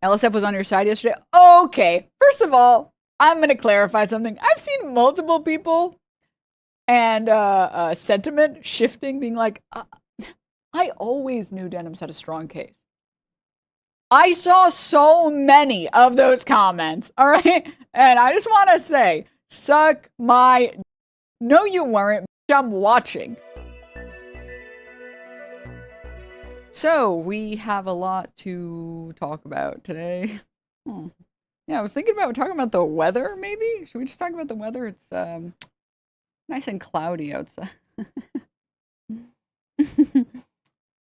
LSF was on your side yesterday. Okay, first of all, I'm going to clarify something. I've seen multiple people and sentiment shifting, being like, I always knew Denims had a strong case. I saw so many of those comments, all right? And I just want to say, suck my. No, you weren't. I'm watching. So, we have a lot to talk about today. Yeah, I was thinking about talking about the weather, maybe? Should we just talk about the weather? It's nice and cloudy outside.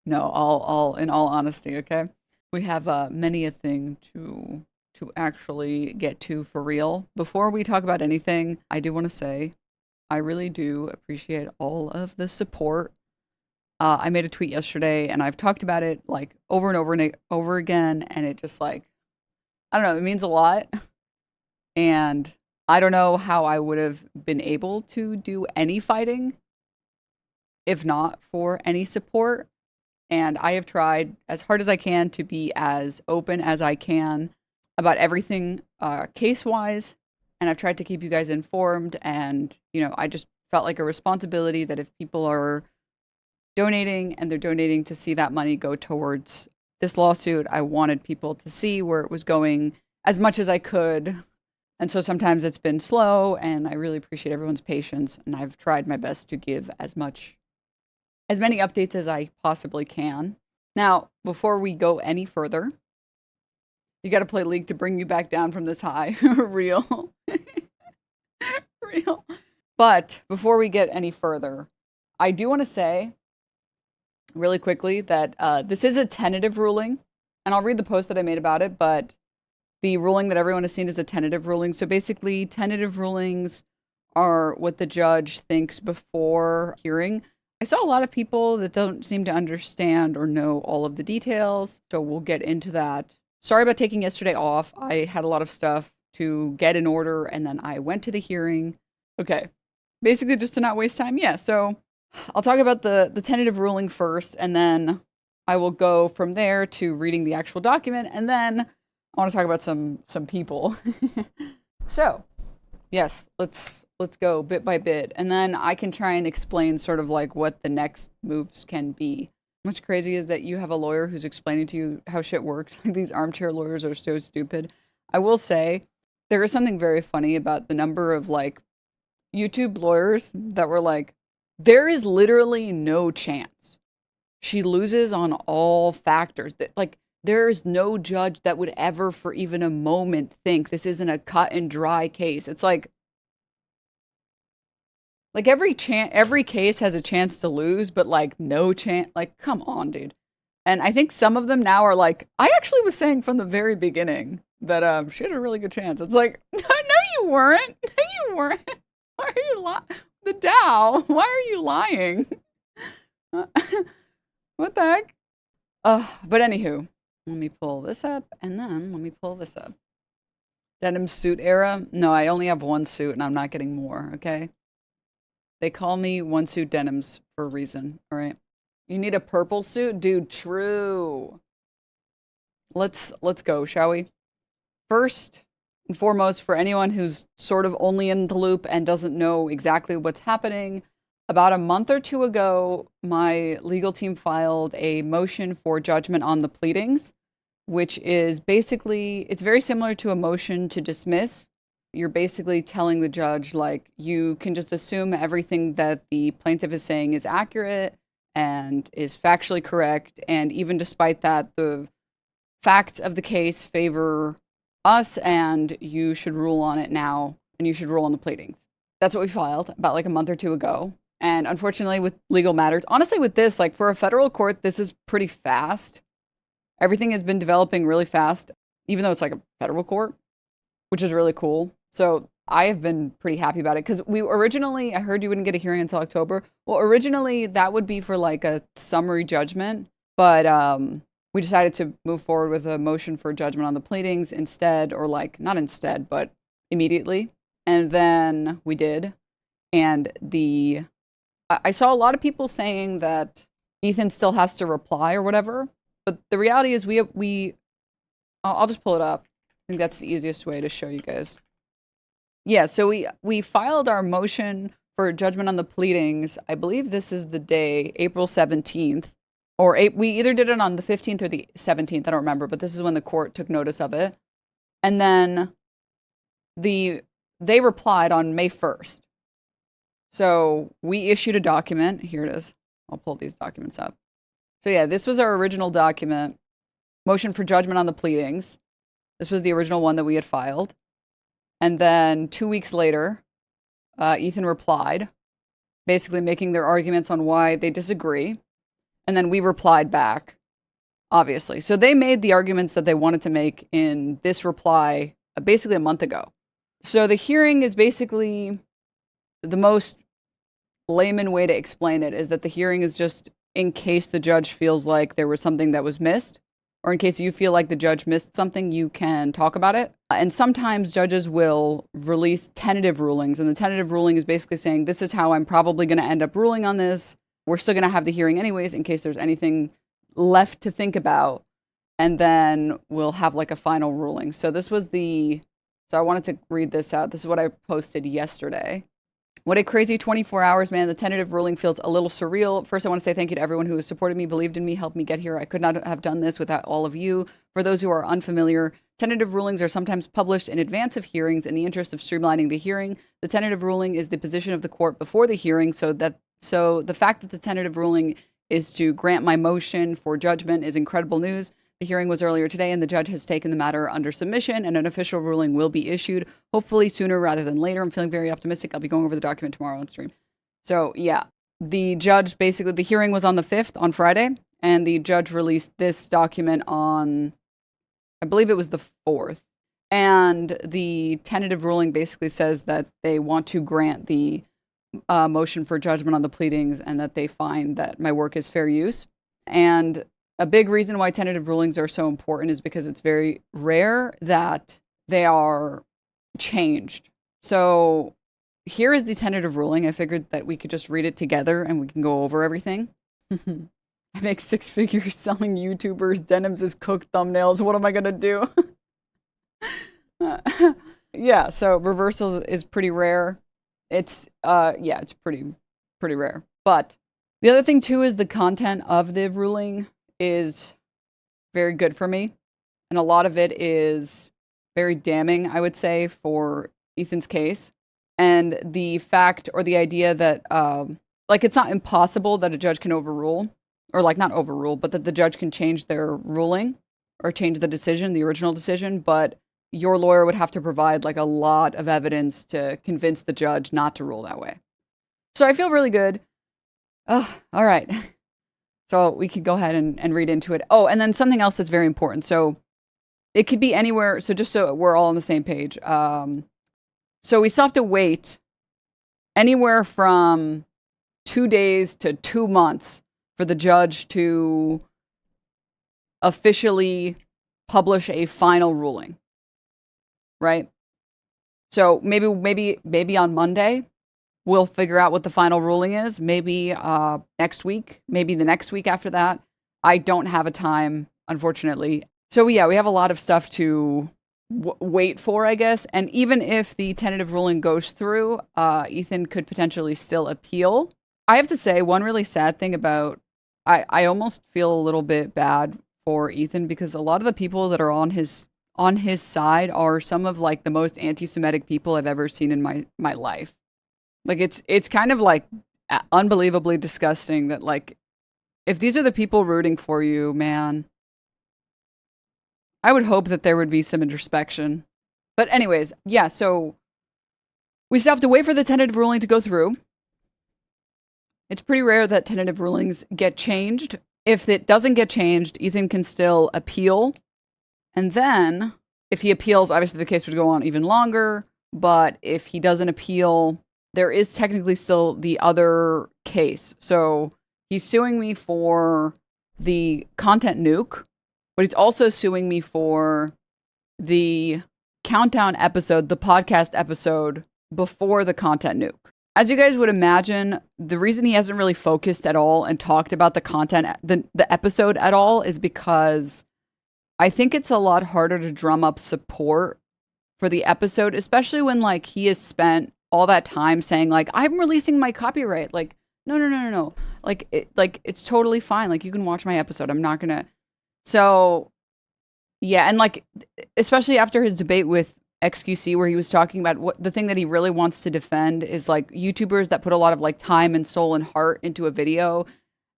No, all in all honesty, okay? We have many a thing to actually get to for real. Before we talk about anything, I do want to say I really do appreciate all of the support. I made a tweet yesterday, and I've talked about it like over and over and over again, and it just like I don't know, it means a lot. And I don't know how I would have been able to do any fighting if not for any support. And I have tried as hard as I can to be as open as I can about everything case wise. And I've tried to keep you guys informed. And, I just felt like a responsibility that if people are donating and they're donating to see that money go towards this lawsuit, I wanted people to see where it was going as much as I could. And so sometimes it's been slow, and I really appreciate everyone's patience. And I've tried my best to give as many updates as I possibly can. Now, before we go any further, you got to play League to bring you back down from this high. Real. Real. But before we get any further, I do want to say really quickly that this is a tentative ruling, and I'll read the post that I made about it, but the ruling that everyone has seen is a tentative ruling. So basically, tentative rulings are what the judge thinks before hearing. I saw a lot of people that don't seem to understand or know all of the details, so we'll get into that. Sorry about taking yesterday off. I had a lot of stuff to get in order, and then I went to the hearing. Okay, basically just to not waste time. Yeah, so I'll talk about the tentative ruling first, and then I will go from there to reading the actual document, and then I want to talk about some people. So, yes, let's go bit by bit, and then I can try and explain sort of like what the next moves can be. What's crazy is that you have a lawyer who's explaining to you how shit works. Like, these armchair lawyers are so stupid. I will say there is something very funny about the number of like YouTube lawyers that were like, there is literally no chance she loses on all factors. That like there is no judge that would ever for even a moment think this isn't a cut and dry case. It's like every case has a chance to lose, but like no chance. Like, come on, dude. And I think some of them now are like, I actually was saying from the very beginning that she had a really good chance. It's like, no, you weren't. No, you weren't. Why are you lying? The Dow. Why are you lying? What the heck? But anywho, let me pull this up, and then let me pull this up. Denim suit era? No, I only have one suit, and I'm not getting more, okay? They call me one suit denims for a reason, all right? You need a purple suit? Dude, true. Let's go, shall we? First and foremost, for anyone who's sort of only in the loop and doesn't know exactly what's happening, about a month or two ago, my legal team filed a motion for judgment on the pleadings, which is basically, it's very similar to a motion to dismiss. You're basically telling the judge, like, you can just assume everything that the plaintiff is saying is accurate and is factually correct. And even despite that, the facts of the case favor us, and you should rule on it now, and you should rule on the pleadings. That's what we filed about like a month or two ago. And unfortunately, with legal matters, honestly, with this, like for a federal court, this is pretty fast. Everything has been developing really fast, even though it's like a federal court, which is really cool. So I have been pretty happy about it because I heard you wouldn't get a hearing until October. Well, originally that would be for like a summary judgment, but we decided to move forward with a motion for judgment on the pleadings instead, or like not instead, but immediately. And then we did. And I saw a lot of people saying that Ethan still has to reply or whatever. But the reality is we I'll just pull it up. I think that's the easiest way to show you guys. Yeah, so we filed our motion for judgment on the pleadings. I believe this is the day, April 17th. Or we either did it on the 15th or the 17th. I don't remember, but this is when the court took notice of it. And then they replied on May 1st. So we issued a document. Here it is. I'll pull these documents up. So yeah, this was our original document, motion for judgment on the pleadings. This was the original one that we had filed. And then 2 weeks later, Ethan replied, basically making their arguments on why they disagree. And then we replied back, obviously. So they made the arguments that they wanted to make in this reply basically a month ago. So the hearing is basically, the most layman way to explain it is that the hearing is just in case the judge feels like there was something that was missed, or in case you feel like the judge missed something, you can talk about it. And sometimes judges will release tentative rulings, and the tentative ruling is basically saying, this is how I'm probably going to end up ruling on this. We're still going to have the hearing anyways in case there's anything left to think about, and then we'll have like a final ruling. So this was so I wanted to read this out. This is what I posted yesterday. What a crazy 24 hours, man. The tentative ruling feels a little surreal. First, I want to say thank you to everyone who has supported me, believed in me, helped me get here. I could not have done this without all of you. For those who are unfamiliar, tentative rulings are sometimes published in advance of hearings in the interest of streamlining the hearing. The tentative ruling is the position of the court before the hearing, so the fact that the tentative ruling is to grant my motion for judgment is incredible news. The hearing was earlier today, and the judge has taken the matter under submission, and an official ruling will be issued, hopefully sooner rather than later. I'm feeling very optimistic. I'll be going over the document tomorrow on stream. So, yeah, the judge basically, the hearing was on the 5th, on Friday, and the judge released this document on, I believe it was the 4th. And the tentative ruling basically says that they want to grant the motion for judgment on the pleadings and that they find that my work is fair use. And a big reason why tentative rulings are so important is because it's very rare that they are changed. So here is the tentative ruling. I figured that we could just read it together and we can go over everything. I make 6 figures selling YouTubers. Denims is cooked thumbnails. What am I going to do? Yeah, so reversal is pretty rare. It's pretty rare. But the other thing too is the content of the ruling is very good for me. And a lot of it is very damning, I would say, for Ethan's case. And the fact or the idea that, it's not impossible that a judge can overrule, or not overrule, but that the judge can change their ruling or change the decision, the original decision. But your lawyer would have to provide a lot of evidence to convince the judge not to rule that way. So I feel really good. Oh, all right. So we could go ahead and read into it. Oh, and then something else that's very important. So it could be anywhere. So just so we're all on the same page. So we still have to wait anywhere from 2 days to 2 months for the judge to officially publish a final ruling. Right? So maybe on Monday, we'll figure out what the final ruling is. Maybe next week, maybe the next week after that. I don't have a time, unfortunately. So yeah, we have a lot of stuff to wait for, I guess. And even if the tentative ruling goes through, Ethan could potentially still appeal. I have to say, one really sad thing about, I almost feel a little bit bad for Ethan because a lot of the people that are on his side are some of the most anti-Semitic people I've ever seen in my life. It's kind of unbelievably disgusting that if these are the people rooting for you, man, I would hope that there would be some introspection. But anyways, yeah, so we still have to wait for the tentative ruling to go through. It's pretty rare that tentative rulings get changed. If it doesn't get changed, Ethan can still appeal. And then if he appeals, obviously the case would go on even longer. But if he doesn't appeal, there is technically still the other case. So he's suing me for the content nuke, but he's also suing me for the countdown episode, the podcast episode before the content nuke. As you guys would imagine, the reason he hasn't really focused at all and talked about the content, the episode at all is because I think it's a lot harder to drum up support for the episode, especially when like he has spent all that time saying like I'm releasing my copyright. Like no. Like it's totally fine. Like you can watch my episode. I'm not gonna. So yeah, and like especially after his debate with XQC where he was talking about what the thing that he really wants to defend is like YouTubers that put a lot of like time and soul and heart into a video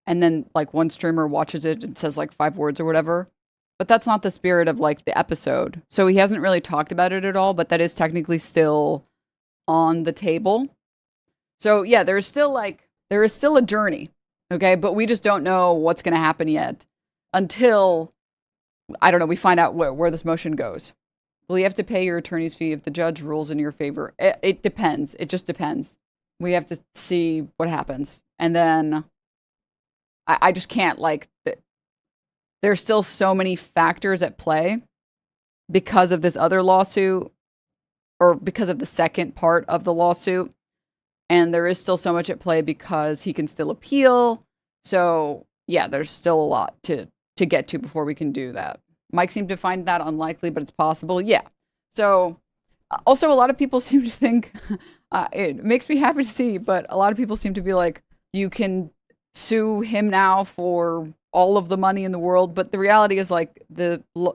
and then like one streamer watches it and says like 5 words or whatever. But that's not the spirit of like the episode. So he hasn't really talked about it at all, but that is technically still on the table. So yeah, there is still a journey, okay? But we just don't know what's going to happen yet until I don't know, we find out where this motion goes. Will you have to pay your attorney's fee if the judge rules in your favor? It depends. It just depends. We have to see what happens. And then I just can't, like, there's still so many factors at play because of this other lawsuit or because of the second part of the lawsuit. And there is still so much at play because he can still appeal. So, yeah, there's still a lot to get to before we can do that. Mike seemed to find that unlikely, but it's possible. Yeah. So, also, a lot of people seem to think, it makes me happy to see, but a lot of people seem to be like, you can sue him now for all of the money in the world. But the reality is, like,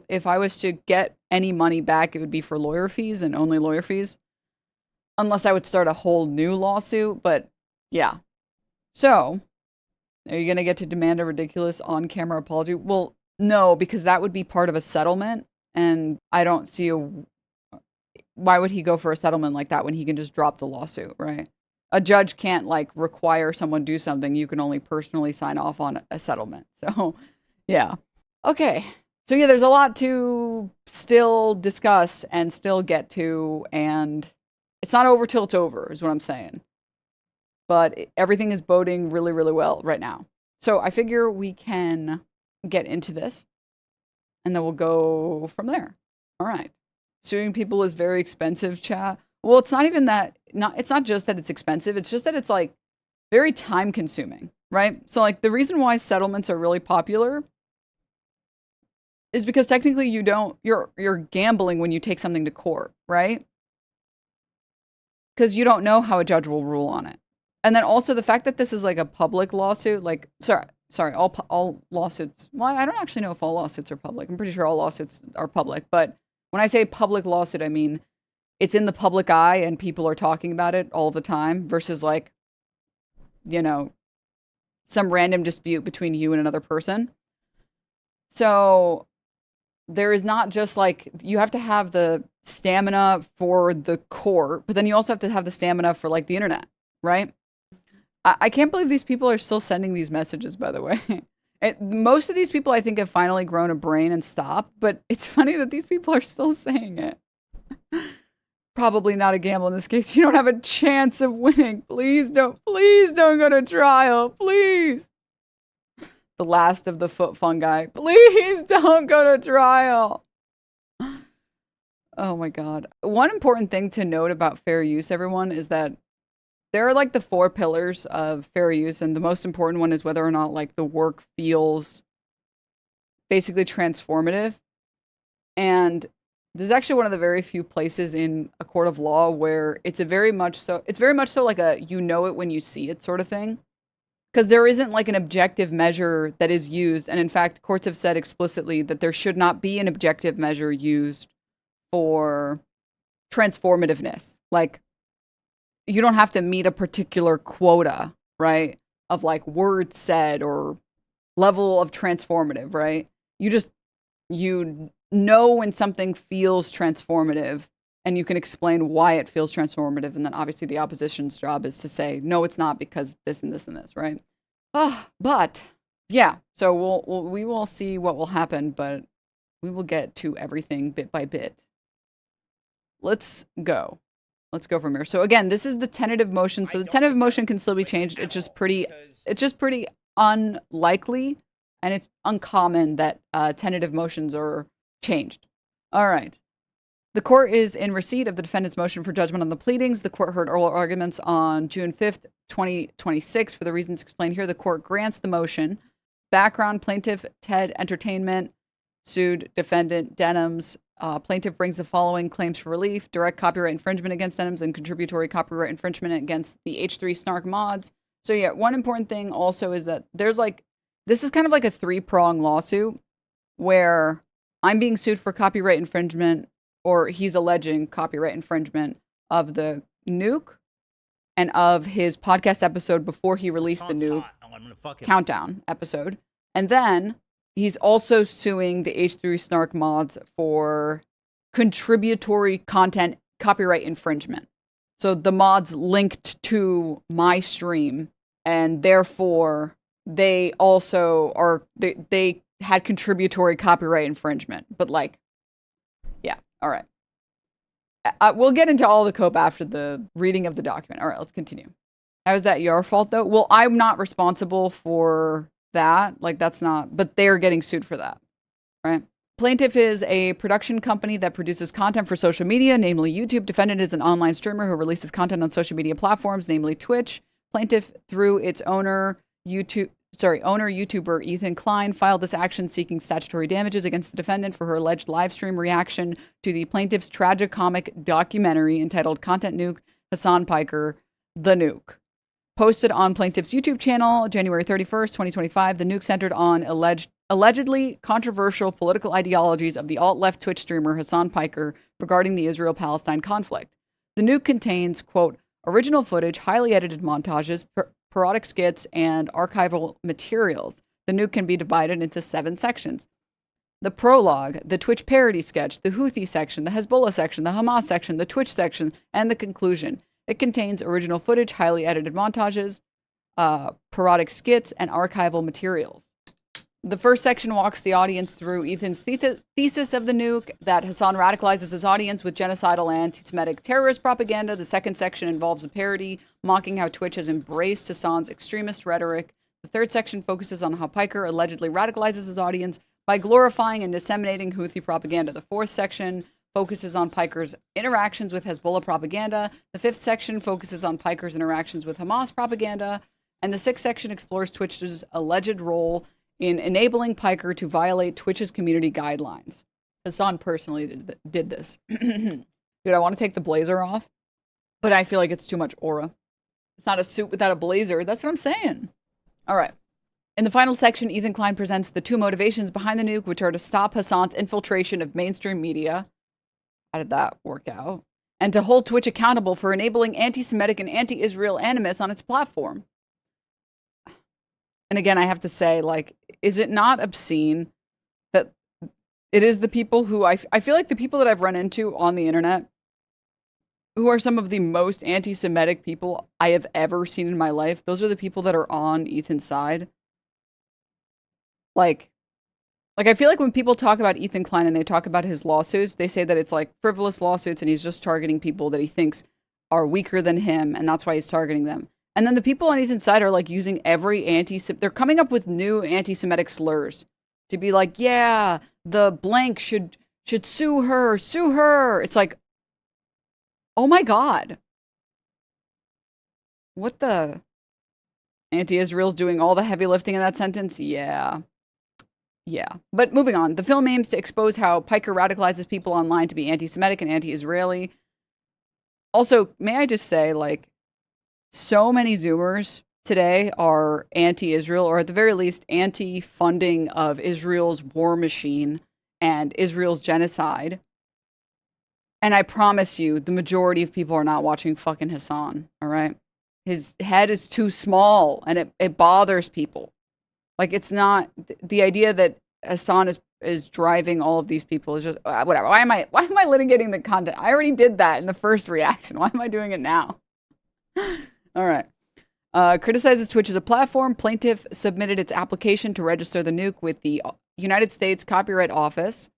if I was to get any money back, it would be for lawyer fees and only lawyer fees. Unless I would start a whole new lawsuit. But, yeah. So, are you going to get to demand a ridiculous on-camera apology? Well, no, because that would be part of a settlement, and I don't see why would he go for a settlement like that when he can just drop the lawsuit, right? A judge can't, like, require someone do something. You can only personally sign off on a settlement. So, yeah. Okay. So, yeah, there's a lot to still discuss and still get to, and it's not over till it's over, is what I'm saying. But everything is boding really, really well right now. So I figure we can get into this, and then we'll go from there. All right. Suing people is very expensive, chat. Well, it's not even that. It's not just that it's expensive. It's just that it's like very time consuming, right? So like the reason why settlements are really popular is because technically you're gambling when you take something to court, right? Because you don't know how a judge will rule on it. And then also the fact that this is like a public lawsuit, like, sorry, all lawsuits, well, I don't actually know if all lawsuits are public. I'm pretty sure all lawsuits are public. But when I say public lawsuit, I mean it's in the public eye and people are talking about it all the time versus like, you know, some random dispute between you and another person. So there is not just like, you have to have the stamina for the court, but then you also have to have the stamina for like the internet, right? I can't believe these people are still sending these messages, by the way. Most of these people, I think, have finally grown a brain and stopped, but it's funny that these people are still saying it. Probably not a gamble in this case. You don't have a chance of winning. Please don't go to trial. Please. The last of the foot fungi. Please don't go to trial. Oh my God. One important thing to note about fair use, everyone, is that there are like the 4 pillars of fair use, and the most important one is whether or not like the work feels basically transformative. And this is actually one of the very few places in a court of law where it's very much so like a you know it when you see it sort of thing. Because there isn't like an objective measure that is used, and in fact, courts have said explicitly that there should not be an objective measure used for transformativeness. Like, you don't have to meet a particular quota, right? Of like words said or level of transformative, right? You know when something feels transformative and you can explain why it feels transformative. And then obviously the opposition's job is to say, no, it's not because this and this and this, right? But yeah, so we will see what will happen, but we will get to everything bit by bit. Let's go from here. So again, this is the tentative motion. So the tentative motion can still be changed. It's just pretty unlikely, and it's uncommon that tentative motions are changed. All right. The court is in receipt of the defendant's motion for judgment on the pleadings. The court heard oral arguments on June 5th, 2026. For the reasons explained here, the court grants the motion. Background, plaintiff, TED Entertainment, sued defendant Denims. Plaintiff brings the following claims for relief: direct copyright infringement against Denims and contributory copyright infringement against the H3 Snark mods. So yeah, one important thing also is that there's like, this is kind of like a 3-prong lawsuit where I'm being sued for copyright infringement, or he's alleging copyright infringement of the nuke and of his podcast episode before he released the nuke countdown episode. And then he's also suing the H3 Snark mods for contributory content copyright infringement. So the mods linked to my stream, and therefore they also are, they had contributory copyright infringement. But like, yeah, all right. We'll get into all the cope after the reading of the document. All right, let's continue. How is that your fault, though? Well, I'm not responsible for that. Like, that's not, but they're getting sued for that, right? Plaintiff is a production company that produces content for social media, namely YouTube. Defendant is an online streamer who releases content on social media platforms, namely Twitch. Plaintiff, through its owner, YouTuber Ethan Klein, filed this action seeking statutory damages against the defendant for her alleged live stream reaction to the plaintiff's tragicomic documentary entitled Content Nuke Hassan Piker, The Nuke. Posted on plaintiff's YouTube channel, January 31st, 2025, the nuke centered on allegedly controversial political ideologies of the alt-left Twitch streamer Hassan Piker regarding the Israel-Palestine conflict. The nuke contains, quote, original footage, highly edited montages, parodic skits, and archival materials. The nuke can be divided into 7 sections. The prologue, the Twitch parody sketch, the Houthi section, the Hezbollah section, the Hamas section, the Twitch section, and the conclusion. It contains original footage, highly edited montages, parodic skits, and archival materials. The first section walks the audience through Ethan's thesis of the nuke, that Hassan radicalizes his audience with genocidal anti-Semitic terrorist propaganda. The second section involves a parody, mocking how Twitch has embraced Hassan's extremist rhetoric. The third section focuses on how Piker allegedly radicalizes his audience by glorifying and disseminating Houthi propaganda. The fourth section focuses on Piker's interactions with Hezbollah propaganda. The fifth section focuses on Piker's interactions with Hamas propaganda. And the sixth section explores Twitch's alleged role in enabling Piker to violate Twitch's community guidelines. Hassan personally did this. Dude, I want to take the blazer off, but I feel like it's too much aura. It's not a suit without a blazer. That's what I'm saying. All right. In the final section, Ethan Klein presents the 2 motivations behind the nuke, which are to stop Hassan's infiltration of mainstream media. How did that work out? And to hold Twitch accountable for enabling anti-Semitic and anti-Israel animus on its platform. And again, I have to say, like, is it not obscene that it is the people who I feel like the people that I've run into on the internet who are some of the most anti-Semitic people I have ever seen in my life, those are the people that are on Ethan's side. Like I feel like when people talk about Ethan Klein and they talk about his lawsuits, they say that it's like frivolous lawsuits and he's just targeting people that he thinks are weaker than him, and that's why he's targeting them. And then the people on Ethan's side are like using every they're coming up with new anti-Semitic slurs to be like, yeah, the blank should sue her. It's like, oh my God. What the? Anti-Israel's doing all the heavy lifting in that sentence? Yeah. But moving on. The film aims to expose how Piker radicalizes people online to be anti-Semitic and anti-Israeli. Also, may I just say, like, so many Zoomers today are anti-Israel, or at the very least, anti-funding of Israel's war machine and Israel's genocide. And I promise you, the majority of people are not watching fucking Hassan, all right? His head is too small, and it bothers people. Like, it's not, the idea that Hassan is driving all of these people is just, whatever. Why am I litigating the content? I already did that in the first reaction. Why am I doing it now? All right. Criticizes Twitch as a platform. Plaintiff submitted its application to register the nuke with the United States Copyright Office,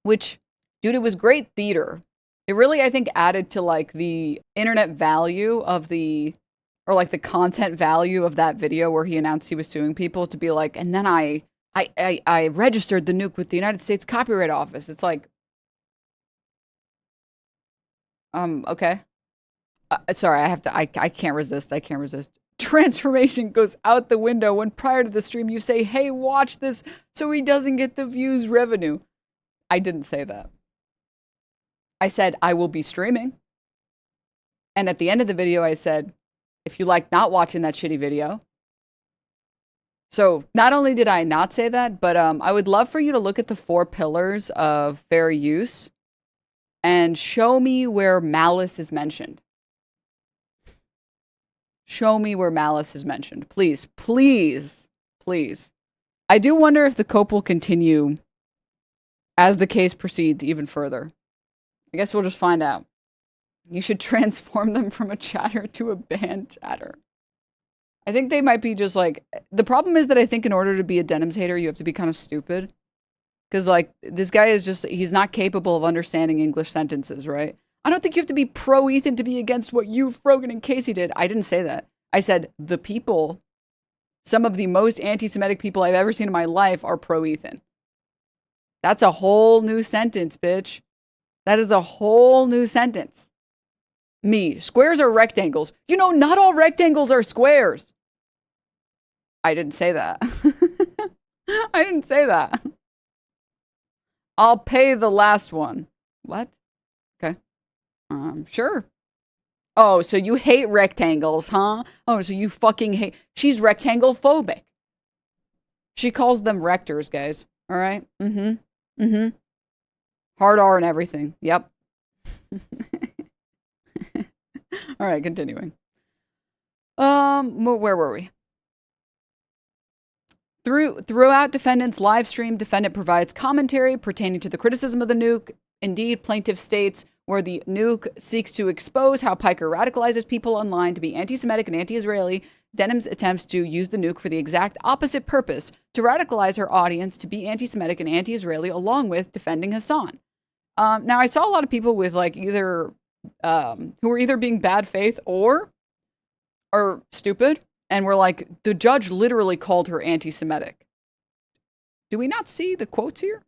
which, dude, it was great theater. It really, I think, added to, like, the internet value of or like the content value of that video where he announced he was suing people, to be like, and then I registered the nuke with the United States Copyright Office. It's like, okay. Sorry, I can't resist. transformation goes out the window when prior to the stream you say, hey, watch this so he doesn't get the views revenue. I didn't say that. I said, I will be streaming. And at the end of the video, I said, if you like not watching that shitty video. So not only did I not say that, but I would love for you to look at the 4 pillars of fair use and show me where malice is mentioned. Show me where malice is mentioned. Please, please, please. I do wonder if the cope will continue as the case proceeds even further. I guess we'll just find out. You should transform them from a chatter to a banned chatter. I think they might be just like... The problem is that I think in order to be a Denims hater, you have to be kind of stupid. Because, like, this guy is just... He's not capable of understanding English sentences, right? I don't think you have to be pro-Ethan to be against what you, Rogan, and Casey did. I didn't say that. I said the people, some of the most anti-Semitic people I've ever seen in my life are pro-Ethan. That's a whole new sentence, bitch. That is a whole new sentence. Me. Squares are rectangles. You know, not all rectangles are squares. I didn't say that. I didn't say that. I'll pay the last one. What? Okay. Sure. Oh, so you hate rectangles, huh? Oh, so you fucking hate... She's rectangle phobic. She calls them rectors, guys. All right? Mm-hmm. Mm-hmm. Hard R and everything. Yep. All right, continuing. Where were we? Throughout defendant's live stream, defendant provides commentary pertaining to the criticism of the nuke. Indeed, plaintiff states where the nuke seeks to expose how Piker radicalizes people online to be anti-Semitic and anti-Israeli. Denims attempts to use the nuke for the exact opposite purpose, to radicalize her audience to be anti-Semitic and anti-Israeli, along with defending Hassan. Now, I saw a lot of people with like either who were either being bad faith or stupid, and were like, the judge literally called her anti-Semitic. Do we not see the quotes here?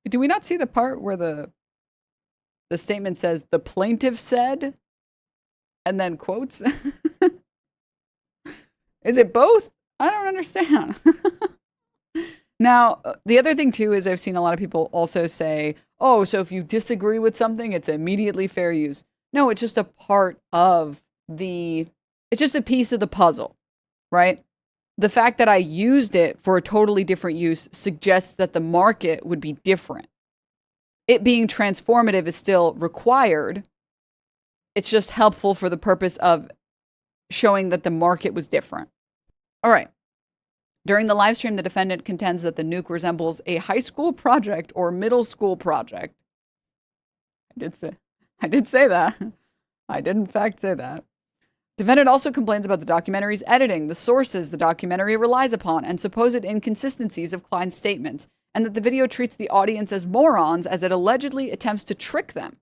Do we not see the part where the statement says, the plaintiff said, and then quotes? Is it both? I don't understand. Now, the other thing too is I've seen a lot of people also say, oh, so if you disagree with something, it's immediately fair use. No, it's just a part of it's just a piece of the puzzle, right? The fact that I used it for a totally different use suggests that the market would be different. It being transformative is still required. It's just helpful for the purpose of showing that the market was different. All right. During the live stream, the defendant contends that the nuke resembles a high school project or middle school project. I did say that. I did in fact say that. Defendant also complains about the documentary's editing, the sources the documentary relies upon, and supposed inconsistencies of Klein's statements, and that the video treats the audience as morons as it allegedly attempts to trick them.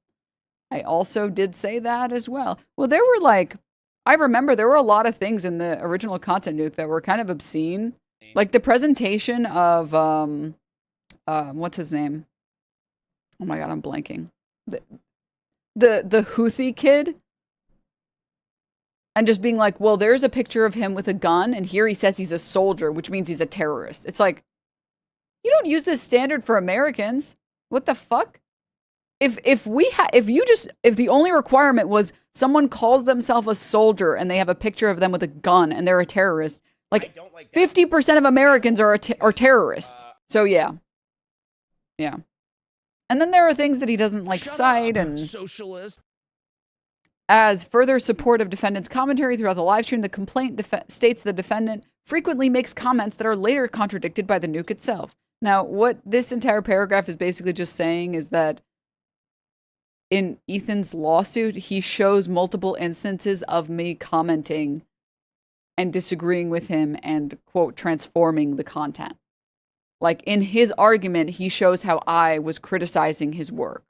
I also did say that as well. Well, there were like, I remember there were a lot of things in the original content nuke that were kind of obscene. Like the presentation of, what's his name? Oh my god, I'm blanking. The Houthi kid. And just being like, well, there's a picture of him with a gun, and here he says he's a soldier, which means he's a terrorist. It's like, you don't use this standard for Americans. What the fuck? If the only requirement was someone calls themselves a soldier and they have a picture of them with a gun and they're a terrorist, like 50% of Americans are terrorists. So yeah. Yeah. And then there are things that he doesn't like cite and socialist. As further support of defendant's commentary throughout the live stream, the complaint states the defendant frequently makes comments that are later contradicted by the nuke itself. Now, what this entire paragraph is basically just saying is that in Ethan's lawsuit, he shows multiple instances of me commenting and disagreeing with him and, quote, transforming the content. Like, in his argument, he shows how I was criticizing his work.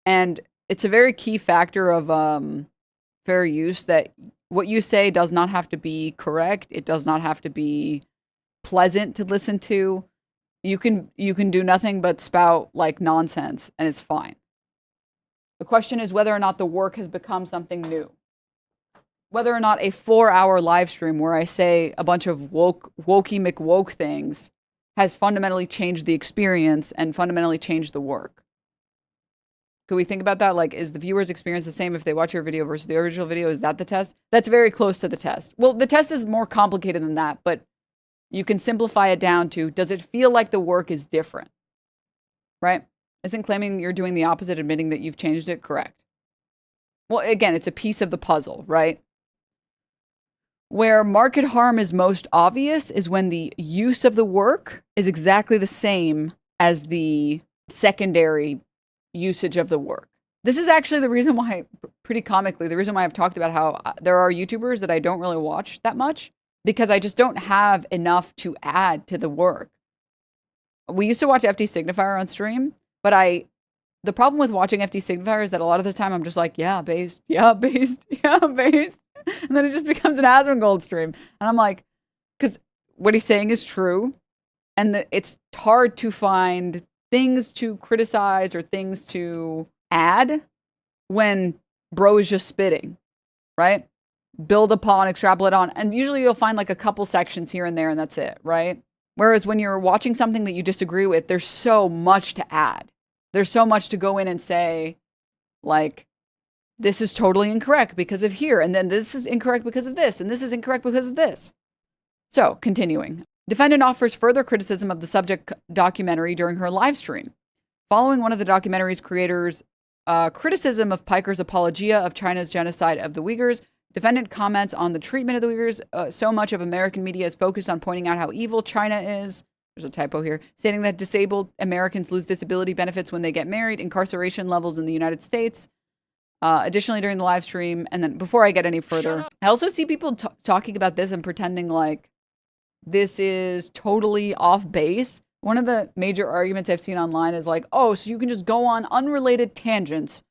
And it's a very key factor of fair use that what you say does not have to be correct. It does not have to be pleasant to listen to. You can do nothing but spout like nonsense and it's fine. The question is whether or not the work has become something new. whether or not a 4-hour live stream where I say a bunch of wokey McWoke things has fundamentally changed the experience and fundamentally changed the work. Could we think about that? Like, is the viewer's experience the same if they watch your video versus the original video? Is that the test? That's very close to the test. Well, the test is more complicated than that, but you can simplify it down to, does it feel like the work is different? Right? Isn't claiming you're doing the opposite admitting that you've changed it correct? Well, again, it's a piece of the puzzle, right? Where market harm is most obvious is when the use of the work is exactly the same as the secondary usage of the work. This is actually the reason why, pretty comically, the reason why I've talked about how there are YouTubers that I don't really watch that much because I just don't have enough to add to the work. We used to watch FD Signifier on stream, but the problem with watching FD Signifier is that a lot of the time I'm just like, yeah, based, yeah, based, yeah, based. And then it just becomes an Asmongold stream. And I'm like, because what he's saying is true. And it's hard to find things to criticize or things to add when bro is just spitting, right? Build upon, extrapolate on. And usually you'll find like a couple sections here and there and that's it, right? Whereas when you're watching something that you disagree with, there's so much to add. There's so much to go in and say, like, this is totally incorrect because of here. And then this is incorrect because of this. And this is incorrect because of this. So, continuing. Defendant offers further criticism of the subject documentary during her live stream. Following one of the documentary's creators' criticism of Piker's apologia of China's genocide of the Uyghurs, defendant comments on the treatment of the Uyghurs. So much of American media is focused on pointing out how evil China is. There's a typo here, stating that disabled Americans lose disability benefits when they get married, incarceration levels in the United States. Additionally, during the live stream, and then before I get any further, I also see people talking about this and pretending like this is totally off base. One of the major arguments I've seen online is like, oh, so you can just go on unrelated tangents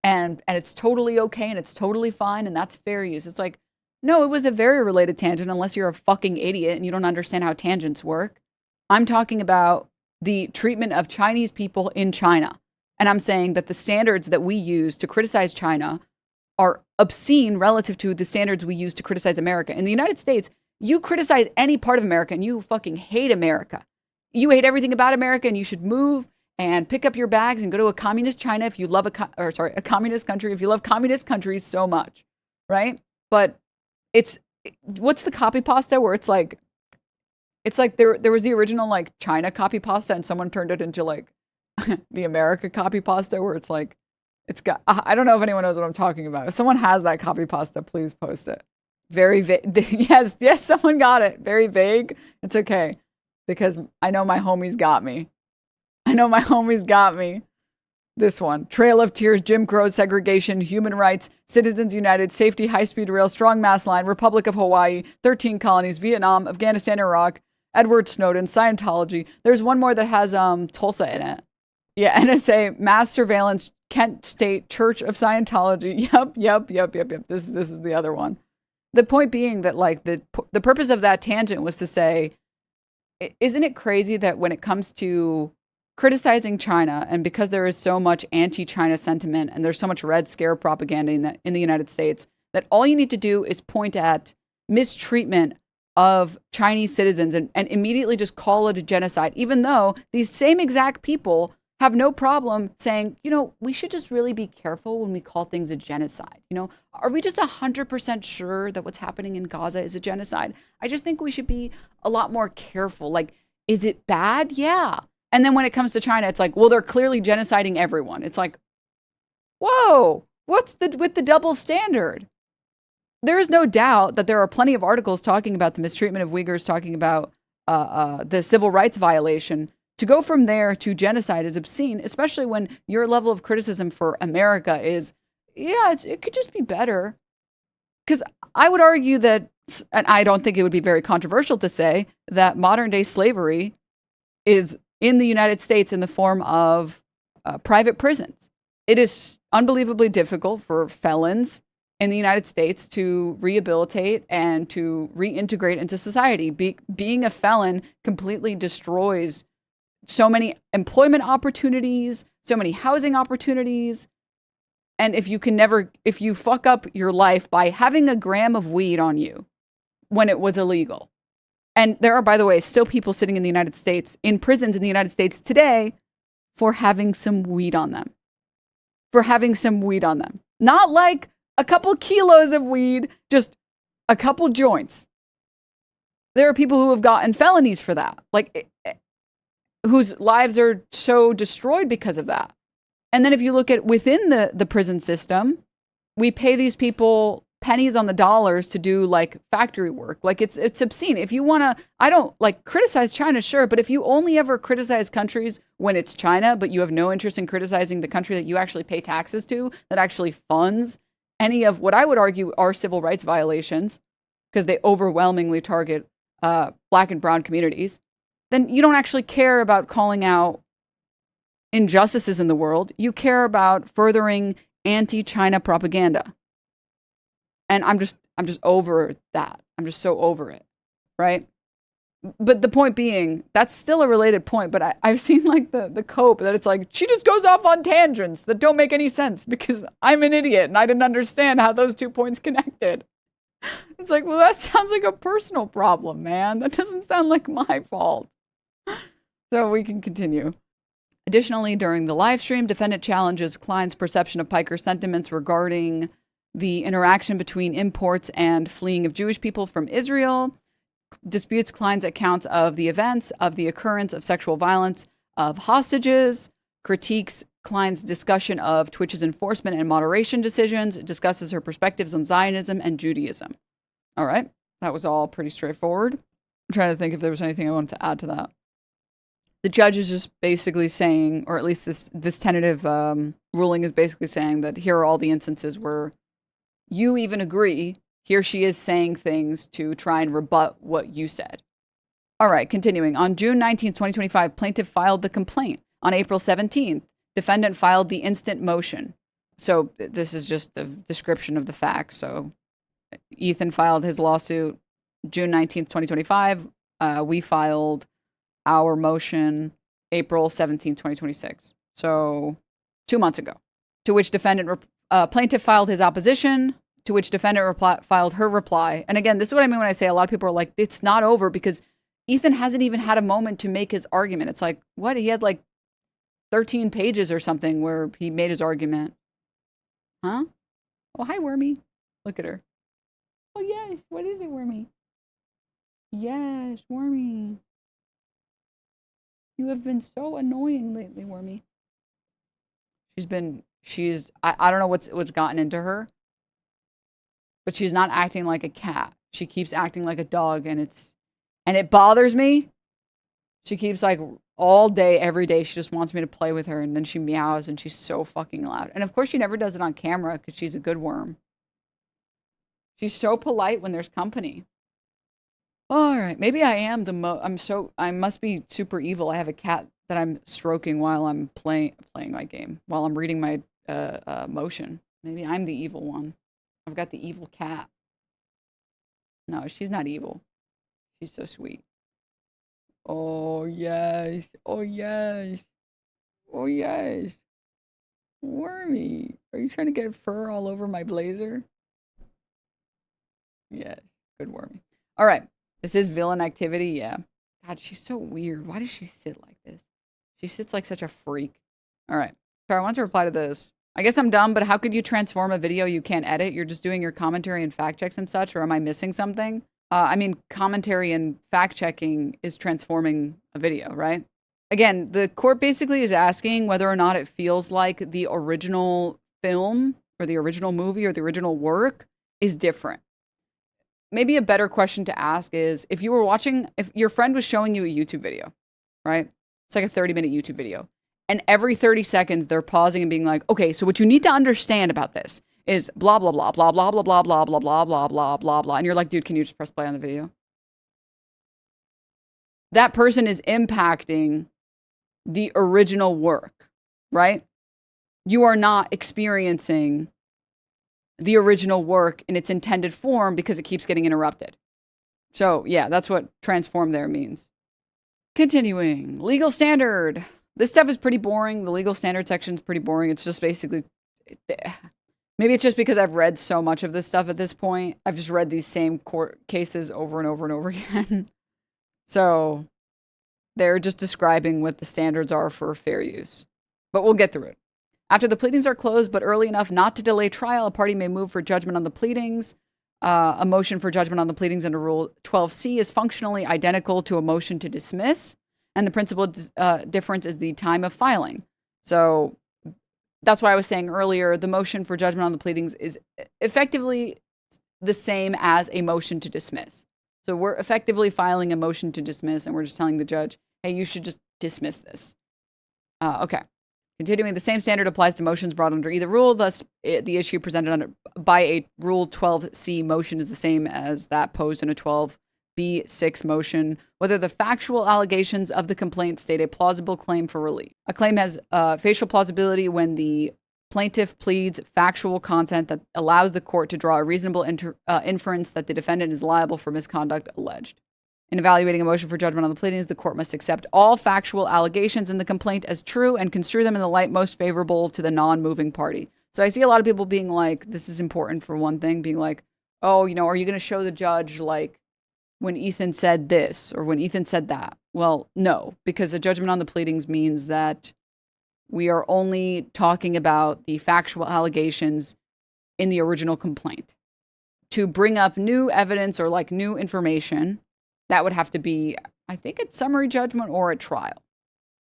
and it's totally okay and it's totally fine and that's fair use. It's like, no, it was a very related tangent unless you're a fucking idiot and you don't understand how tangents work. I'm talking about the treatment of Chinese people in China. And I'm saying that the standards that we use to criticize China are obscene relative to the standards we use to criticize America. In the United States, you criticize any part of America and you fucking hate America. You hate everything about America and you should move and pick up your bags and go to a communist China if you love a communist country if you love communist countries so much, right? But what's the copy pasta where it's like there was the original like China copy pasta and someone turned it into like the America copy pasta where it's like, it's got, I don't know if anyone knows what I'm talking about. If someone has that copy pasta, please post it. Very vague. Yes, someone got it. Very vague. It's okay. Because I know my homies got me. This one. Trail of Tears, Jim Crow, segregation, human rights, Citizens United, safety, high-speed rail, strong mass line, Republic of Hawaii, 13 colonies, Vietnam, Afghanistan, Iraq, Edward Snowden, Scientology. There's one more that has Tulsa in it. Yeah, NSA, mass surveillance, Kent State, Church of Scientology. Yep. This is the other one. The point being that like the purpose of that tangent was to say, isn't it crazy that when it comes to criticizing China, and because there is so much anti-China sentiment and there's so much Red Scare propaganda in the United States, that all you need to do is point at mistreatment of Chinese citizens and immediately just call it a genocide, even though these same exact people have no problem saying, we should just really be careful when we call things a genocide. Are we just 100% sure that what's happening in Gaza is a genocide? I just think we should be a lot more careful. Like, is it bad? Yeah. And then when it comes to China, it's like, well, they're clearly genociding everyone. It's like, whoa, what's with the double standard? There is no doubt that there are plenty of articles talking about the mistreatment of Uyghurs, talking about the civil rights violation. To go from there to genocide is obscene, especially when your level of criticism for America is, it could just be better. Because I would argue that, and I don't think it would be very controversial to say, that modern day slavery is in the United States in the form of private prisons. It is unbelievably difficult for felons in the United States to rehabilitate and to reintegrate into society. Being a felon completely destroys so many employment opportunities, so many housing opportunities. And if you fuck up your life by having a gram of weed on you when it was illegal. And there are, by the way, still people sitting in the United States, in prisons in the United States today for having some weed on them. Not like a couple kilos of weed, just a couple joints. There are people who have gotten felonies for that, like whose lives are so destroyed because of that. And then if you look at within the prison system, we pay these people pennies on the dollars to do like factory work. Like it's obscene. If you want to, I don't like criticize China, sure. But if you only ever criticize countries when it's China, but you have no interest in criticizing the country that you actually pay taxes to, that actually funds any of what I would argue are civil rights violations, because they overwhelmingly target Black and brown communities, then you don't actually care about calling out injustices in the world. You care about furthering anti-China propaganda. And I'm just over that. I'm just so over it, right? But the point being, that's still a related point, but I've seen like the cope that it's like, she just goes off on tangents that don't make any sense because I'm an idiot and I didn't understand how those 2 points connected. It's like, well, that sounds like a personal problem, man. That doesn't sound like my fault. So we can continue. Additionally, during the live stream, defendant challenges Klein's perception of Piker's sentiments regarding the interaction between imports and fleeing of Jewish people from Israel, disputes Klein's accounts of the events, of the occurrence of sexual violence, of hostages, critiques Klein's discussion of Twitch's enforcement and moderation decisions, discusses her perspectives on Zionism and Judaism. All right, that was all pretty straightforward. I'm trying to think if there was anything I wanted to add to that. The judge is just basically saying, or at least this tentative ruling is basically saying that here are all the instances where you even agree. Here she is saying things to try and rebut what you said. All right, continuing. On June 19th, 2025, plaintiff filed the complaint. On April 17th, defendant filed the instant motion. So this is just a description of the facts. So Ethan filed his lawsuit June 19th, 2025. We filed our motion April 17th, 2026. So 2 months ago. To which plaintiff filed his opposition, to which defendant filed her reply. And again, this is what I mean when I say a lot of people are like, it's not over because Ethan hasn't even had a moment to make his argument. It's like, what? He had like 13 pages or something where he made his argument. Huh? Oh, hi, Wormy. Look at her. Oh, yes. What is it, Wormy? Yes, Wormy. You have been so annoying lately, Wormy. I don't know what's gotten into her, but she's not acting like a cat. She keeps acting like a dog, and it bothers me. She keeps like all day, every day, she just wants me to play with her, and then she meows, and she's so fucking loud. And of course, she never does it on camera because she's a good worm. She's so polite when there's company. All right, maybe I am I must be super evil. I have a cat that I'm stroking while I'm playing my game, while I'm reading my motion. Maybe I'm the evil one. I've got the evil cat. No, she's not evil. She's so sweet. Oh, yes. Oh, yes. Oh, yes. Wormy. Are you trying to get fur all over my blazer? Yes. Good Wormy. All right. This is villain activity. Yeah. God, she's so weird. Why does she sit like this? She sits like such a freak. All right. So I want to reply to this. I guess I'm dumb, but how could you transform a video you can't edit? You're just doing your commentary and fact checks and such, or am I missing something? I mean, commentary and fact checking is transforming a video, right? Again, the court basically is asking whether or not it feels like the original film or the original movie or the original work is different. Maybe a better question to ask is if your friend was showing you a YouTube video, right? It's like a 30-minute YouTube video. And every 30 seconds, they're pausing and being like, okay, so what you need to understand about this is blah, blah, blah, blah, blah, blah, blah, blah, blah, blah, blah, blah, blah, blah. And you're like, dude, can you just press play on the video? That person is impacting the original work, right? You are not experiencing the original work in its intended form because it keeps getting interrupted. So yeah, that's what transform there means. Continuing, legal standard. This stuff is pretty boring. The legal standard section is pretty boring. It's just basically maybe it's just because I've read so much of this stuff at this point. I've just read these same court cases over and over and over again. So they're just describing what the standards are for fair use. But we'll get through it. After the pleadings are closed, but early enough not to delay trial, a party may move for judgment on the pleadings. A motion for judgment on the pleadings under Rule 12C is functionally identical to a motion to dismiss, and the principal difference is the time of filing. So that's why I was saying earlier, the motion for judgment on the pleadings is effectively the same as a motion to dismiss. So we're effectively filing a motion to dismiss, and we're just telling the judge, hey, you should just dismiss this. Okay. Continuing, the same standard applies to motions brought under either rule. Thus, the issue presented by a Rule 12C motion is the same as that posed in a 12B6 motion, whether the factual allegations of the complaint state a plausible claim for relief. A claim has facial plausibility when the plaintiff pleads factual content that allows the court to draw a reasonable inference that the defendant is liable for misconduct alleged. In evaluating a motion for judgment on the pleadings, the court must accept all factual allegations in the complaint as true and construe them in the light most favorable to the non-moving party. So I see a lot of people being like, this is important for one thing, being like, oh, are you going to show the judge like when Ethan said this or when Ethan said that? Well, no, because a judgment on the pleadings means that we are only talking about the factual allegations in the original complaint. To bring up new evidence or like new information, that would have to be, I think it's summary judgment or at trial.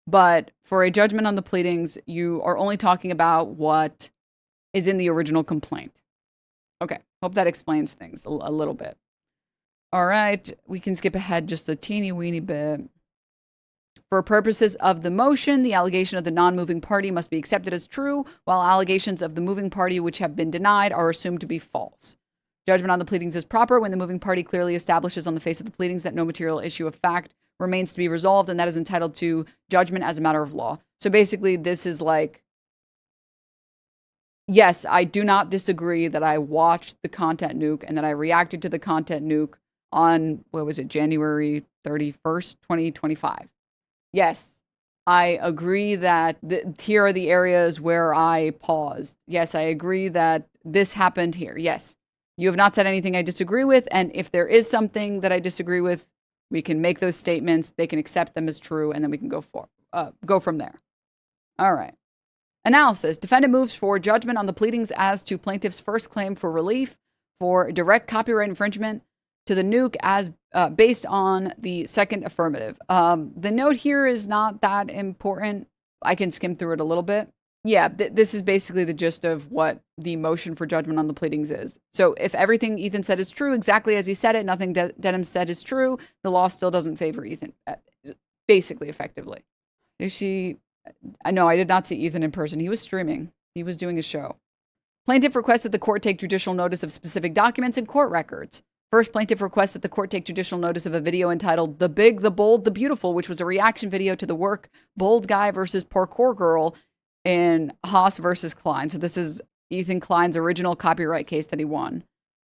But for a judgment on the pleadings, you are only talking about what is in the original complaint. Okay, hope that explains things a little bit. All right, we can skip ahead just a teeny weeny bit. For purposes of the motion, the allegation of the non-moving party must be accepted as true, while allegations of the moving party which have been denied are assumed to be false. Judgment on the pleadings is proper when the moving party clearly establishes on the face of the pleadings that no material issue of fact remains to be resolved, and that is entitled to judgment as a matter of law. So basically, this is like, yes, I do not disagree that I watched the content nuke and that I reacted to the content nuke on, January 31st, 2025. Yes, I agree that here are the areas where I paused. Yes, I agree that this happened here. Yes. You have not said anything I disagree with, and if there is something that I disagree with, we can make those statements, they can accept them as true, and then we can go from there. All right. Analysis. Defendant moves for judgment on the pleadings as to plaintiff's first claim for relief for direct copyright infringement to the nuke as based on the second affirmative. The note here is not that important. I can skim through it a little bit. Yeah, this is basically the gist of what the motion for judgment on the pleadings is. So if everything Ethan said is true, exactly as he said it, nothing Denims said is true, the law still doesn't favor Ethan, basically, effectively. No, I did not see Ethan in person. He was streaming. He was doing a show. Plaintiff requests that the court take judicial notice of specific documents and court records. First, plaintiff requests that the court take judicial notice of a video entitled The Big, the Bold, the Beautiful, which was a reaction video to the work Bold Guy versus Parkour Girl in Haas versus Klein. So this is Ethan Klein's original copyright case that he won.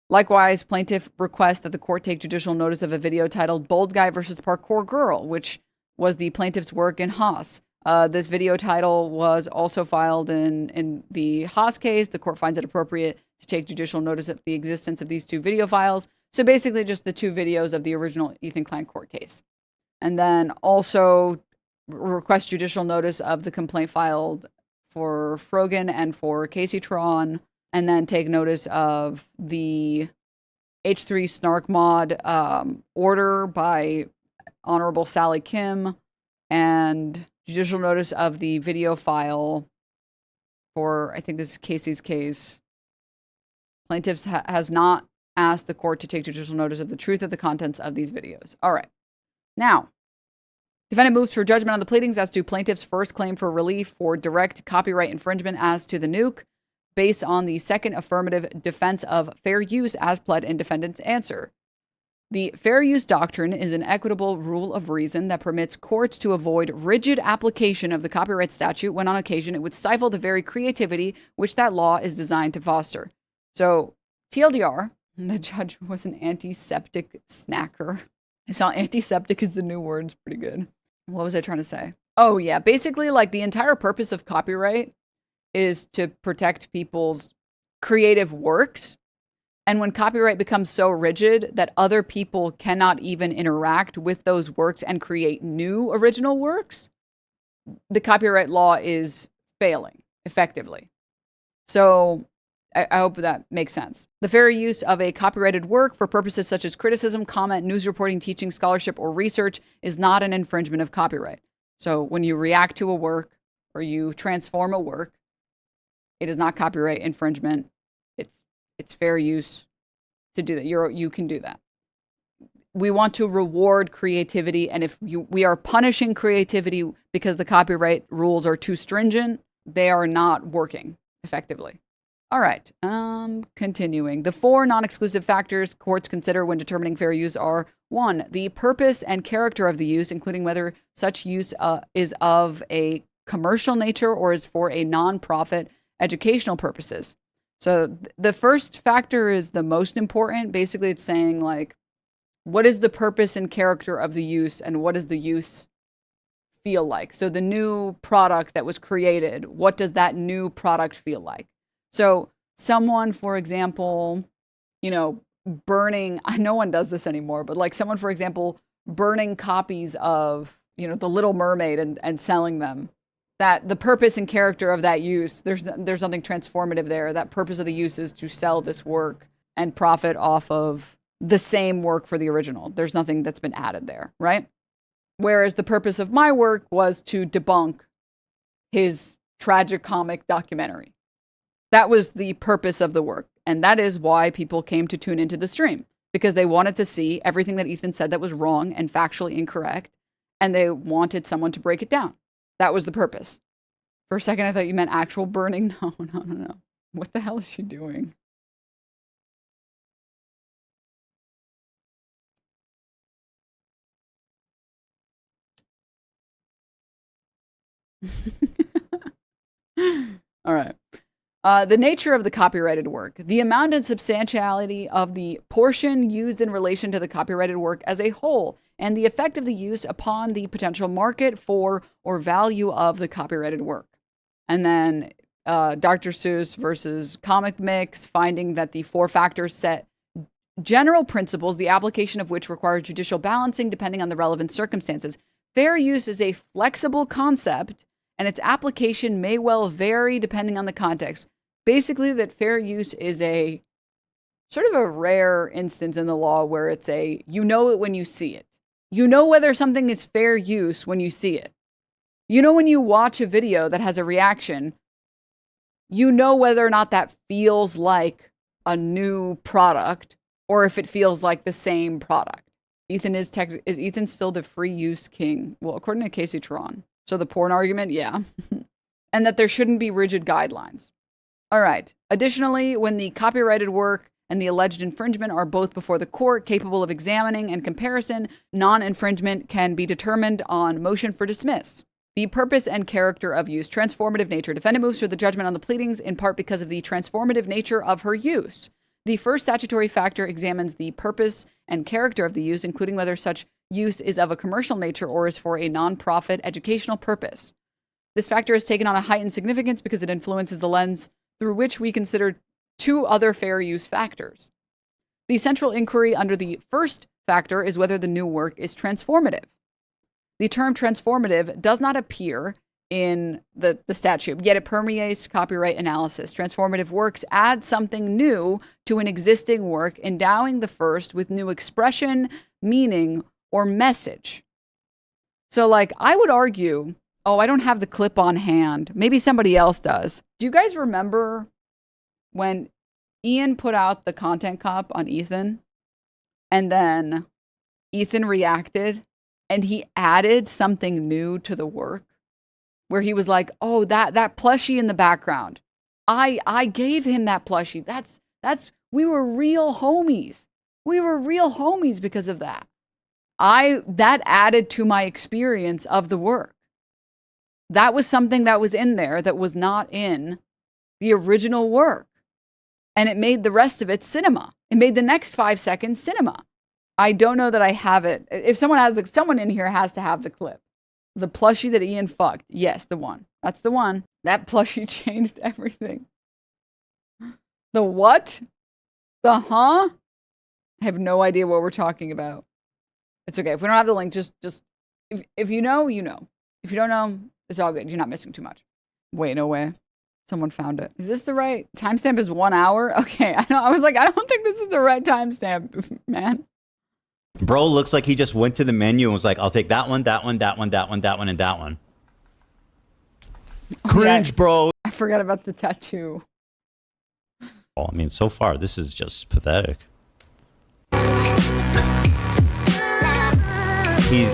Likewise, plaintiff requests that the court take judicial notice of a video titled Bold Guy versus Parkour Girl, which was the plaintiff's work in Haas. This video title was also filed in the Haas case. The court finds it appropriate to take judicial notice of the existence of these two video files. So basically just the two videos of the original Ethan Klein court case. And then also request judicial notice of the complaint filed for Frogan and for Casey Tron, and then take notice of the H3 Snark mod order by Honorable Sally Kim, and judicial notice of the video file for, I think this is Casey's case. Plaintiffs has not asked the court to take judicial notice of the truth of the contents of these videos. All right. Now, defendant moves for judgment on the pleadings as to plaintiff's first claim for relief for direct copyright infringement as to the nuke, based on the second affirmative defense of fair use as pled in defendant's answer. The fair use doctrine is an equitable rule of reason that permits courts to avoid rigid application of the copyright statute when on occasion it would stifle the very creativity which that law is designed to foster. So, TLDR, the judge was an antiseptic snacker. I saw antiseptic is the new word. It's pretty good. What was I trying to say? Oh, yeah. Basically, like, the entire purpose of copyright is to protect people's creative works. And when copyright becomes so rigid that other people cannot even interact with those works and create new original works, the copyright law is failing effectively. So I hope that makes sense. The fair use of a copyrighted work for purposes such as criticism, comment, news reporting, teaching, scholarship, or research is not an infringement of copyright. So when you react to a work or you transform a work, it is not copyright infringement. It's fair use to do that. You can do that. We want to reward creativity, and if we are punishing creativity because the copyright rules are too stringent, they are not working effectively. All right, continuing. The 4 non-exclusive factors courts consider when determining fair use are: 1, the purpose and character of the use, including whether such use is of a commercial nature or is for a non-profit educational purposes. So the first factor is the most important. Basically, it's saying, like, what is the purpose and character of the use, and what does the use feel like? So the new product that was created, what does that new product feel like? So someone, for example, burning, no one does this anymore, but like someone, for example, burning copies of, The Little Mermaid and selling them, that the purpose and character of that use, there's nothing transformative there. That purpose of the use is to sell this work and profit off of the same work for the original. There's nothing that's been added there, right? Whereas the purpose of my work was to debunk his tragicomic documentary. That was the purpose of the work. And that is why people came to tune into the stream, because they wanted to see everything that Ethan said that was wrong and factually incorrect. And they wanted someone to break it down. That was the purpose. For a second, I thought you meant actual burning. No. What the hell is she doing? All right. The nature of the copyrighted work. The amount and substantiality of the portion used in relation to the copyrighted work as a whole, and the effect of the use upon the potential market for or value of the copyrighted work. And then Dr. Seuss versus Comic Mix, finding that the 4 factors set general principles, the application of which requires judicial balancing depending on the relevant circumstances. Fair use is a flexible concept, and its application may well vary depending on the context. Basically, that fair use is a sort of a rare instance in the law where it's you know it when you see it. You know whether something is fair use when you see it. You know when you watch a video that has a reaction, you know whether or not that feels like a new product or if it feels like the same product. Is Ethan still the free use king? Well, according to Casey Tron. So the porn argument, yeah. And that there shouldn't be rigid guidelines. All right. Additionally, when the copyrighted work and the alleged infringement are both before the court, capable of examining and comparison, non-infringement can be determined on motion for dismiss. The purpose and character of use, transformative nature. Defendant moves for the judgment on the pleadings in part because of the transformative nature of her use. The first statutory factor examines the purpose and character of the use, including whether such use is of a commercial nature or is for a non-profit educational purpose. This factor is taken on a heightened significance because it influences the lens through which we consider 2 other fair use factors. The central inquiry under the first factor is whether the new work is transformative. The term transformative does not appear in the statute, yet it permeates copyright analysis. Transformative works add something new to an existing work, endowing the first with new expression, meaning, or message. So, like, I would argue, I don't have the clip on hand. Maybe somebody else does. Do you guys remember when Ian put out the content cop on Ethan, and then Ethan reacted, and he added something new to the work? Where he was like, oh, that plushie in the background. I gave him that plushie. We were real homies. We were real homies because of that. That added to my experience of the work. That was something that was in there that was not in the original work. And it made the rest of it cinema. It made the next 5 seconds cinema. I don't know that I have it. If someone in here has to have the clip. The plushie that Ian fucked. Yes, the one. That's the one. That plushie changed everything. The what? The huh? I have no idea what we're talking about. It's okay. If we don't have the link, just if you know, you know. If you don't know, it's all good. You're not missing too much. Wait, no way. Someone found it. Is this the right timestamp? Is 1 hour? Okay. I was like, I don't think this is the right timestamp, man. Bro looks like he just went to the menu and was like, I'll take that one, that one, that one, that one, that one, and that one. Cringe, bro. I forgot about the tattoo. Oh, I mean, so far, this is just pathetic.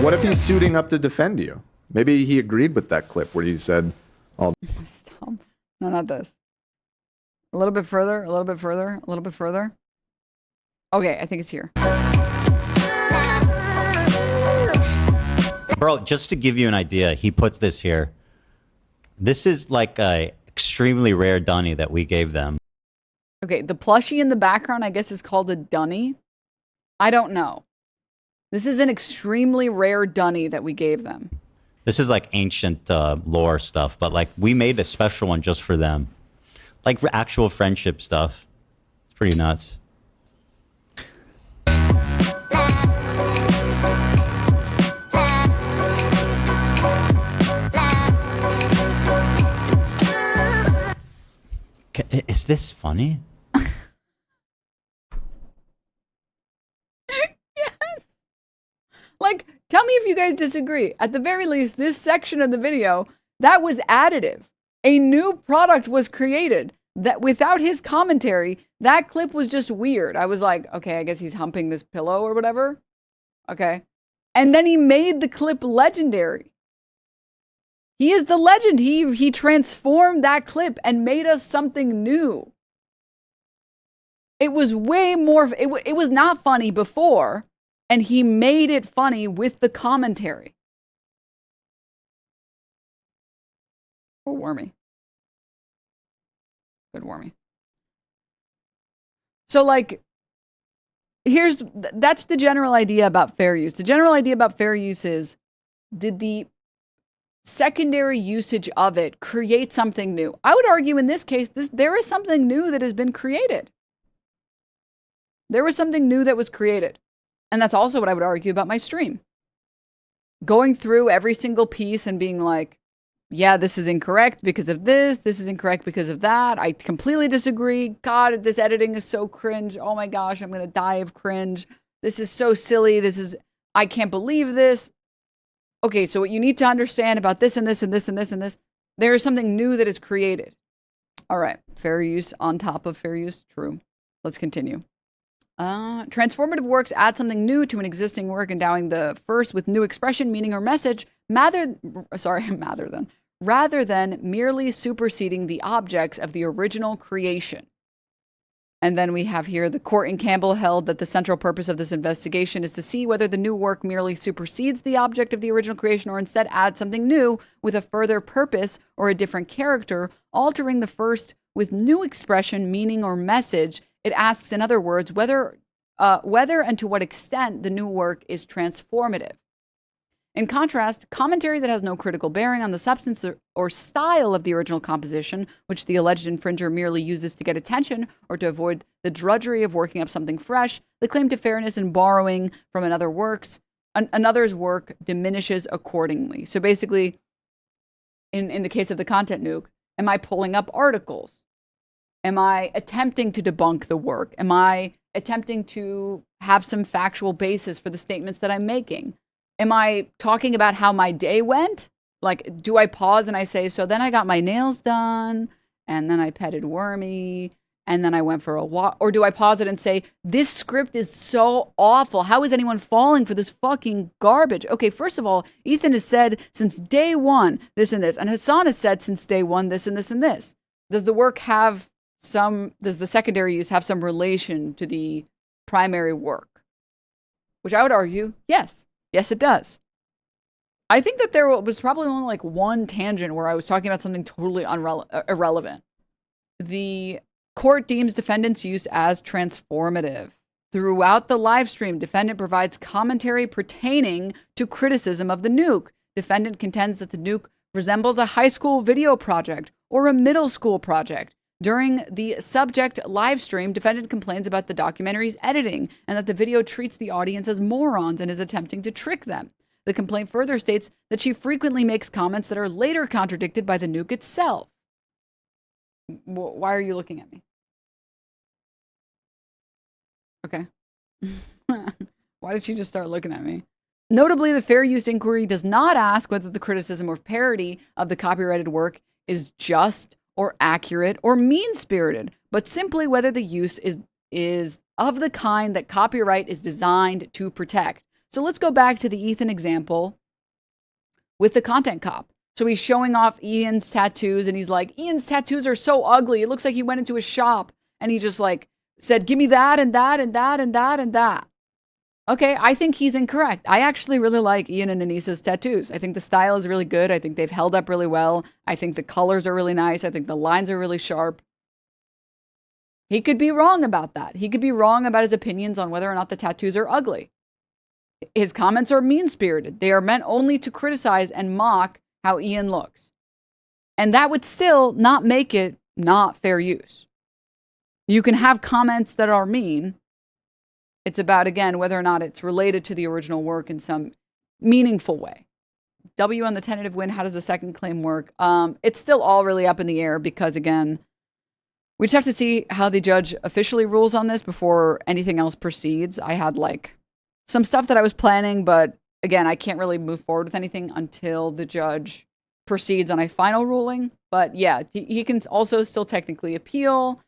What if he's suiting up to defend you? Maybe he agreed with that clip where you said, "I'll." Stop. No, not this. A little bit further, a little bit further, a little bit further. Okay, I think it's here. Bro, just to give you an idea, he puts this here. This is like a extremely rare dunny that we gave them. Okay, the plushie in the background, I guess, is called a dunny. I don't know. This is an extremely rare dunny that we gave them. This is like ancient lore stuff, but like we made a special one just for them. Like actual friendship stuff. It's pretty nuts. Is this funny? Yes. Like, tell me if you guys disagree. At the very least, this section of the video, that was additive. A new product was created that without his commentary, that clip was just weird. I was like, okay, I guess he's humping this pillow or whatever. Okay. And then he made the clip legendary. He is the legend. He transformed that clip and made us something new. It was way more, it was not funny before, and he made it funny with the commentary. Oh, Wormy. Good Wormy. So, like, that's the general idea about fair use. The general idea about fair use is, did the secondary usage of it create something new? I would argue in this case, there is something new that has been created. There was something new that was created. And that's also what I would argue about my stream. Going through every single piece and being like, yeah, this is incorrect because of this. This is incorrect because of that. I completely disagree. God, this editing is so cringe. Oh my gosh, I'm going to die of cringe. This is so silly. I can't believe this. Okay, so what you need to understand about this and this and this and this and this, there is something new that is created. All right, fair use on top of fair use. True. Let's continue. Transformative works add something new to an existing work, endowing the first with new expression, meaning, or message, rather than merely superseding the objects of the original creation. And then we have here, the court in Campbell held that the central purpose of this investigation is to see whether the new work merely supersedes the object of the original creation or instead adds something new with a further purpose or a different character, altering the first with new expression, meaning, or message. It asks, in other words, whether and to what extent the new work is transformative. In contrast, commentary that has no critical bearing on the substance or style of the original composition, which the alleged infringer merely uses to get attention or to avoid the drudgery of working up something fresh, the claim to fairness in borrowing from another's work diminishes accordingly. So basically, in the case of the content nuke, am I pulling up articles? Am I attempting to debunk the work? Am I attempting to have some factual basis for the statements that I'm making? Am I talking about how my day went? Like, do I pause and I say, so then I got my nails done, and then I petted Wormy, and then I went for a walk? Or do I pause it and say, this script is so awful. How is anyone falling for this fucking garbage? Okay, first of all, Ethan has said since day one, this and this. And Hassan has said since day one, this and this and this. Does the secondary use have some relation to the primary work? Which I would argue, yes. Yes, it does. I think that there was probably only like one tangent where I was talking about something totally irrelevant. The court deems defendant's use as transformative. Throughout the live stream, defendant provides commentary pertaining to criticism of the nuke. Defendant contends that the nuke resembles a high school video project or a middle school project. During the subject live stream, defendant complains about the documentary's editing and that the video treats the audience as morons and is attempting to trick them. The complaint further states that she frequently makes comments that are later contradicted by the nuke itself. Why are you looking at me? Okay. Why did she just start looking at me? Notably, the fair use inquiry does not ask whether the criticism or parody of the copyrighted work is just or accurate or mean-spirited, but simply whether the use is of the kind that copyright is designed to protect. So let's go back to the Ethan example with the content cop. So he's showing off Ian's tattoos and he's like, Ian's tattoos are so ugly. It looks like he went into a shop and he just like said, give me that and that and that and that and that. Okay, I think he's incorrect. I actually really like Ian and Anissa's tattoos. I think the style is really good. I think they've held up really well. I think the colors are really nice. I think the lines are really sharp. He could be wrong about that. He could be wrong about his opinions on whether or not the tattoos are ugly. His comments are mean-spirited. They are meant only to criticize and mock how Ian looks. And that would still not make it not fair use. You can have comments that are mean. It's about, again, whether or not it's related to the original work in some meaningful way. W on the tentative win. How does the second claim work? It's still all really up in the air because, again, we just have to see how the judge officially rules on this before anything else proceeds. I had like some stuff that I was planning, but again, I can't really move forward with anything until the judge proceeds on a final ruling. But yeah, he can also still technically appeal,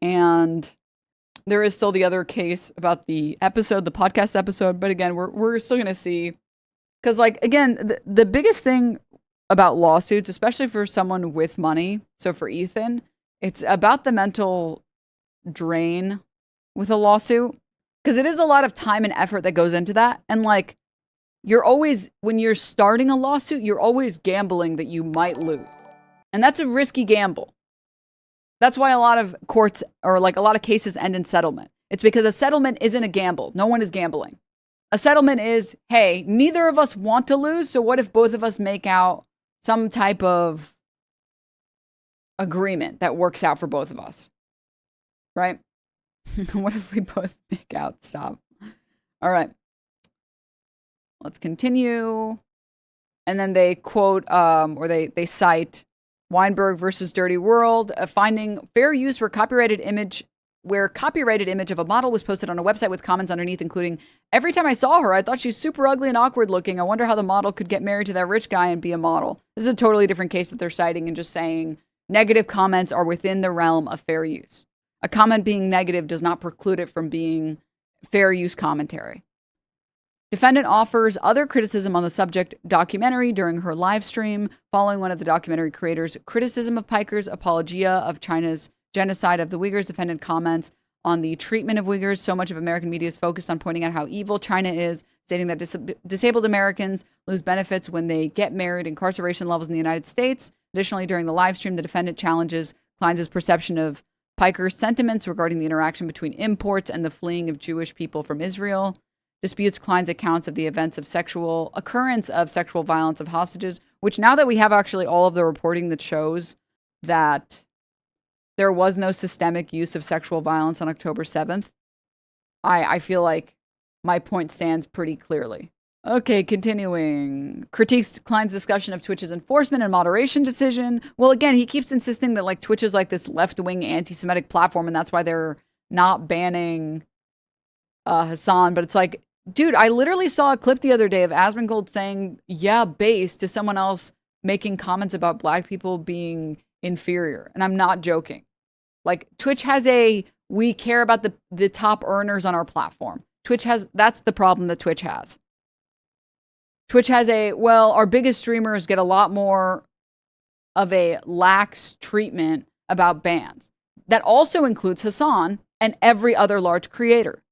and there is still the other case about the episode, the podcast episode. But again, we're still going to see. Because, like, again, the biggest thing about lawsuits, especially for someone with money, so for Ethan, it's about the mental drain with a lawsuit. Because it is a lot of time and effort that goes into that. And, like, you're always, when you're starting a lawsuit, you're always gambling that you might lose. And that's a risky gamble. That's why a lot of courts or like a lot of cases end in settlement. It's because a settlement isn't a gamble. No one is gambling. A settlement is, hey, neither of us want to lose. So what if both of us make out some type of agreement that works out for both of us? Right? What if we both make out? Stop. All right. Let's continue. And then they quote, or they cite Weinberg versus Dirty World, finding fair use where copyrighted image of a model was posted on a website with comments underneath, including, every time I saw her, I thought she's super ugly and awkward looking. I wonder how the model could get married to that rich guy and be a model. This is a totally different case that they're citing and just saying negative comments are within the realm of fair use. A comment being negative does not preclude it from being fair use commentary. Defendant offers other criticism on the subject documentary during her live stream, following one of the documentary creators' criticism of Piker's apologia of China's genocide of the Uyghurs. Defendant comments on the treatment of Uyghurs. So much of American media is focused on pointing out how evil China is, stating that disabled Americans lose benefits when they get married, incarceration levels in the United States. Additionally, during the live stream, the defendant challenges Klein's perception of Piker's sentiments regarding the interaction between imports and the fleeing of Jewish people from Israel. Disputes Klein's accounts of the events of sexual violence of hostages, which now that we have actually all of the reporting that shows that there was no systemic use of sexual violence on October 7th, I feel like my point stands pretty clearly. Okay, continuing. Critiques Klein's discussion of Twitch's enforcement and moderation decision. Well, again, he keeps insisting that like Twitch is like this left-wing anti-Semitic platform, and that's why they're not banning Hassan. But it's like, dude, I literally saw a clip the other day of Asmongold saying, yeah, base, to someone else making comments about black people being inferior. And I'm not joking. Like, Twitch has we care about the top earners on our platform. That's the problem that Twitch has. Twitch has our biggest streamers get a lot more of a lax treatment about bans. That also includes Hassan and every other large creator.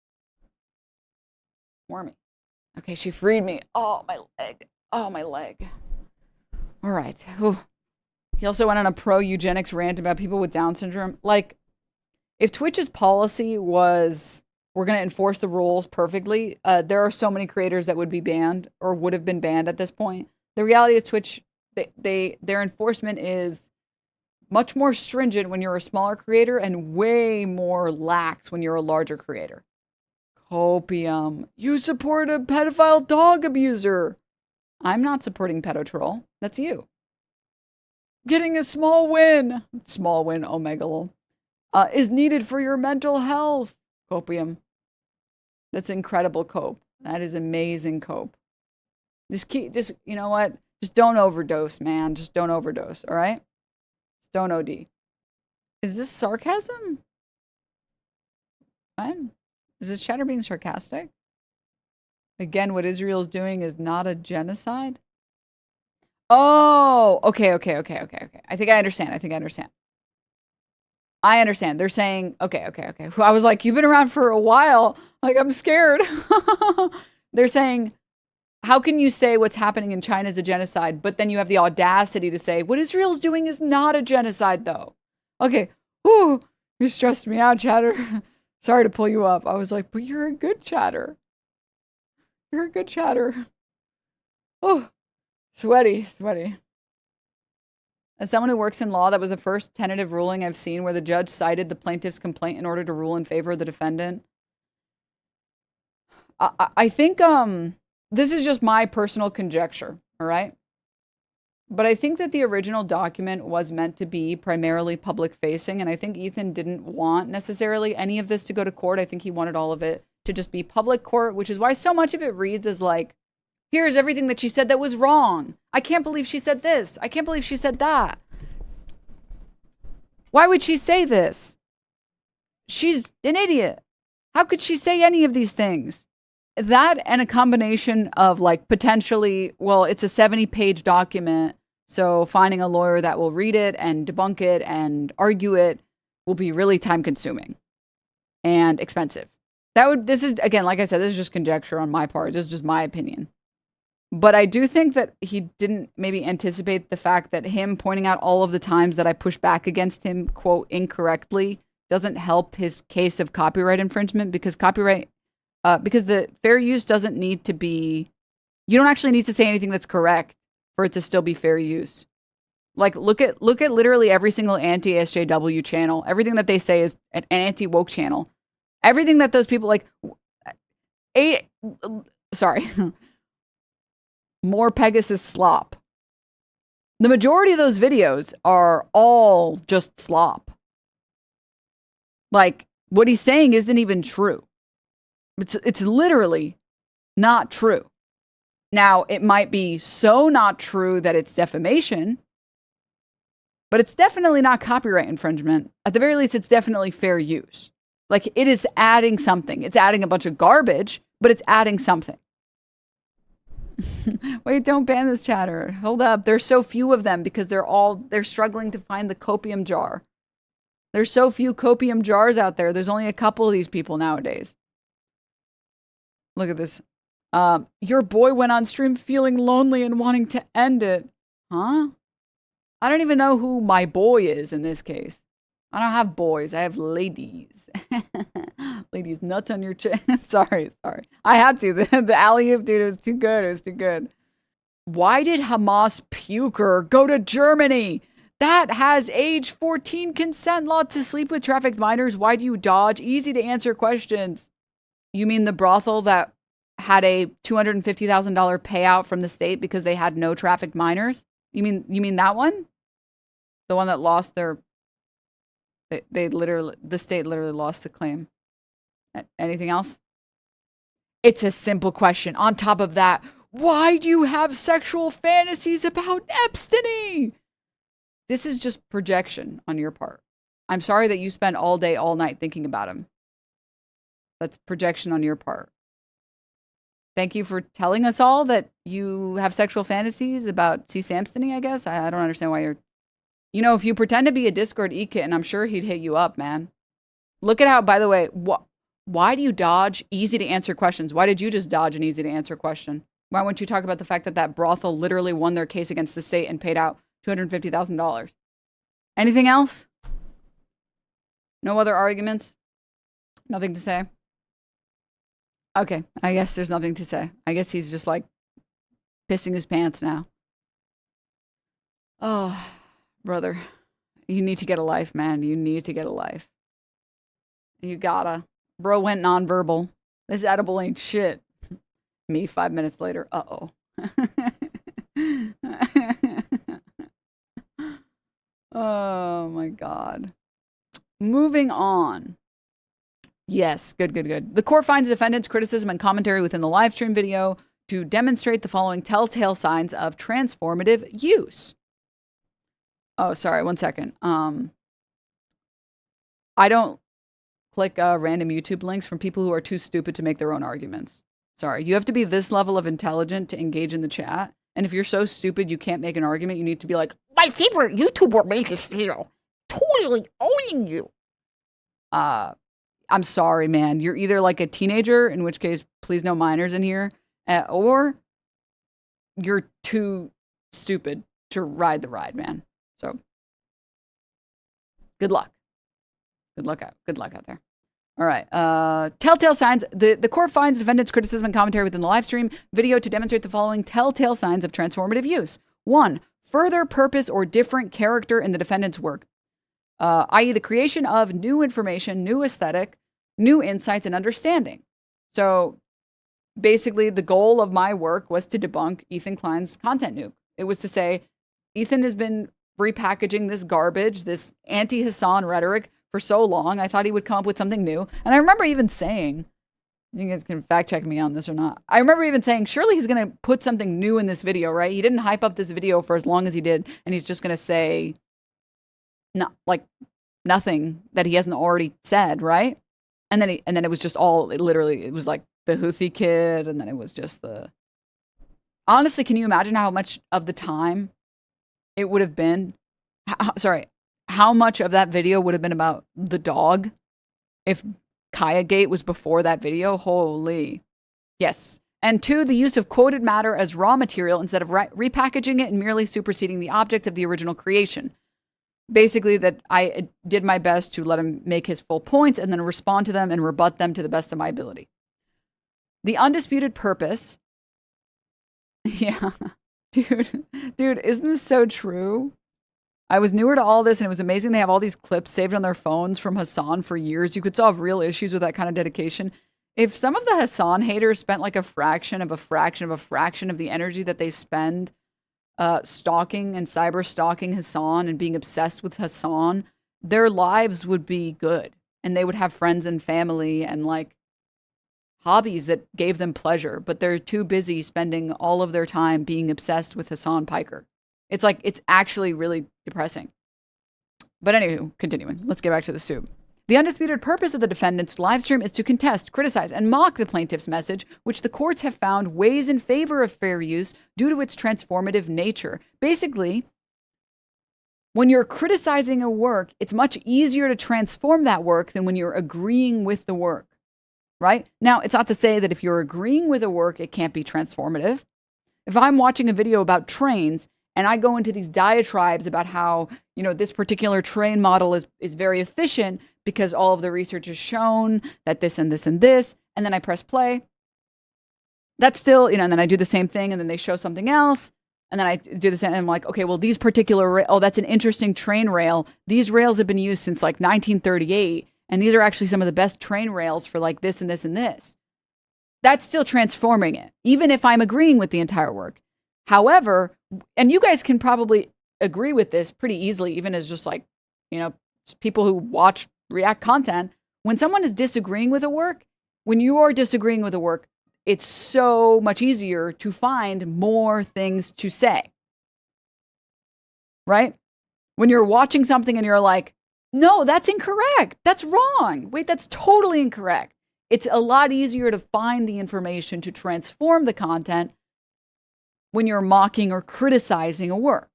Wormy. Okay, she freed me. Oh, my leg. Oh, my leg. All right. Ooh. He also went on a pro-eugenics rant about people with Down syndrome. Like, if Twitch's policy was, we're going to enforce the rules perfectly, there are so many creators that would be banned or would have been banned at this point. The reality is Twitch their enforcement is much more stringent when you're a smaller creator and way more lax when you're a larger creator. Copium. You support a pedophile dog abuser. I'm not supporting pedotroll. That's you. Getting a small win, omegalol, is needed for your mental health. Copium. That's incredible, Cope. That is amazing, Cope. You know what? Just don't overdose, man. Just don't overdose, all right? Just don't OD. Is this sarcasm? What? Is this chatter being sarcastic? Again, what Israel is doing is not a genocide? Oh, okay. I think I understand. I understand. They're saying, okay. I was like, you've been around for a while. Like, I'm scared. They're saying, how can you say what's happening in China is a genocide, but then you have the audacity to say, what Israel's doing is not a genocide, though? Okay. Ooh, you stressed me out, chatter. Sorry to pull you up. I was like, but you're a good chatter. You're a good chatter. Oh, sweaty. As someone who works in law, that was the first tentative ruling I've seen where the judge cited the plaintiff's complaint in order to rule in favor of the defendant. I think this is just my personal conjecture, all right? But I think that the original document was meant to be primarily public-facing, and I think Ethan didn't want necessarily any of this to go to court. I think he wanted all of it to just be public court, which is why so much of it reads as like, here's everything that she said that was wrong. I can't believe she said this. I can't believe she said that. Why would she say this? She's an idiot. How could she say any of these things? That and a combination of like potentially, well, it's a 70-page document, so finding a lawyer that will read it and debunk it and argue it will be really time consuming and expensive. This is, again, like I said, this is just conjecture on my part. This is just my opinion. But I do think that he didn't maybe anticipate the fact that him pointing out all of the times that I push back against him, quote, incorrectly, doesn't help his case of copyright infringement because because the fair use doesn't need to be, you don't actually need to say anything that's correct for it to still be fair use. Like, look at literally every single anti-SJW channel. Everything that they say is an anti-woke channel. Everything that those people more Pegasus slop. The majority of those videos are all just slop. Like, what he's saying isn't even true. It's literally not true. Now, it might be so not true that it's defamation, but it's definitely not copyright infringement. At the very least, it's definitely fair use. Like, it is adding something. It's adding a bunch of garbage, but it's adding something. Wait, don't ban this chatter. Hold up. There's so few of them because they're struggling to find the copium jar. There's so few copium jars out there. There's only a couple of these people nowadays. Look at this. Your boy went on stream feeling lonely and wanting to end it. Huh? I don't even know who my boy is in this case. I don't have boys. I have ladies. Ladies, nuts on your chin. Sorry. I had to. The alley-oop, dude, it was too good. Why did Hamas puker go to Germany? That has age 14 consent law to sleep with trafficked minors. Why do you dodge? Easy to answer questions. You mean the brothel that had a $250,000 payout from the state because they had no trafficked minors? You mean that one? The one that lost their... the state literally lost the claim. Anything else? It's a simple question. On top of that, why do you have sexual fantasies about Epstein? This is just projection on your part. I'm sorry that you spend all day, all night thinking about him. That's projection on your part. Thank you for telling us all that you have sexual fantasies about C. Samstony, I guess. I don't understand why you're... You know, if you pretend to be a Discord e-kitten, I'm sure he'd hit you up, man. Look at how, by the way, why do you dodge easy to answer questions? Why did you just dodge an easy to answer question? Why won't you talk about the fact that brothel literally won their case against the state and paid out $250,000? Anything else? No other arguments? Nothing to say? Okay, I guess there's nothing to say. I guess he's just like pissing his pants now. Oh, brother, you need to get a life, man. You need to get a life. You gotta. Bro went nonverbal. This edible ain't shit. Me 5 minutes later. Uh-oh. Oh my God. Moving on. Yes, good. The court finds defendants' criticism and commentary within the live stream video to demonstrate the following telltale signs of transformative use. Oh, sorry, 1 second. I don't click random YouTube links from people who are too stupid to make their own arguments. Sorry, you have to be this level of intelligent to engage in the chat. And if you're so stupid you can't make an argument, you need to be like, my favorite YouTuber made this video. Totally owning you. I'm sorry, man. You're either like a teenager, in which case, please no minors in here, or you're too stupid to ride the ride, man. So, good luck. Good luck out there. All right. Telltale signs. The court finds defendants' criticism and commentary within the live stream video to demonstrate the following telltale signs of transformative use. 1. Further purpose or different character in the defendant's work, i.e. the creation of new information, new aesthetic, new insights, and understanding. So basically, the goal of my work was to debunk Ethan Klein's content nuke. It was to say, Ethan has been repackaging this garbage, this anti-Hassan rhetoric for so long. I thought he would come up with something new. And I remember even saying, you guys can fact check me on this or not. I remember even saying, surely he's going to put something new in this video, right? He didn't hype up this video for as long as he did. And he's just going to say, no, like nothing that he hasn't already said, right? And then it was just all, it was like the Houthi kid. And then it was just honestly, can you imagine how much of the time it would have been? How much of that video would have been about the dog if Kaya Gate was before that video? Holy. Yes. And 2, the use of quoted matter as raw material instead of repackaging it and merely superseding the object of the original creation. Basically, that I did my best to let him make his full points and then respond to them and rebut them to the best of my ability. The undisputed purpose. Yeah. Dude, isn't this so true? I was newer to all this, and it was amazing they have all these clips saved on their phones from Hassan for years. You could solve real issues with that kind of dedication. If some of the Hassan haters spent like a fraction of the energy that they spend stalking and cyber stalking Hassan and being obsessed with Hassan, their lives would be good. And they would have friends and family and like hobbies that gave them pleasure, but they're too busy spending all of their time being obsessed with Hassan Piker. It's like, it's actually really depressing. But anywho, continuing. Let's get back to the soup. The undisputed purpose of the defendant's live stream is to contest, criticize, and mock the plaintiff's message, which the courts have found weighs in favor of fair use due to its transformative nature. Basically, when you're criticizing a work, it's much easier to transform that work than when you're agreeing with the work, right? Now, it's not to say that if you're agreeing with a work, it can't be transformative. If I'm watching a video about trains, and I go into these diatribes about how, this particular train model is very efficient because all of the research has shown that this and this and this, and then I press play. That's still, and then I do the same thing, and then they show something else, and then I do the same, and I'm like, okay, well, these particular, that's an interesting train rail. These rails have been used since like 1938, and these are actually some of the best train rails for like this and this and this. That's still transforming it, even if I'm agreeing with the entire work. However, and you guys can probably agree with this pretty easily, even as just like, just people who watch React content, when someone is disagreeing with a work, when you are disagreeing with a work, it's so much easier to find more things to say, right? When you're watching something and you're like, no, that's incorrect. That's wrong. Wait, that's totally incorrect. It's a lot easier to find the information to transform the content when you're mocking or criticizing a work.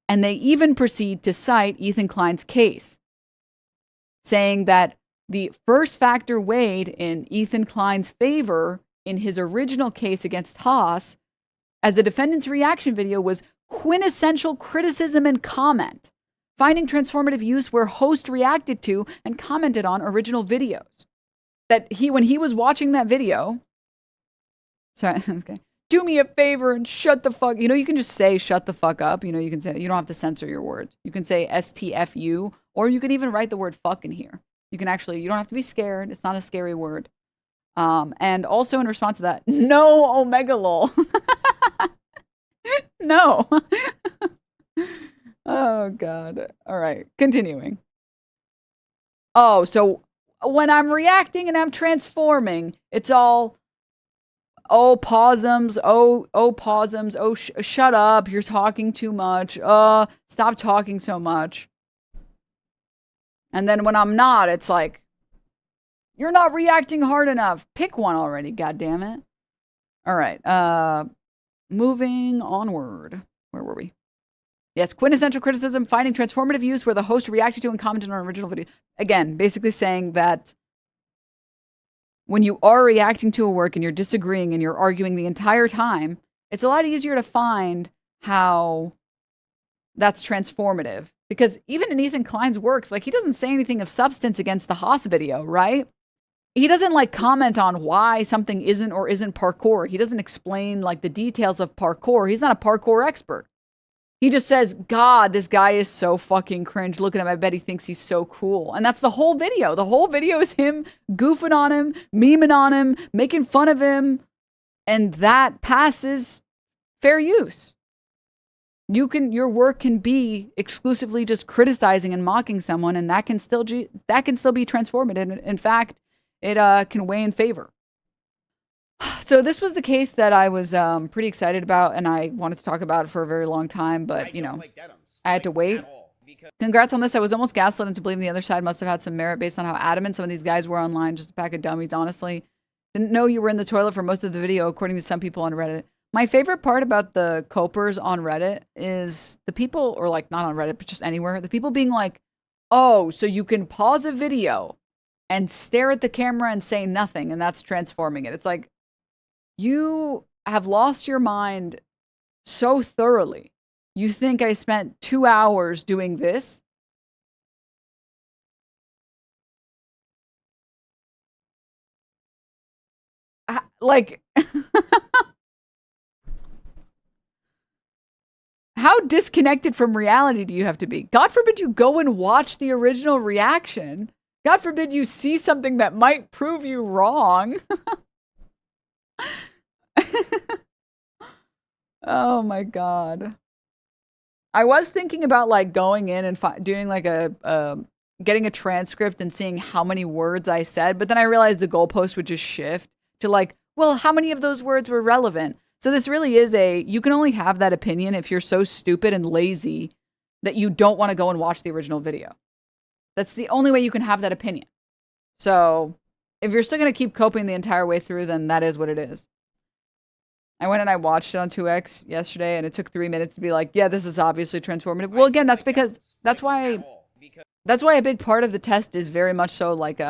And they even proceed to cite Ethan Klein's case, saying that the first factor weighed in Ethan Klein's favor in his original case against Haas, as the defendant's reaction video was quintessential criticism and comment, finding transformative use where host reacted to and commented on original videos. That when he was watching that video, sorry, okay, do me a favor and shut the fuck. You know, you can just say shut the fuck up. You know, you can say, you don't have to censor your words. You can say STFU, or you can even write the word fuck in here. You can actually, you don't have to be scared. It's not a scary word. And also in response to that, no omega lol. No. Oh, God. All right. Continuing. Oh, so when I'm reacting and I'm transforming, it's all, oh, pausums, pausums, shut up, you're talking too much, stop talking so much. And then when I'm not, it's like, you're not reacting hard enough. Pick one already, goddammit. All right, moving onward. Where were we? Yes, quintessential criticism, finding transformative use where the host reacted to and commented on an original video. Again, basically saying that when you are reacting to a work and you're disagreeing and you're arguing the entire time, it's a lot easier to find how that's transformative. Because even in Ethan Klein's works, like, he doesn't say anything of substance against the Haas video, right? He doesn't, like, comment on why something isn't or isn't parkour. He doesn't explain, like, the details of parkour. He's not a parkour expert. He just says, God, this guy is so fucking cringe. Look at him. I bet he thinks he's so cool. And that's the whole video. The whole video is him goofing on him, memeing on him, making fun of him. And that passes fair use. Your work can be exclusively just criticizing and mocking someone, and that can still be transformative. In fact, it can weigh in favor. So this was the case that I was pretty excited about, and I wanted to talk about it for a very long time, but, you know, I had to wait. Congrats on this. I was almost gaslit into believing the other side must have had some merit based on how adamant some of these guys were online. Just a pack of dummies, honestly. Didn't know you were in the toilet for most of the video, according to some people on Reddit. My favorite part about the copers on Reddit is the people, or like not on Reddit, but just anywhere, the people being like, oh, so you can pause a video and stare at the camera and say nothing, and that's transforming it. It's like, you have lost your mind so thoroughly. You think I spent 2 hours doing this? Like, how disconnected from reality do you have to be? God forbid you go and watch the original reaction. God forbid you see something that might prove you wrong. Oh my God. I was thinking about like going in and doing like getting a transcript and seeing how many words I said, but then I realized the goalpost would just shift to like, well, how many of those words were relevant? So this really is you can only have that opinion if you're so stupid and lazy that you don't want to go and watch the original video. That's the only way you can have that opinion. So if you're still going to keep coping the entire way through, then that is what it is. I went and I watched it on 2X yesterday, and it took 3 minutes to be like, yeah, this is obviously transformative. Well, again, that's why a big part of the test is very much so like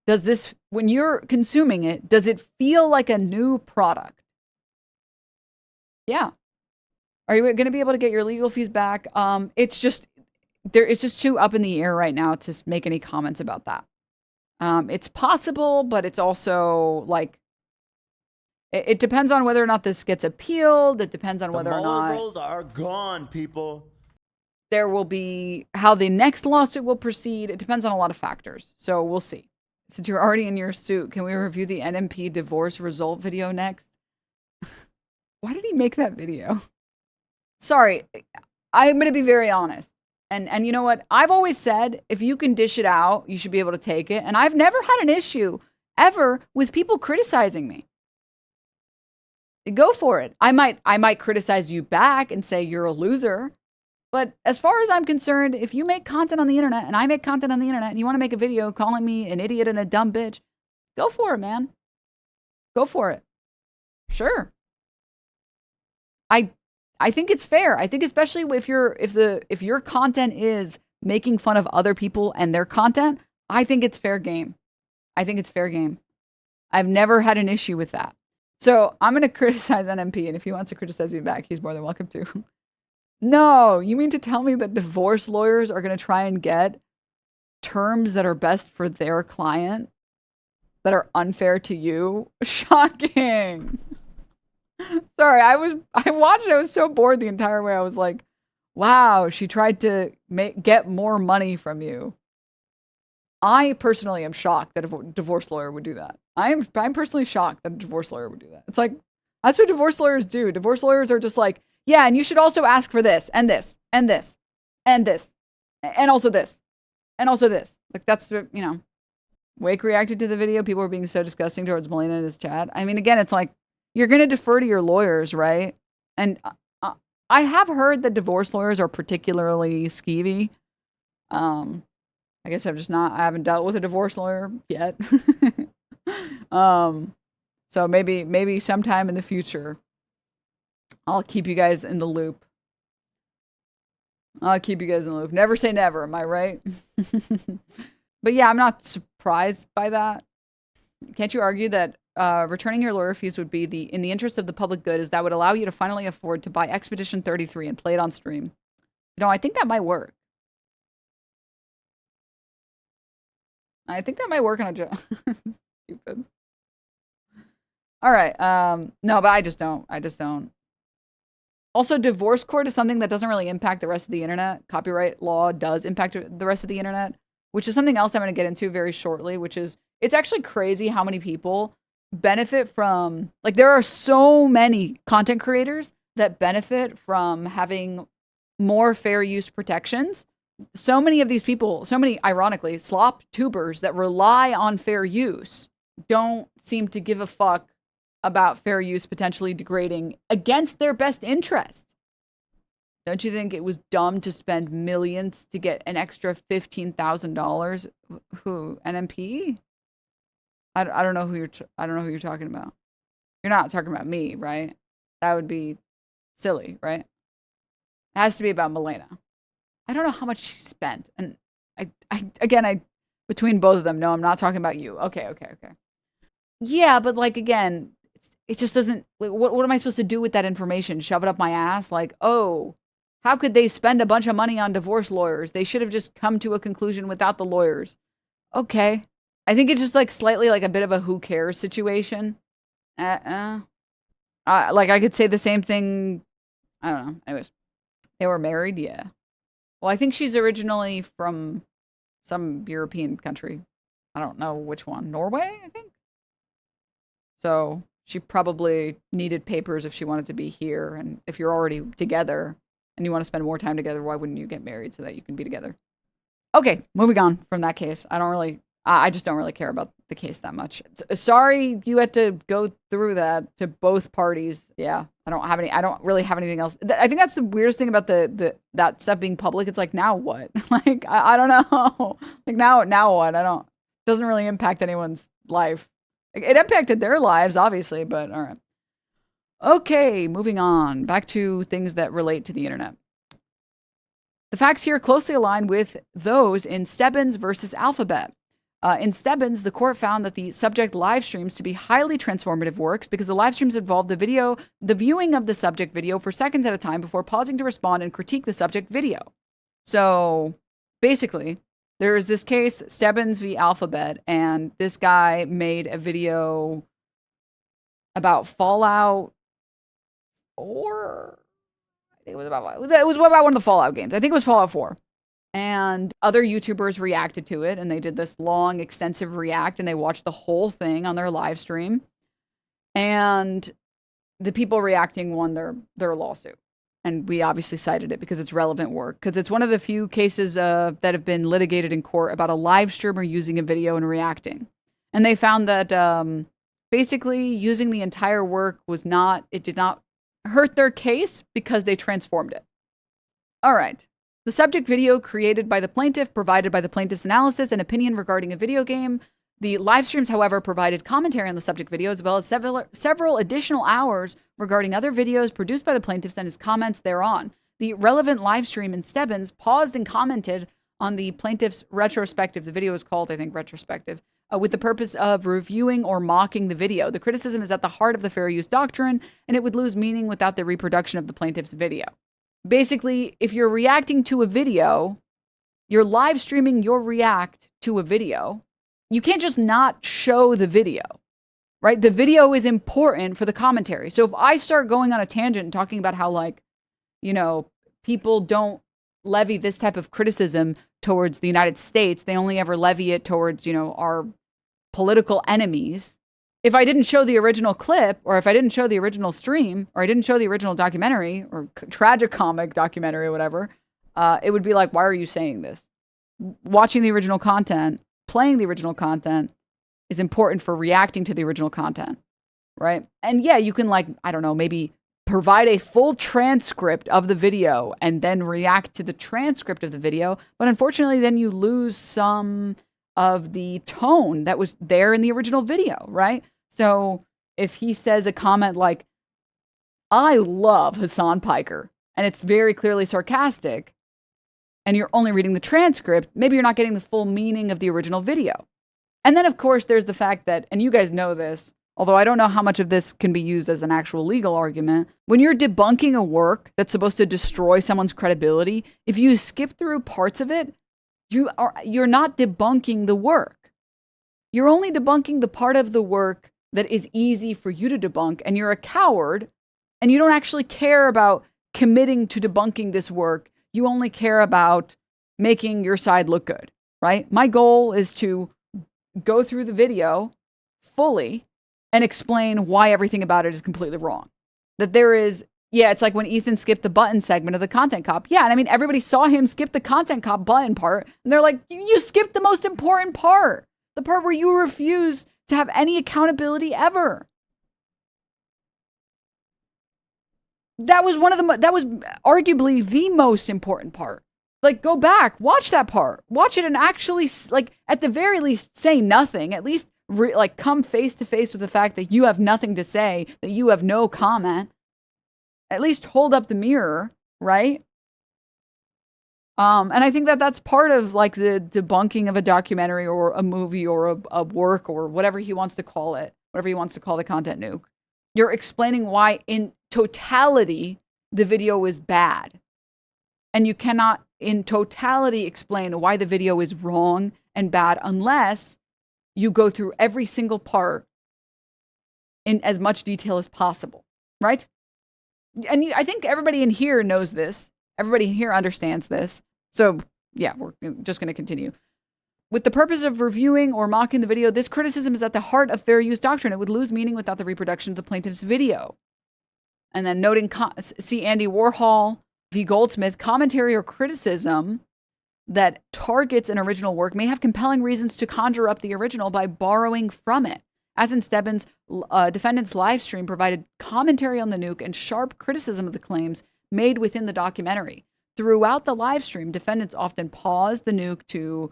does this, when you're consuming it, does it feel like a new product? Yeah. Are you going to be able to get your legal fees back? It's just too up in the air right now to make any comments about that. It's possible, but it's also like, it depends on whether or not this gets appealed. It depends on whether or not the rolls are gone, people. There will be how the next lawsuit will proceed. It depends on a lot of factors. So we'll see. Since you're already in your suit, can we review the NMP divorce result video next? Why did he make that video? Sorry, I'm going to be very honest. And you know what? I've always said, if you can dish it out, you should be able to take it. And I've never had an issue ever with people criticizing me. Go for it. I might criticize you back and say you're a loser. But as far as I'm concerned, if you make content on the internet and I make content on the internet and you want to make a video calling me an idiot and a dumb bitch, go for it, man. Go for it. Sure. I think it's fair. I think especially if your content is making fun of other people and their content, I think it's fair game. I think it's fair game. I've never had an issue with that. So I'm going to criticize NMP, and if he wants to criticize me back, he's more than welcome to. No, you mean to tell me that divorce lawyers are going to try and get terms that are best for their client that are unfair to you? Shocking. Sorry, I watched it. I was so bored the entire way. I was like, wow, she tried to get more money from you. I personally am shocked that a divorce lawyer would do that. I'm personally shocked that a divorce lawyer would do that. It's like, that's what divorce lawyers do. Divorce lawyers are just like, yeah, and you should also ask for this, and this, and this, and this, and also this, and also this. Like, that's, you know, Wake reacted to the video. People were being so disgusting towards Melina in his chat. I mean, again, it's like, you're going to defer to your lawyers, right? And I have heard that divorce lawyers are particularly skeevy. I guess I haven't dealt with a divorce lawyer yet. So maybe sometime in the future, I'll keep you guys in the loop. Never say never, am I right? But yeah, I'm not surprised by that. Can't you argue that returning your lawyer fees would be in the interest of the public good, as that would allow you to finally afford to buy Expedition 33 and play it on stream? You know, I think that might work. I think that might work on a job. Stupid. All right. No, but I just don't. Also, divorce court is something that doesn't really impact the rest of the internet. Copyright law does impact the rest of the internet, which is something else I'm going to get into very shortly, which is, it's actually crazy how many people benefit from, like, there are so many content creators that benefit from having more fair use protections. So many of these people, ironically, slop tubers that rely on fair use don't seem to give a fuck about fair use potentially degrading against their best interest. Don't you think it was dumb to spend millions to get an extra $15,000? Who, NMP? I don't know who you're talking about. You're not talking about me, right? That would be silly, right? It has to be about Melina. I don't know how much she spent. And I between both of them, no, I'm not talking about you. Okay. Yeah, but like, again, it just doesn't, like, what am I supposed to do with that information? Shove it up my ass? Like, oh, how could they spend a bunch of money on divorce lawyers? They should have just come to a conclusion without the lawyers. Okay. I think it's just like slightly like a bit of a who cares situation. Like, I could say the same thing. I don't know. Anyways, they were married. Yeah. Well, I think she's originally from some European country. I don't know which one. Norway, I think. So she probably needed papers if she wanted to be here. And if you're already together and you want to spend more time together, why wouldn't you get married so that you can be together? Okay, moving on from that case. I just don't really care about the case that much. Sorry you had to go through that to both parties. Yeah, I don't really have anything else. I think that's the weirdest thing about that stuff being public. It's like, now what? Like, I don't know. Like, now what? Doesn't really impact anyone's life. It impacted their lives, obviously, but all right. Okay, moving on. Back to things that relate to the internet. The facts here closely align with those in Stebbins versus Alphabet. In Stebbins, the court found that the subject live streams to be highly transformative works because the live streams involved the viewing of the subject video for seconds at a time before pausing to respond and critique the subject video. So basically, there is this case, Stebbins v. Alphabet, and this guy made a video about Fallout 4. I think it was about one of the Fallout games. I think it was Fallout 4. And other YouTubers reacted to it, and they did this long, extensive react, and they watched the whole thing on their live stream. And the people reacting won their lawsuit. And we obviously cited it because it's relevant work. Because it's one of the few cases that have been litigated in court about a live streamer using a video and reacting. And they found that basically using the entire work did not hurt their case because they transformed it. All right. The subject video created by the plaintiff provided by the plaintiff's analysis and opinion regarding a video game. The live streams, however, provided commentary on the subject video as well as several additional hours regarding other videos produced by the plaintiffs and his comments thereon. The relevant live stream in Stebbins paused and commented on the plaintiff's retrospective. The video is called, I think, retrospective, with the purpose of reviewing or mocking the video. The criticism is at the heart of the fair use doctrine, and it would lose meaning without the reproduction of the plaintiff's video. Basically, if you're reacting to a video, you're live streaming your react to a video. You can't just not show the video, right? The video is important for the commentary. So if I start going on a tangent and talking about how, like, you know, people don't levy this type of criticism towards the United States, they only ever levy it towards, you know, our political enemies. If I didn't show the original clip, or if I didn't show the original stream, or I didn't show the original documentary or tragicomic documentary or whatever, it would be like, why are you saying this? Watching the original content, playing the original content is important for reacting to the original content, right? And yeah, you can, like, I don't know, maybe provide a full transcript of the video and then react to the transcript of the video. But unfortunately, then you lose some of the tone that was there in the original video, right? So if he says a comment like, I love Hassan Piker, and it's very clearly sarcastic, and you're only reading the transcript, maybe you're not getting the full meaning of the original video. And then, of course, there's the fact that, and you guys know this, although I don't know how much of this can be used as an actual legal argument, when you're debunking a work that's supposed to destroy someone's credibility, if you skip through parts of it, you're not debunking the work. You're only debunking the part of the work that is easy for you to debunk, and you're a coward, and you don't actually care about committing to debunking this work. You only care about making your side look good, right? My goal is to go through the video fully and explain why everything about it is completely wrong. That there is, yeah, it's like when Ethan skipped the button segment of the content cop. Yeah, and I mean, everybody saw him skip the content cop button part, and they're like, you skipped the most important part. The part where you refuse to have any accountability ever. That was that was arguably the most important part. Like, go back, watch that part, watch it, and actually, like, at the very least, say nothing. At least, like, come face to face with the fact that you have nothing to say, that you have no comment. At least hold up the mirror, right? And I think that that's part of, like, the debunking of a documentary or a movie or a work or whatever he wants to call it, whatever he wants to call the content nuke. You're explaining why, in totality, the video is bad. And you cannot, in totality, explain why the video is wrong and bad unless you go through every single part in as much detail as possible, right? And I think everybody in here knows this. Everybody here understands this. So, yeah, we're just going to continue. With the purpose of reviewing or mocking the video, this criticism is at the heart of fair use doctrine. It would lose meaning without the reproduction of the plaintiff's video. And then noting, see Andy Warhol v. Goldsmith, commentary or criticism that targets an original work may have compelling reasons to conjure up the original by borrowing from it. As in Stebbins, defendant's live stream provided commentary on the nuke and sharp criticism of the claims made within the documentary. Throughout the live stream, defendant often paused the nuke to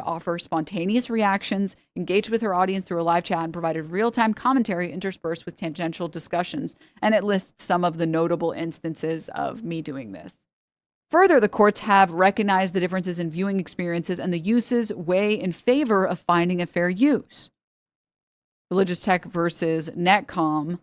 offer spontaneous reactions, engaged with her audience through a live chat, and provided real-time commentary interspersed with tangential discussions. And it lists some of the notable instances of me doing this. Further, the courts have recognized the differences in viewing experiences and the uses weigh in favor of finding a fair use. Religious Tech versus Netcom,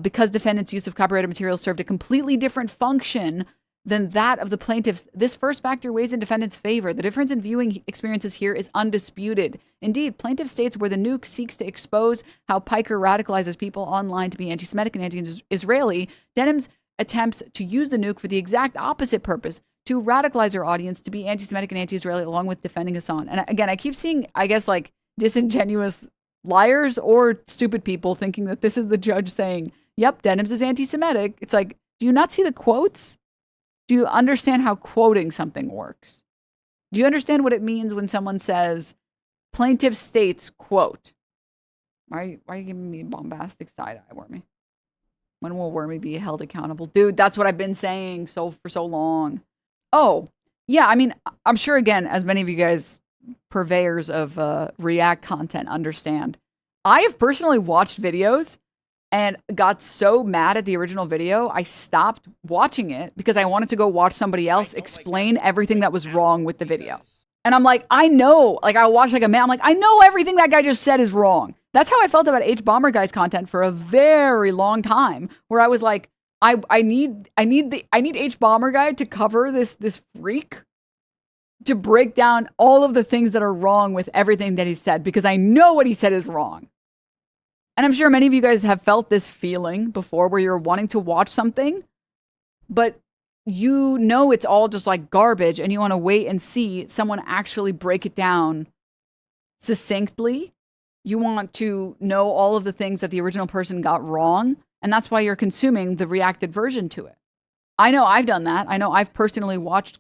because defendant's use of copyrighted material served a completely different function than that of the plaintiffs, this first factor weighs in defendant's favor. The difference in viewing experiences here is undisputed. Indeed, plaintiff states where the nuke seeks to expose how Piker radicalizes people online to be anti-Semitic and anti-Israeli, Denims attempts to use the nuke for the exact opposite purpose, to radicalize her audience to be anti-Semitic and anti-Israeli along with defending Hassan. And again, I keep seeing, I guess, like, disingenuous liars or stupid people thinking that this is the judge saying, yep, Denims is anti-Semitic. It's like, do you not see the quotes? Do you understand how quoting something works? Do you understand what it means when someone says, plaintiff states, quote? Why are you giving me bombastic side-eye, Wormy? When will Wormy be held accountable? Dude, that's what I've been saying for so long. Oh, yeah, I mean, I'm sure, again, as many of you guys purveyors of React content understand, I have personally watched videos and got so mad at the original video, I stopped watching it because I wanted to go watch somebody else explain everything that was wrong with the video. And I'm like, I know, like, I watch like a man, I'm like, I know everything that guy just said is wrong. That's how I felt about H Bomber Guy's content for a very long time, where I was like, I need H Bomber Guy to cover this freak to break down all of the things that are wrong with everything that he said, because I know what he said is wrong. And I'm sure many of you guys have felt this feeling before where you're wanting to watch something, but you know it's all just like garbage and you want to wait and see someone actually break it down succinctly. You want to know all of the things that the original person got wrong, and that's why you're consuming the reacted version to it. I know I've done that. I know I've personally watched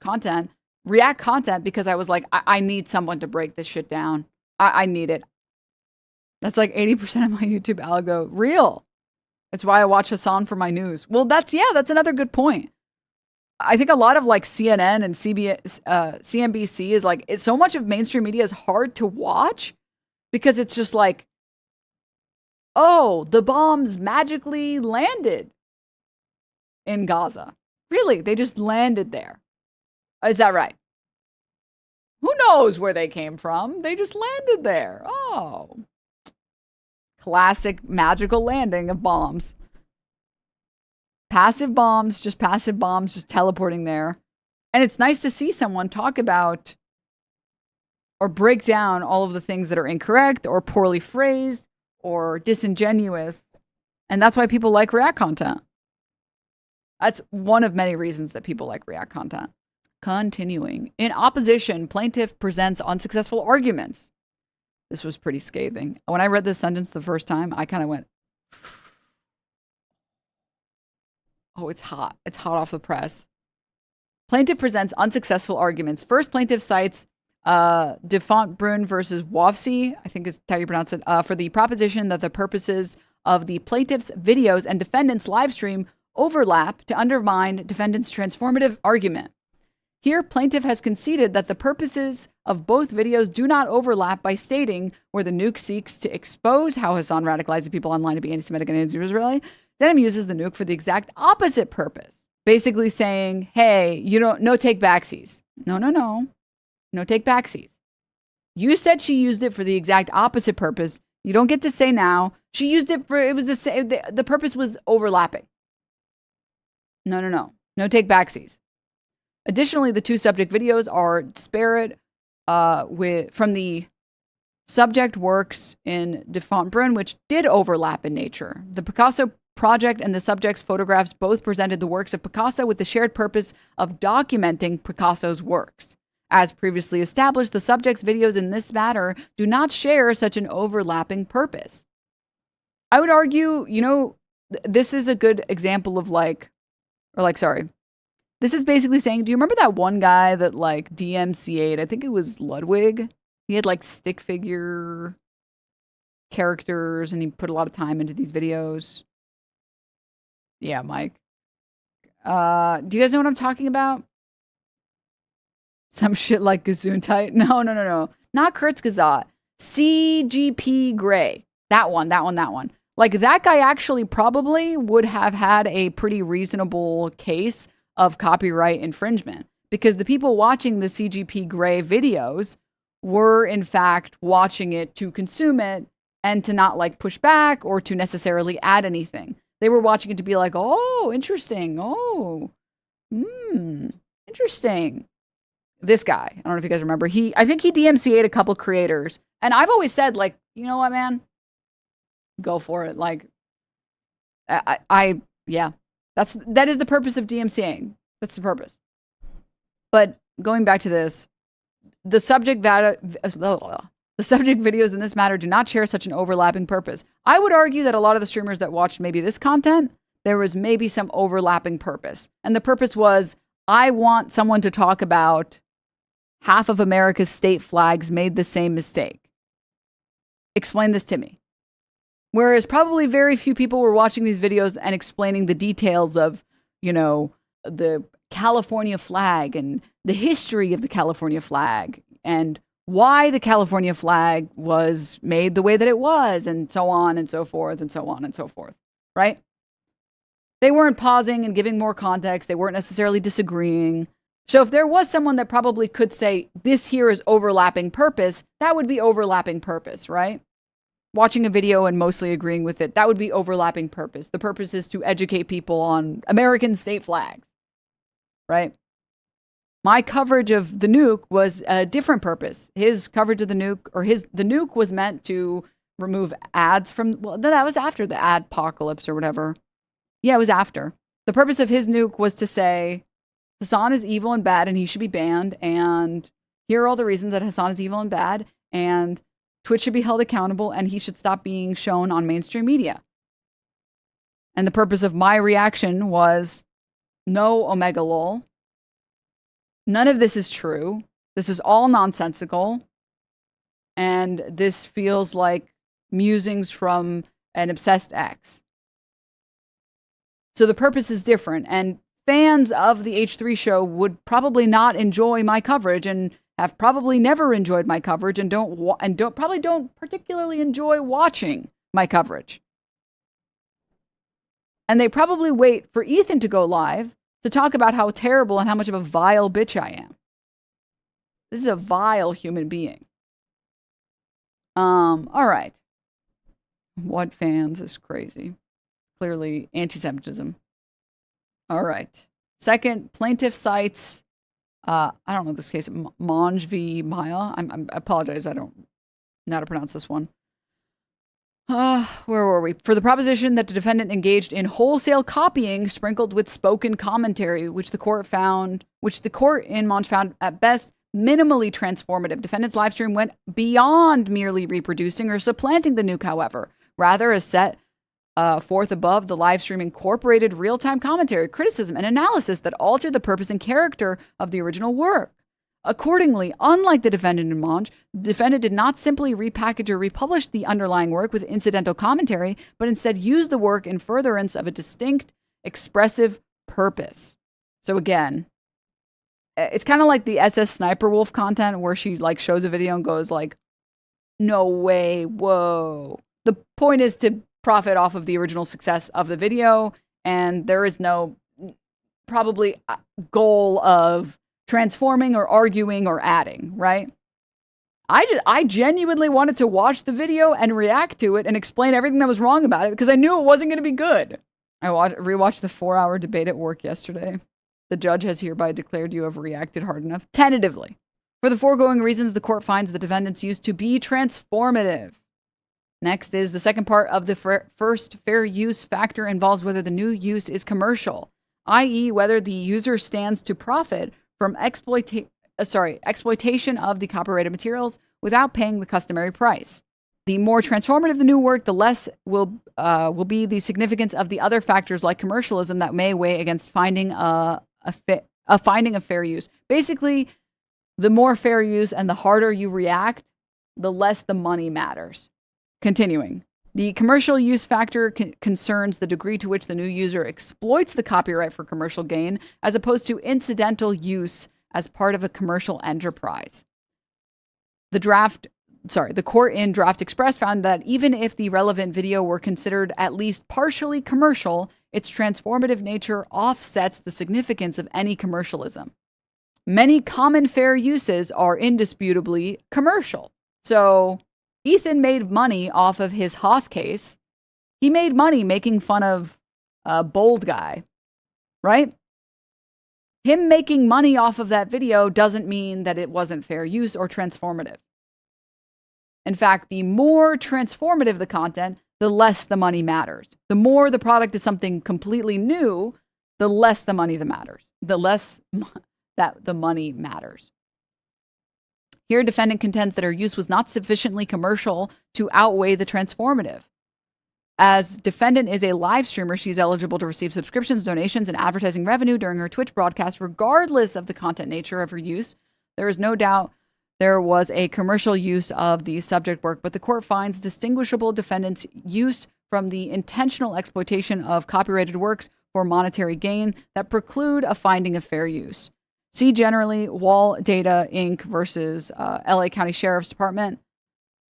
react content, because I was like, I need someone to break this shit down. I need it. That's like 80% of my YouTube algo. Real. That's why I watch Hassan for my news. Well, that's another good point. I think a lot of like CNN and CNBC is like, so much of mainstream media is hard to watch because it's just like, oh, the bombs magically landed in Gaza. Really? They just landed there. Is that right? Who knows where they came from? They just landed there. Oh. Classic magical landing of bombs. Passive bombs, just teleporting there. And it's nice to see someone talk about or break down all of the things that are incorrect or poorly phrased or disingenuous. And that's why people like React content. That's one of many reasons that people like React content. Continuing. In opposition, plaintiff presents unsuccessful arguments. This was pretty scathing. When I read this sentence the first time, I kind of went, oh, it's hot. It's hot off the press. Plaintiff presents unsuccessful arguments. First, plaintiff cites Defontbrun versus Wofsy, I think is how you pronounce it, for the proposition that the purposes of the plaintiff's videos and defendant's live stream overlap to undermine defendant's transformative argument. Here, plaintiff has conceded that the purposes of both videos do not overlap by stating where the nuke seeks to expose how Hassan radicalizes people online to be anti-Semitic and anti-Israeli. Denim uses the nuke for the exact opposite purpose. Basically saying, hey, no take backsies. No take backsies. You said she used it for the exact opposite purpose. You don't get to say now. She used it for, it was the same, the purpose was overlapping. No take backsies. Additionally, the two subject videos are disparate from the subject works in Defontbrun, which did overlap in nature. The Picasso project and the subject's photographs both presented the works of Picasso with the shared purpose of documenting Picasso's works. As previously established, the subject's videos in this matter do not share such an overlapping purpose. I would argue, this is a good example of this is basically saying, do you remember that one guy that like DMCA'd? I think it was Ludwig. He had like stick figure characters and he put a lot of time into these videos. Yeah, Mike. Do you guys know what I'm talking about? Some shit like Gesundheit? No. Not Kurzgesagt. CGP Grey. That one. Like that guy actually probably would have had a pretty reasonable case of copyright infringement because the people watching the CGP Grey videos were in fact watching it to consume it and to not like push back or to necessarily add anything. They were watching it to be like, oh, interesting. Oh, interesting. This guy, I don't know if you guys remember, I think he DMCA'd a couple creators. And I've always said, like, you know what, man? Go for it. Like, yeah. That is the purpose of DMCAing. That's the purpose. But going back to this, the subject videos in this matter do not share such an overlapping purpose. I would argue that a lot of the streamers that watched maybe this content, there was maybe some overlapping purpose. And the purpose was, I want someone to talk about half of America's state flags made the same mistake. Explain this to me. Whereas probably very few people were watching these videos and explaining the details of, the California flag and the history of the California flag and why the California flag was made the way that it was and so on and so forth and so on and so forth, right? They weren't pausing and giving more context. They weren't necessarily disagreeing. So if there was someone that probably could say, this here is overlapping purpose, that would be overlapping purpose, right? Watching a video and mostly agreeing with it, that would be overlapping purpose. The purpose is to educate people on American state flags, right? My coverage of the nuke was a different purpose. His coverage of the nuke, or the nuke was meant to remove ads from, well, that was after the adpocalypse or whatever. Yeah, it was after. The purpose of his nuke was to say Hassan is evil and bad and he should be banned, and here are all the reasons that Hassan is evil and bad, and Twitch should be held accountable and he should stop being shown on mainstream media. And the purpose of my reaction was, no, Omega lol. None of this is true. This is all nonsensical. And this feels like musings from an obsessed ex. So the purpose is different. And fans of the H3 show would probably not enjoy my coverage and have probably never enjoyed my coverage and probably don't particularly enjoy watching my coverage. And they probably wait for Ethan to go live to talk about how terrible and how much of a vile bitch I am. This is a vile human being. All right. What fans is crazy. Clearly anti-Semitism. All right. Second, plaintiff cites, I don't know this case, Monge v. Maya. I apologize. I don't know how to pronounce this one. Where were we? For the proposition that the defendant engaged in wholesale copying sprinkled with spoken commentary, which the court in Monge found at best minimally transformative. Defendant's live stream went beyond merely reproducing or supplanting the nuke, however. Rather, as set forth above, the live stream incorporated real-time commentary, criticism, and analysis that altered the purpose and character of the original work. Accordingly, unlike the defendant in Monge, the defendant did not simply repackage or republish the underlying work with incidental commentary, but instead used the work in furtherance of a distinct, expressive purpose. So again, it's kind of like the SS Sniper Wolf content where she like shows a video and goes like, no way, whoa. The point is to profit off of the original success of the video, and there is no probably goal of transforming or arguing or adding, right? I genuinely wanted to watch the video and react to it and explain everything that was wrong about it because I knew it wasn't going to be good. I rewatched the 4-hour debate at work yesterday. The judge has hereby declared you have reacted hard enough, tentatively. For the foregoing reasons, the court finds the defendant's use to be transformative. Next is the second part of the first fair use factor involves whether the new use is commercial, i.e. whether the user stands to profit from exploitation of the copyrighted materials without paying the customary price. The more transformative the new work, the less will be the significance of the other factors like commercialism that may weigh against finding a finding of fair use. Basically, the more fair use and the harder you react, the less the money matters. Continuing. The commercial use factor concerns the degree to which the new user exploits the copyright for commercial gain, as opposed to incidental use as part of a commercial enterprise. The court in Draft Express found that even if the relevant video were considered at least partially commercial, its transformative nature offsets the significance of any commercialism. Many common fair uses are indisputably commercial. So Ethan made money off of his Haas case. He made money making fun of a bold guy, right? Him making money off of that video doesn't mean that it wasn't fair use or transformative. In fact, the more transformative the content, the less the money matters. The more the product is something completely new, the less the money that matters. The less that the money matters. Here, defendant contends that her use was not sufficiently commercial to outweigh the transformative. As defendant is a live streamer, she's eligible to receive subscriptions, donations, and advertising revenue during her Twitch broadcast, regardless of the content nature of her use. There is no doubt there was a commercial use of the subject work, but the court finds distinguishable defendant's use from the intentional exploitation of copyrighted works for monetary gain that preclude a finding of fair use. See generally Wall Data Inc. versus LA County Sheriff's Department.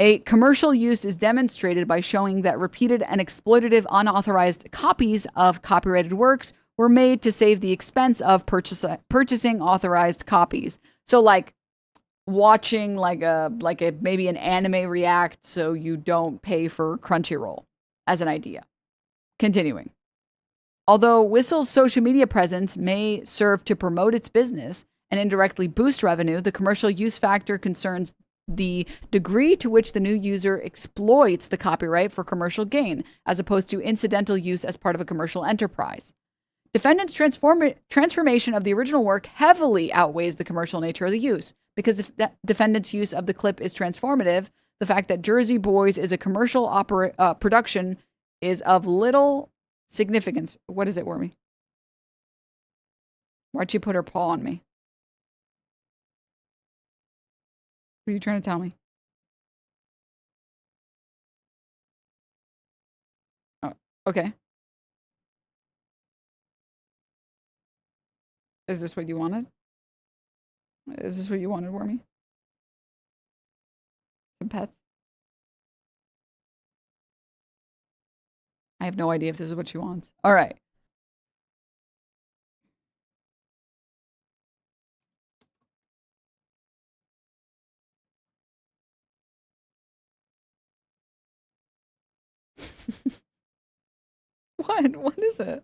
A commercial use is demonstrated by showing that repeated and exploitative unauthorized copies of copyrighted works were made to save the expense of purchasing authorized copies. So like watching like a maybe an anime react so you don't pay for Crunchyroll as an idea. Continuing. Although Whistle's social media presence may serve to promote its business, and indirectly boost revenue, the commercial use factor concerns the degree to which the new user exploits the copyright for commercial gain, as opposed to incidental use as part of a commercial enterprise. Defendants' transformation of the original work heavily outweighs the commercial nature of the use. Because if the defendant's use of the clip is transformative, the fact that Jersey Boys is a commercial production is of little significance. What is it, Wormy? Why'd she put her paw on me? What are you trying to tell me? Oh, okay. Is this what you wanted? Is this what you wanted, Wormy? Some pets? I have no idea if this is what she wants. All right. What? What is it?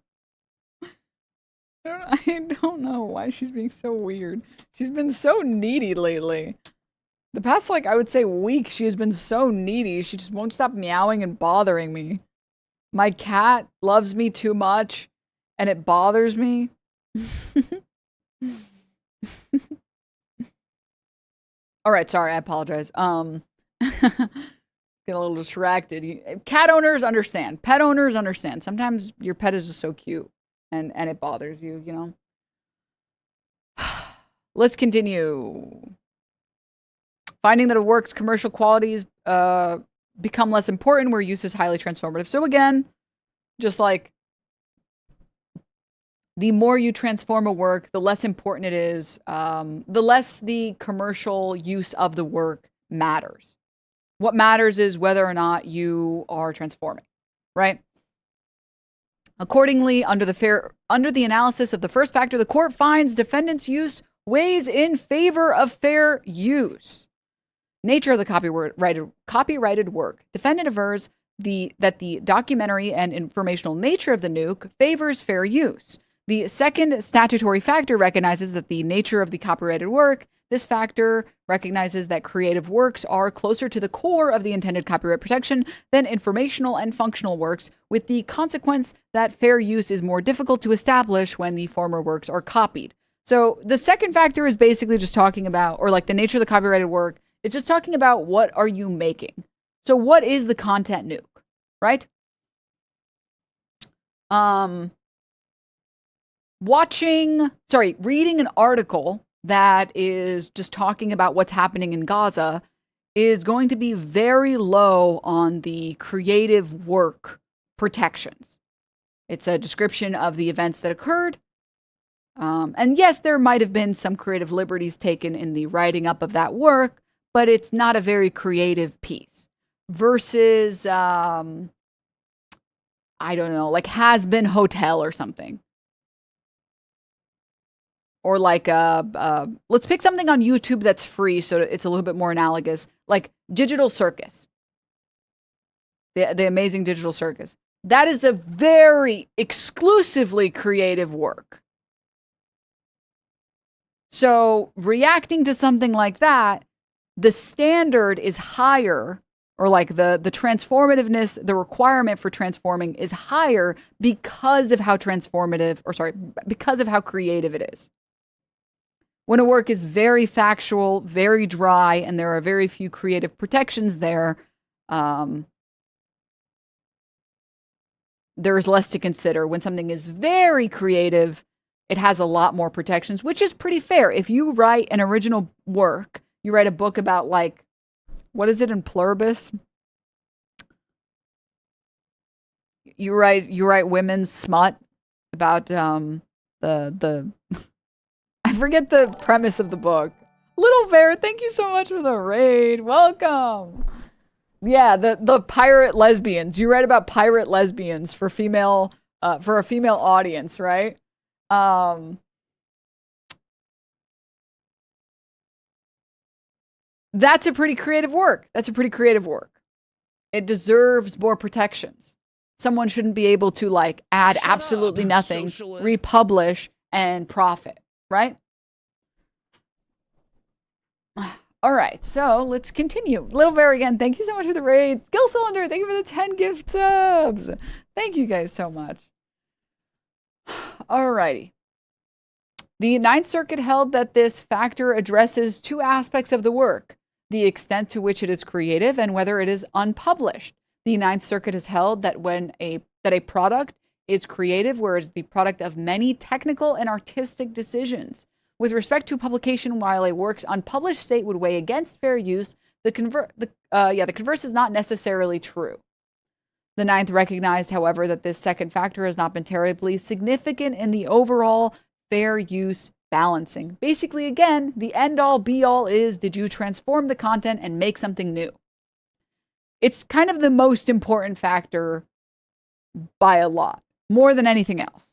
I don't know why she's being so weird. She's been so needy lately. The past, like, I would say week, she has been so needy. She just won't stop meowing and bothering me. My cat loves me too much, and it bothers me. All right, sorry, I apologize. Get a little distracted. Cat owners understand. Pet owners understand. Sometimes your pet is just so cute and it bothers you, you know? Let's continue. Finding that a work's commercial qualities become less important where use is highly transformative. So again, just like the more you transform a work, the less important it is, the less the commercial use of the work matters. What matters is whether or not you are transforming, right? Accordingly, under the analysis of the first factor, the court finds defendant's use weighs in favor of fair use. Nature of the copyrighted work. Defendant avers that the documentary and informational nature of the nuke favors fair use. The second statutory factor recognizes that the nature of the copyrighted work. This factor recognizes that creative works are closer to the core of the intended copyright protection than informational and functional works, with the consequence that fair use is more difficult to establish when the former works are copied. So the second factor is basically just talking about, or like the nature of the copyrighted work, it's just talking about what are you making. So what is the content nuke, right? Reading an article that is just talking about what's happening in Gaza is going to be very low on the creative work protections. It's a description of the events that occurred. And yes, there might have been some creative liberties taken in the writing up of that work, but it's not a very creative piece. Versus, I don't know, like Has Been Hotel or something. Or like, let's pick something on YouTube that's free so it's a little bit more analogous. Like Digital Circus. The Amazing Digital Circus. That is a very exclusively creative work. So reacting to something like that, the standard is higher, or like the transformativeness, the requirement for transforming is higher because of how because of how creative it is. When a work is very factual, very dry, and there are very few creative protections there, there's less to consider. When something is very creative, it has a lot more protections, which is pretty fair. If you write an original work, you write a book about, like, what is it in Pluribus? You write women's smut about the I forget the premise of the book. Little Bear, thank you so much for the raid. Welcome. Yeah, the pirate lesbians. You write about pirate lesbians for a female audience, right? That's a pretty creative work. It deserves more protections. Someone shouldn't be able to, like, add absolutely nothing, republish, and profit, right? All right, so let's continue. Little Bear again, thank you so much for the raid. Skill Cylinder, thank you for the 10 gift subs. Thank you guys so much. Alrighty. The Ninth Circuit held that this factor addresses two aspects of the work: the extent to which it is creative and whether it is unpublished. The Ninth Circuit has held that that a product is creative, whereas the product of many technical and artistic decisions. With respect to publication, while a work's unpublished state would weigh against fair use, the converse is not necessarily true. The Ninth recognized, however, that this second factor has not been terribly significant in the overall fair use balancing. Basically, again, the end-all be-all is, did you transform the content and make something new? It's kind of the most important factor by a lot, more than anything else.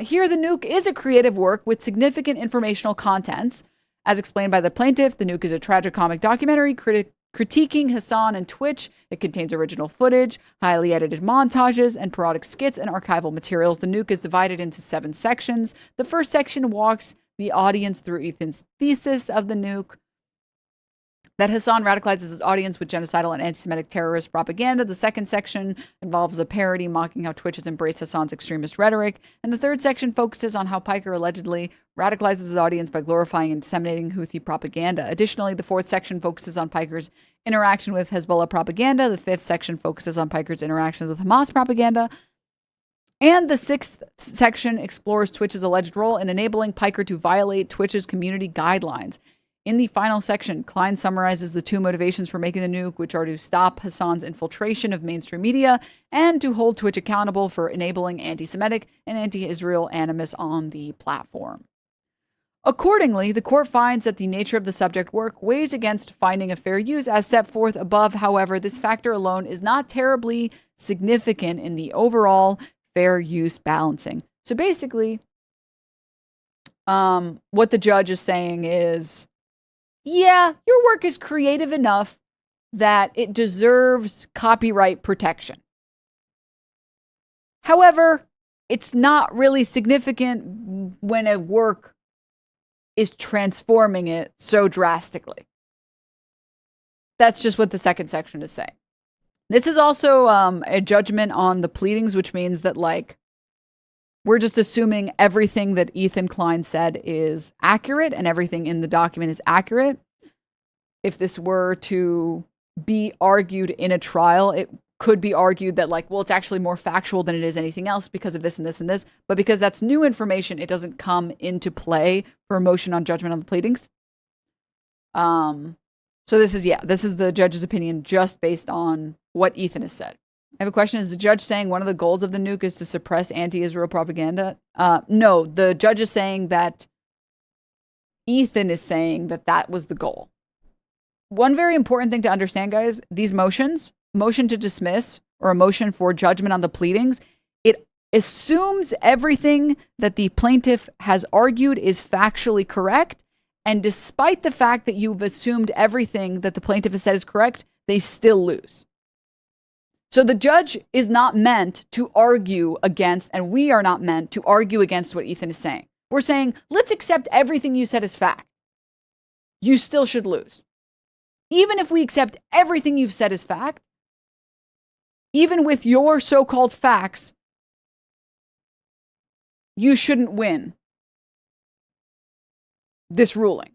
Here, the nuke is a creative work with significant informational contents. As explained by the plaintiff, the nuke is a tragicomic documentary critiquing Hassan and Twitch. It contains original footage, highly edited montages, and parodic skits and archival materials. The nuke is divided into 7 sections. The first section walks the audience through Ethan's thesis of the nuke, that Hassan radicalizes his audience with genocidal and anti-Semitic terrorist propaganda. The second section involves a parody mocking how Twitch has embraced Hassan's extremist rhetoric. And the third section focuses on how Piker allegedly radicalizes his audience by glorifying and disseminating Houthi propaganda. Additionally, the fourth section focuses on Piker's interaction with Hezbollah propaganda. The fifth section focuses on Piker's interaction with Hamas propaganda. And the sixth section explores Twitch's alleged role in enabling Piker to violate Twitch's community guidelines. In the final section, Klein summarizes the two motivations for making the nuke, which are to stop Hassan's infiltration of mainstream media and to hold Twitch accountable for enabling anti-Semitic and anti-Israel animus on the platform. Accordingly, the court finds that the nature of the subject work weighs against finding a fair use as set forth above. However, this factor alone is not terribly significant in the overall fair use balancing. So basically, what the judge is saying is, yeah, your work is creative enough that it deserves copyright protection. However, it's not really significant when a work is transforming it so drastically. That's just what the second section is saying. This is also a judgment on the pleadings, which means that, like, we're just assuming everything that Ethan Klein said is accurate and everything in the document is accurate. If this were to be argued in a trial, it could be argued that, like, well, it's actually more factual than it is anything else because of this and this and this. But because that's new information, it doesn't come into play for a motion on judgment on the pleadings. So this is the judge's opinion just based on what Ethan has said. I have a question. Is the judge saying one of the goals of the nuke is to suppress anti-Israel propaganda? No, the judge is saying that Ethan is saying that that was the goal. One very important thing to understand, guys, these motions, motion to dismiss or a motion for judgment on the pleadings, it assumes everything that the plaintiff has argued is factually correct. And despite the fact that you've assumed everything that the plaintiff has said is correct, they still lose. So the judge is not meant to argue against, and we are not meant to argue against what Ethan is saying. We're saying, let's accept everything you said as fact. You still should lose. Even if we accept everything you've said as fact, even with your so-called facts, you shouldn't win this ruling.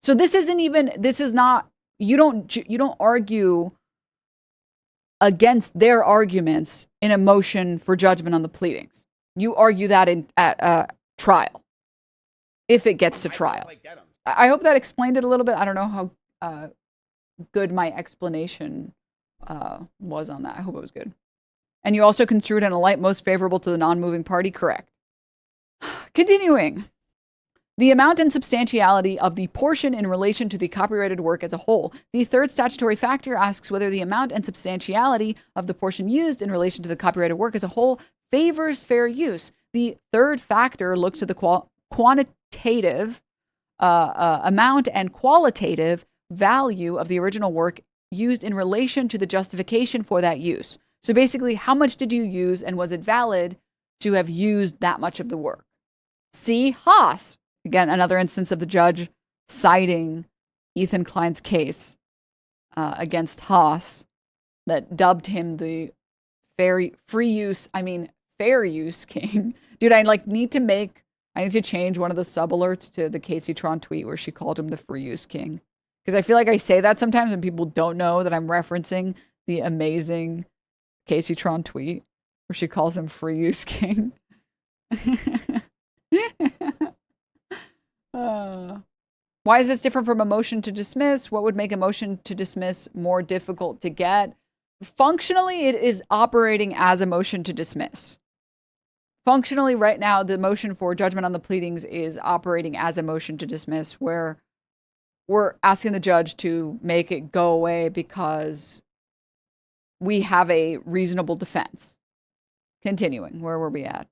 So this is not, you don't argue against their arguments in a motion for judgment on the pleadings. You argue that at trial, if it gets to trial. I hope that explained it a little bit. I don't know how good my explanation was on that. I hope it was good. And you also construed in a light most favorable to the non-moving party. Correct. Continuing. The amount and substantiality of the portion in relation to the copyrighted work as a whole. The third statutory factor asks whether the amount and substantiality of the portion used in relation to the copyrighted work as a whole favors fair use. The third factor looks at the quantitative amount and qualitative value of the original work used in relation to the justification for that use. So basically, how much did you use and was it valid to have used that much of the work? See Haas. Again, another instance of the judge citing Ethan Klein's case against Haas that dubbed him the fair use king. Dude, I need to change one of the sub alerts to the Casey Tron tweet where she called him the free use king. Because I feel like I say that sometimes and people don't know that I'm referencing the amazing Casey Tron tweet where she calls him free use king. Why is this different from a motion to dismiss? What would make a motion to dismiss more difficult to get? Functionally, it is operating as a motion to dismiss. Functionally, right now, the motion for judgment on the pleadings is operating as a motion to dismiss, where we're asking the judge to make it go away because we have a reasonable defense. Continuing, where were we at?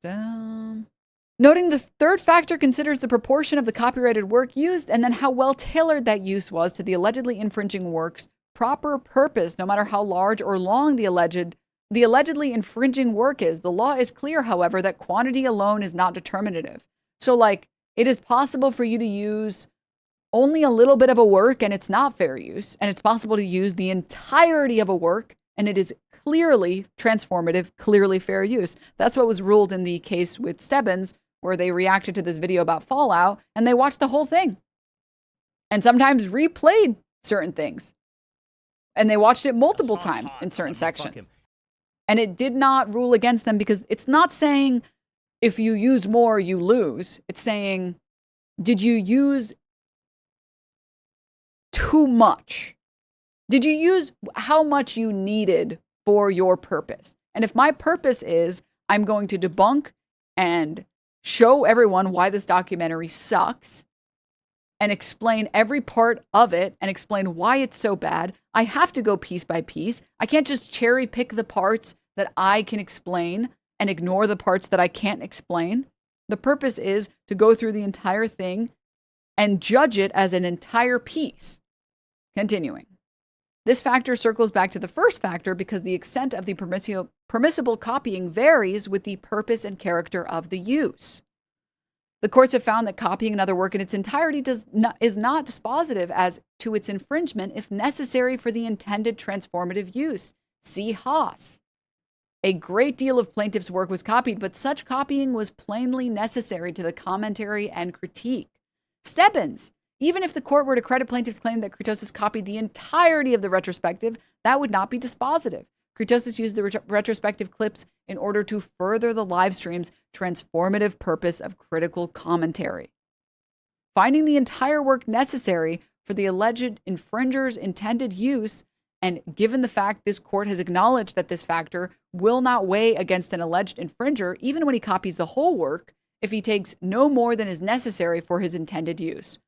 Noting the third factor considers the proportion of the copyrighted work used and then how well tailored that use was to the allegedly infringing work's proper purpose, no matter how large or long the allegedly infringing work is. The law is clear, however, that quantity alone is not determinative. So, it is possible for you to use only a little bit of a work and it's not fair use. And it's possible to use the entirety of a work and it is clearly transformative, clearly fair use. That's what was ruled in the case with Stebbins, where they reacted to this video about Fallout and they watched the whole thing. And sometimes replayed certain things. And they watched it multiple times in certain sections. And it did not rule against them because it's not saying if you use more, you lose. It's saying, did you use too much? Did you use how much you needed for your purpose? And if my purpose is I'm going to debunk and show everyone why this documentary sucks and explain every part of it and explain why it's so bad, I have to go piece by piece. I can't just cherry pick the parts that I can explain and ignore the parts that I can't explain. The purpose is to go through the entire thing and judge it as an entire piece. Continuing. This factor circles back to the first factor because the extent of the permissible copying varies with the purpose and character of the use. The courts have found that copying another work in its entirety is not dispositive as to its infringement if necessary for the intended transformative use. See Haas. A great deal of plaintiff's work was copied, but such copying was plainly necessary to the commentary and critique. Stebbins. Even if the court were to credit plaintiff's claim that Kurtosis copied the entirety of the retrospective, that would not be dispositive. Kurtosis used the retrospective clips in order to further the live stream's transformative purpose of critical commentary. Finding the entire work necessary for the alleged infringer's intended use, and given the fact this court has acknowledged that this factor will not weigh against an alleged infringer, even when he copies the whole work, if he takes no more than is necessary for his intended use.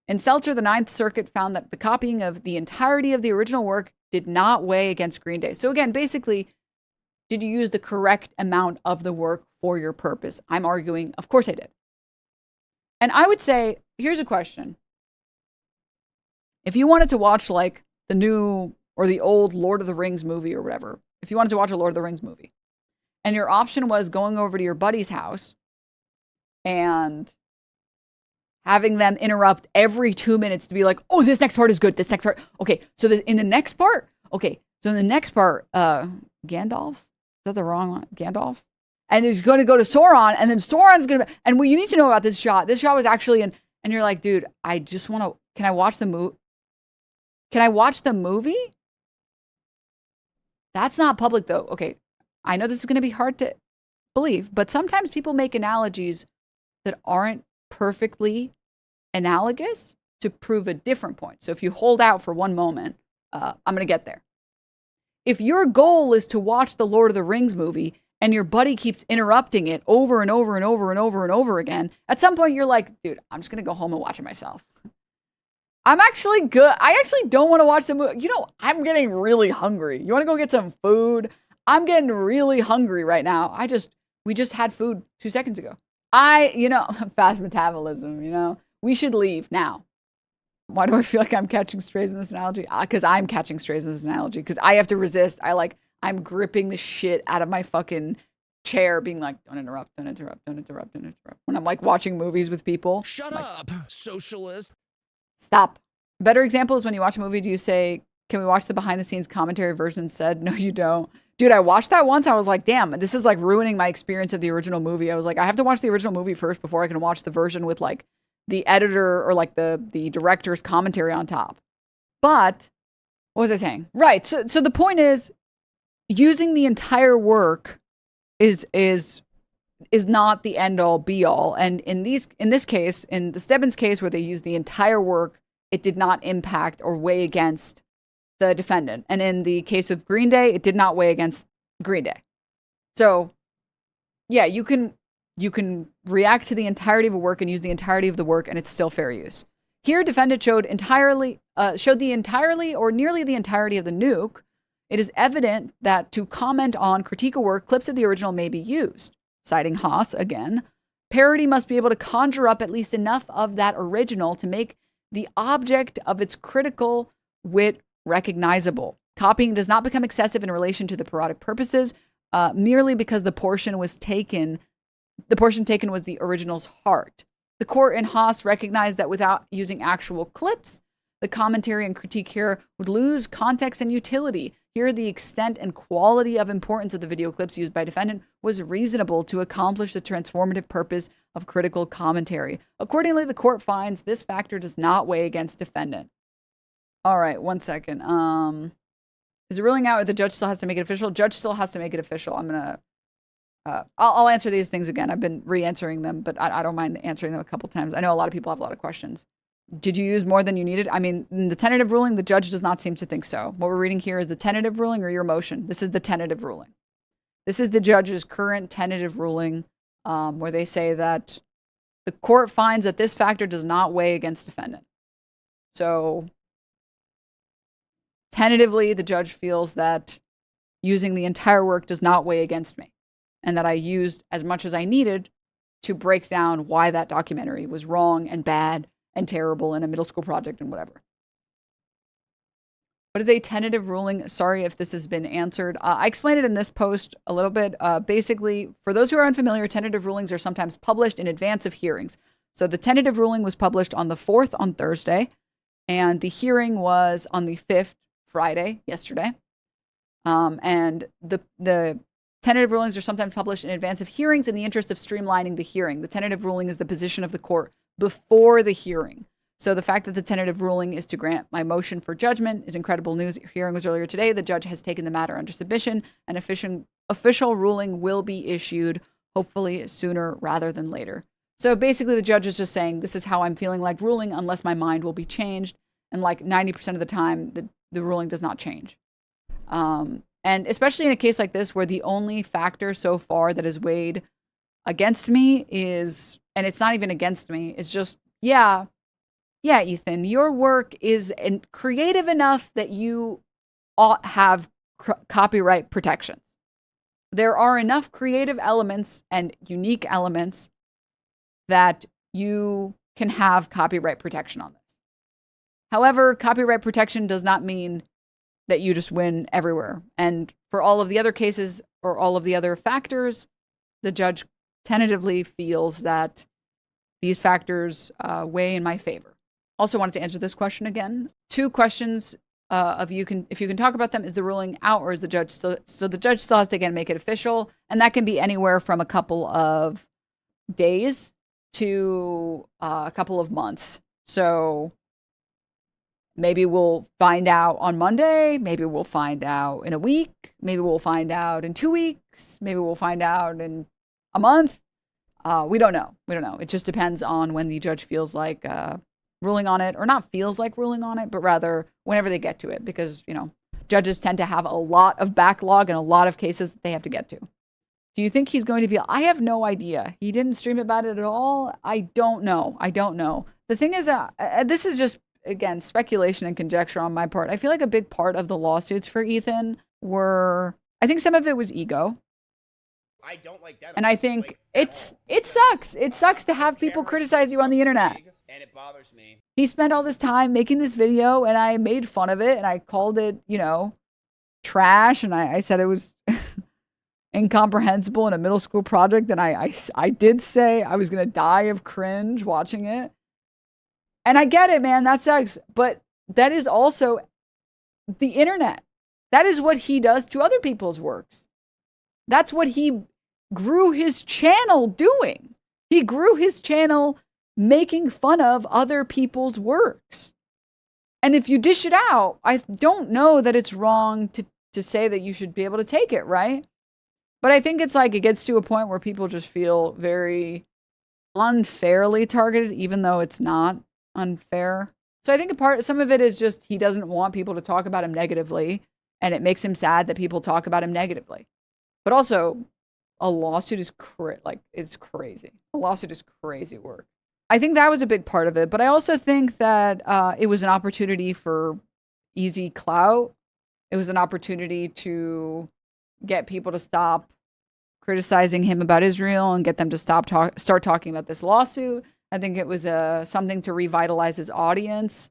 In Seltzer, the Ninth Circuit found that the copying of the entirety of the original work did not weigh against Green Day. So again, basically, did you use the correct amount of the work for your purpose? I'm arguing, of course I did. And I would say, here's a question. If you wanted to watch the new or the old Lord of the Rings movie or whatever, if you wanted to watch a Lord of the Rings movie, and your option was going over to your buddy's house and having them interrupt every 2 minutes to be like, oh, this next part is good. This next part. Okay. So in the next part, Gandalf, is that the wrong one? Gandalf? And he's going to go to Sauron, and then Sauron's going to, and what you need to know about this shot was actually and you're like, dude, I just want to, can I watch the movie? Can I watch the movie? That's not public though. Okay. I know this is going to be hard to believe, but sometimes people make analogies that aren't perfectly analogous to prove a different point. So if you hold out for one moment, I'm going to get there. If your goal is to watch the Lord of the Rings movie and your buddy keeps interrupting it over and over and over and over and over again, at some point you're like, dude, I'm just going to go home and watch it myself. I'm actually good. I actually don't want to watch the movie. You know, I'm getting really hungry. You want to go get some food? I'm getting really hungry right now. We just had food 2 seconds ago. Fast metabolism, we should leave now. Why do I feel like I'm catching strays in this analogy? Because I'm catching strays in this analogy. Because I have to resist. I'm gripping the shit out of my fucking chair, being like, don't interrupt, don't interrupt, don't interrupt, don't interrupt. When I'm watching movies with people. Shut up, socialist. Stop. Better example is when you watch a movie, do you say, can we watch the behind the scenes commentary version instead? No, you don't. Dude, I watched that once. I was like, damn, this is like ruining my experience of the original movie. I was like, I have to watch the original movie first before I can watch the version with like the editor or like the director's commentary on top. But what was I saying? Right. So the point is, using the entire work is not the end all be all. And in this case, in the Stebbins case where they used the entire work, it did not impact or weigh against the defendant. And in the case of Green Day, it did not weigh against Green Day. So yeah, you can react to the entirety of a work and use the entirety of the work, and it's still fair use. Here, defendant showed the entirely or nearly the entirety of the nuke. It is evident that to comment on, critique a work, clips of the original may be used. Citing Haas again, parody must be able to conjure up at least enough of that original to make the object of its critical wit recognizable. Copying does not become excessive in relation to the parodic purposes, merely because the portion taken was the original's heart. The court in Haas recognized that without using actual clips, the commentary and critique here would lose context and utility. Here, the extent and quality of importance of the video clips used by defendant was reasonable to accomplish the transformative purpose of critical commentary. Accordingly, the court finds this factor does not weigh against defendant. All right, 1 second. Is it ruling out or the judge still has to make it official? Judge still has to make it official. I'm gonna I'll answer these things again. I've been re-answering them, but I don't mind answering them a couple times. I know a lot of people have a lot of questions. Did you use more than you needed? I mean, in the tentative ruling, the judge does not seem to think so. What we're reading here is the tentative ruling or your motion. This is the tentative ruling. This is the judge's current tentative ruling, where they say that the court finds that this factor does not weigh against defendant. So tentatively, the judge feels that using the entire work does not weigh against me, and that I used as much as I needed to break down why that documentary was wrong and bad and terrible in a middle school project and whatever. What is a tentative ruling? Sorry if this has been answered. I explained it in this post a little bit. Basically, for those who are unfamiliar, tentative rulings are sometimes published in advance of hearings. So the tentative ruling was published on the 4th on Thursday, and the hearing was on the 5th, Friday, yesterday. And the tentative rulings are sometimes published in advance of hearings in the interest of streamlining the hearing. The tentative ruling is the position of the court before the hearing. So the fact that the tentative ruling is to grant my motion for judgment is incredible news. Hearing was earlier today. The judge has taken the matter under submission. An official ruling will be issued, hopefully sooner rather than later. So basically the judge is just saying, this is how I'm feeling like ruling unless my mind will be changed. And like 90% of the time, the ruling does not change. And especially in a case like this, where the only factor so far that is weighed against me is, and it's not even against me, it's just, yeah, Ethan, your work is creative enough that you ought have copyright protections. There are enough creative elements and unique elements that you can have copyright protection on this. However, copyright protection does not mean that you just win everywhere. And for all of the other cases or all of the other factors, the judge tentatively feels that these factors weigh in my favor. Also wanted to answer this question again. 2 questions if you can talk about them. Is the ruling out, or is the judge still? So the judge still has to again make it official, and that can be anywhere from a couple of days to a couple of months. So maybe we'll find out on Monday. Maybe we'll find out in a week. Maybe we'll find out in 2 weeks. Maybe we'll find out in a month. We don't know. It just depends on when the judge feels like ruling on it, or not feels like ruling on it, but rather whenever they get to it, because, judges tend to have a lot of backlog and a lot of cases that they have to get to. Do you think he's going to be? I have no idea. He didn't stream about it at all. I don't know. The thing is, this is just, again, speculation and conjecture on my part. I feel like a big part of the lawsuits for Ethan were, I think some of it was ego. I don't like that. And I think it sucks. It sucks to have people criticize you on the internet. And it bothers me. He spent all this time making this video, and I made fun of it, and I called it, trash, and I said it was incomprehensible in a middle school project, and I did say I was going to die of cringe watching it. And I get it, man, that sucks. But that is also the internet. That is what he does to other people's works. That's what he grew his channel doing. He grew his channel making fun of other people's works. And if you dish it out, I don't know that it's wrong to say that you should be able to take it, right? But I think it's like it gets to a point where people just feel very unfairly targeted, even though it's not unfair. So I think some of it is just he doesn't want people to talk about him negatively, and it makes him sad that people talk about him negatively. But also, a lawsuit is it's crazy. A lawsuit is crazy work. I think that was a big part of it, but I also think that it was an opportunity for easy clout. It was an opportunity to get people to stop criticizing him about Israel and get them to start talking about this lawsuit. I think it was something to revitalize his audience.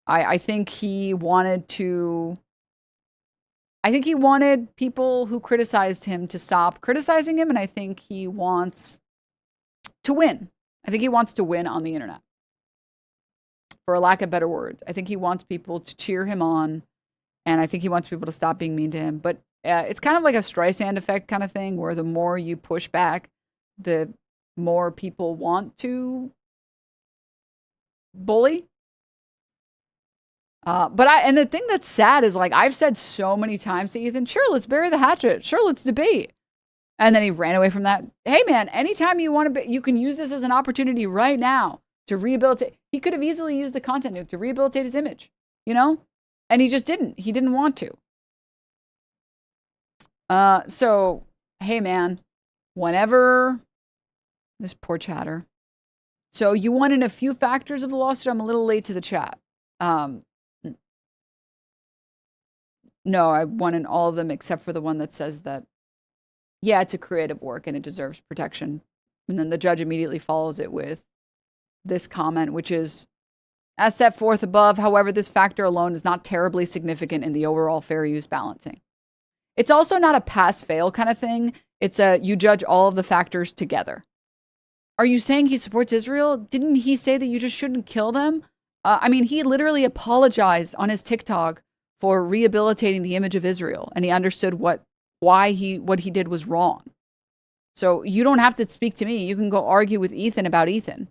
I think he wanted people who criticized him to stop criticizing him, and I think he wants to win. I think he wants to win on the internet, for a lack of better words. I think he wants people to cheer him on, and I think he wants people to stop being mean to him. But it's kind of like a Streisand effect kind of thing, where the more you push back, the more people want to bully. And the thing that's sad is, like, I've said so many times to Ethan, sure, let's bury the hatchet. Sure, let's debate. And then he ran away from that. Hey, man, anytime you want to, you can use this as an opportunity right now to rehabilitate. He could have easily used the content nuke to rehabilitate his image, And he just didn't. He didn't want to. So, hey, man, whenever this poor chatter. So you wanted a few factors of the lawsuit. I'm a little late to the chat. No, I wanted all of them except for the one that says that, yeah, it's a creative work and it deserves protection. And then the judge immediately follows it with this comment, which is, as set forth above, however, this factor alone is not terribly significant in the overall fair use balancing. It's also not a pass-fail kind of thing. It's you judge all of the factors together. Are you saying he supports Israel? Didn't he say that you just shouldn't kill them? He literally apologized on his TikTok for rehabilitating the image of Israel, and he understood what he did was wrong. So you don't have to speak to me. You can go argue with Ethan about Ethan.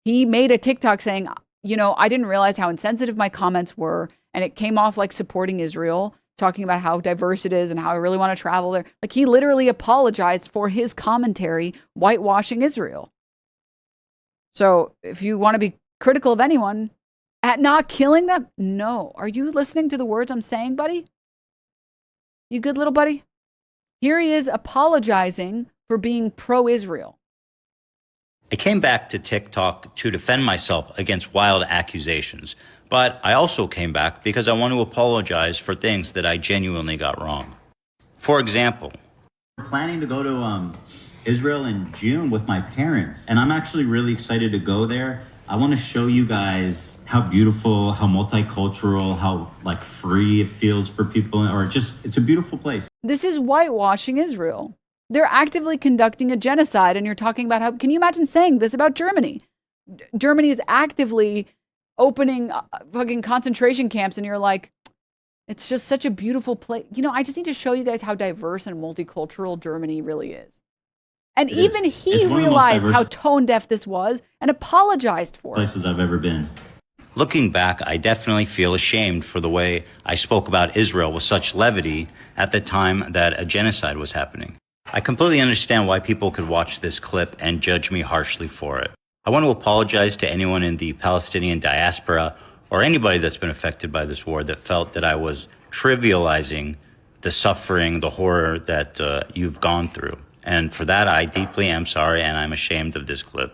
He made a TikTok saying, I didn't realize how insensitive my comments were, and it came off like supporting Israel, talking about how diverse it is and how I really want to travel there. Like, he literally apologized for his commentary, whitewashing Israel. So if you want to be critical of anyone at not killing them, no. Are you listening to the words I'm saying, buddy? You good little buddy? Here he is apologizing for being pro-Israel. I came back to TikTok to defend myself against wild accusations, but I also came back because I want to apologize for things that I genuinely got wrong. For example, I'm planning to go to Israel in June with my parents, and I'm actually really excited to go there. I want to show you guys how beautiful, how multicultural, how free it feels for people, it's a beautiful place. This is whitewashing Israel. They're actively conducting a genocide, and you're talking about how, can you imagine saying this about Germany? Germany is actively opening fucking concentration camps, and you're like, it's just such a beautiful place. I just need to show you guys how diverse and multicultural Germany really is. And even he realized how tone deaf this was and apologized for it. Places I've ever been. Looking back, I definitely feel ashamed for the way I spoke about Israel with such levity at the time that a genocide was happening. I completely understand why people could watch this clip and judge me harshly for it. I want to apologize to anyone in the Palestinian diaspora or anybody that's been affected by this war that felt that I was trivializing the suffering, the horror that you've gone through. And for that, I deeply am sorry, and I'm ashamed of this clip.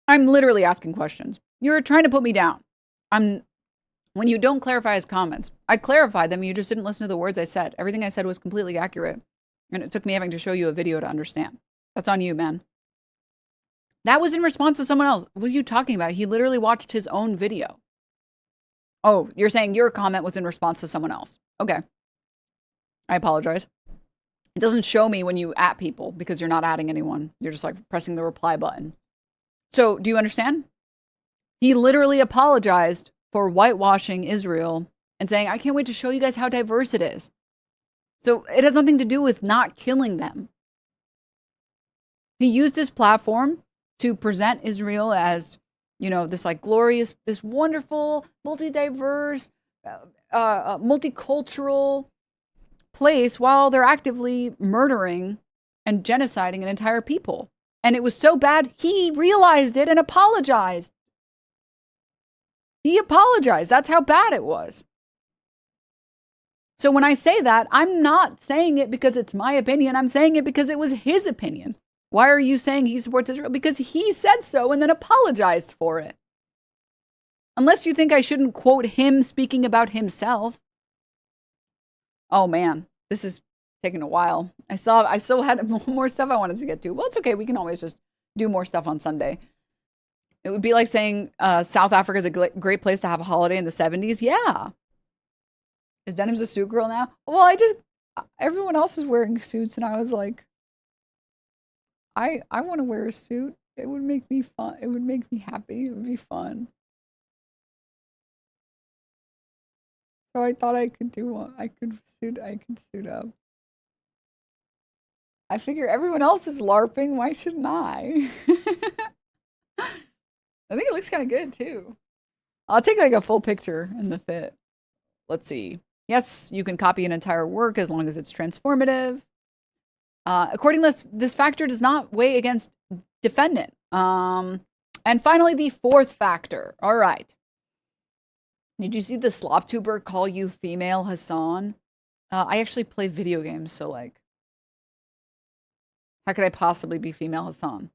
I'm literally asking questions. You're trying to put me down. When you don't clarify his comments, I clarified them. You just didn't listen to the words I said. Everything I said was completely accurate. And it took me having to show you a video to understand. That's on you, man. That was in response to someone else. What are you talking about? He literally watched his own video. Oh, you're saying your comment was in response to someone else. Okay. I apologize. It doesn't show me when you at people because you're not adding anyone. You're just pressing the reply button. So do you understand? He literally apologized for whitewashing Israel and saying, I can't wait to show you guys how diverse it is. So it has nothing to do with not killing them. He used his platform to present Israel as, this like glorious, this wonderful, multi-diverse, multicultural place while they're actively murdering and genociding an entire people. And it was so bad, he realized it and apologized. He apologized. That's how bad it was. So when I say that, I'm not saying it because it's my opinion. I'm saying it because it was his opinion. Why are you saying he supports Israel? Because he said so and then apologized for it. Unless you think I shouldn't quote him speaking about himself. Oh man, this is taking a while. I still had more stuff I wanted to get to. Well, it's okay. We can always just do more stuff on Sunday. It would be like saying South Africa is a great place to have a holiday in the 70s. Yeah. Is Denims a suit girl now? Well, everyone else is wearing suits and I was like, I want to wear a suit. It would make me fun. It would make me happy. It would be fun. So I thought I could do one. I could suit up. I figure everyone else is LARPing. Why shouldn't I? I think it looks kind of good too. I'll take like a full picture in the fit. Let's see. Yes, you can copy an entire work as long as it's transformative. According to this factor does not weigh against defendant. And finally, the fourth factor. All right. Did you see the slop tuber call you female Hassan? I actually play video games, so like, how could I possibly be female Hassan?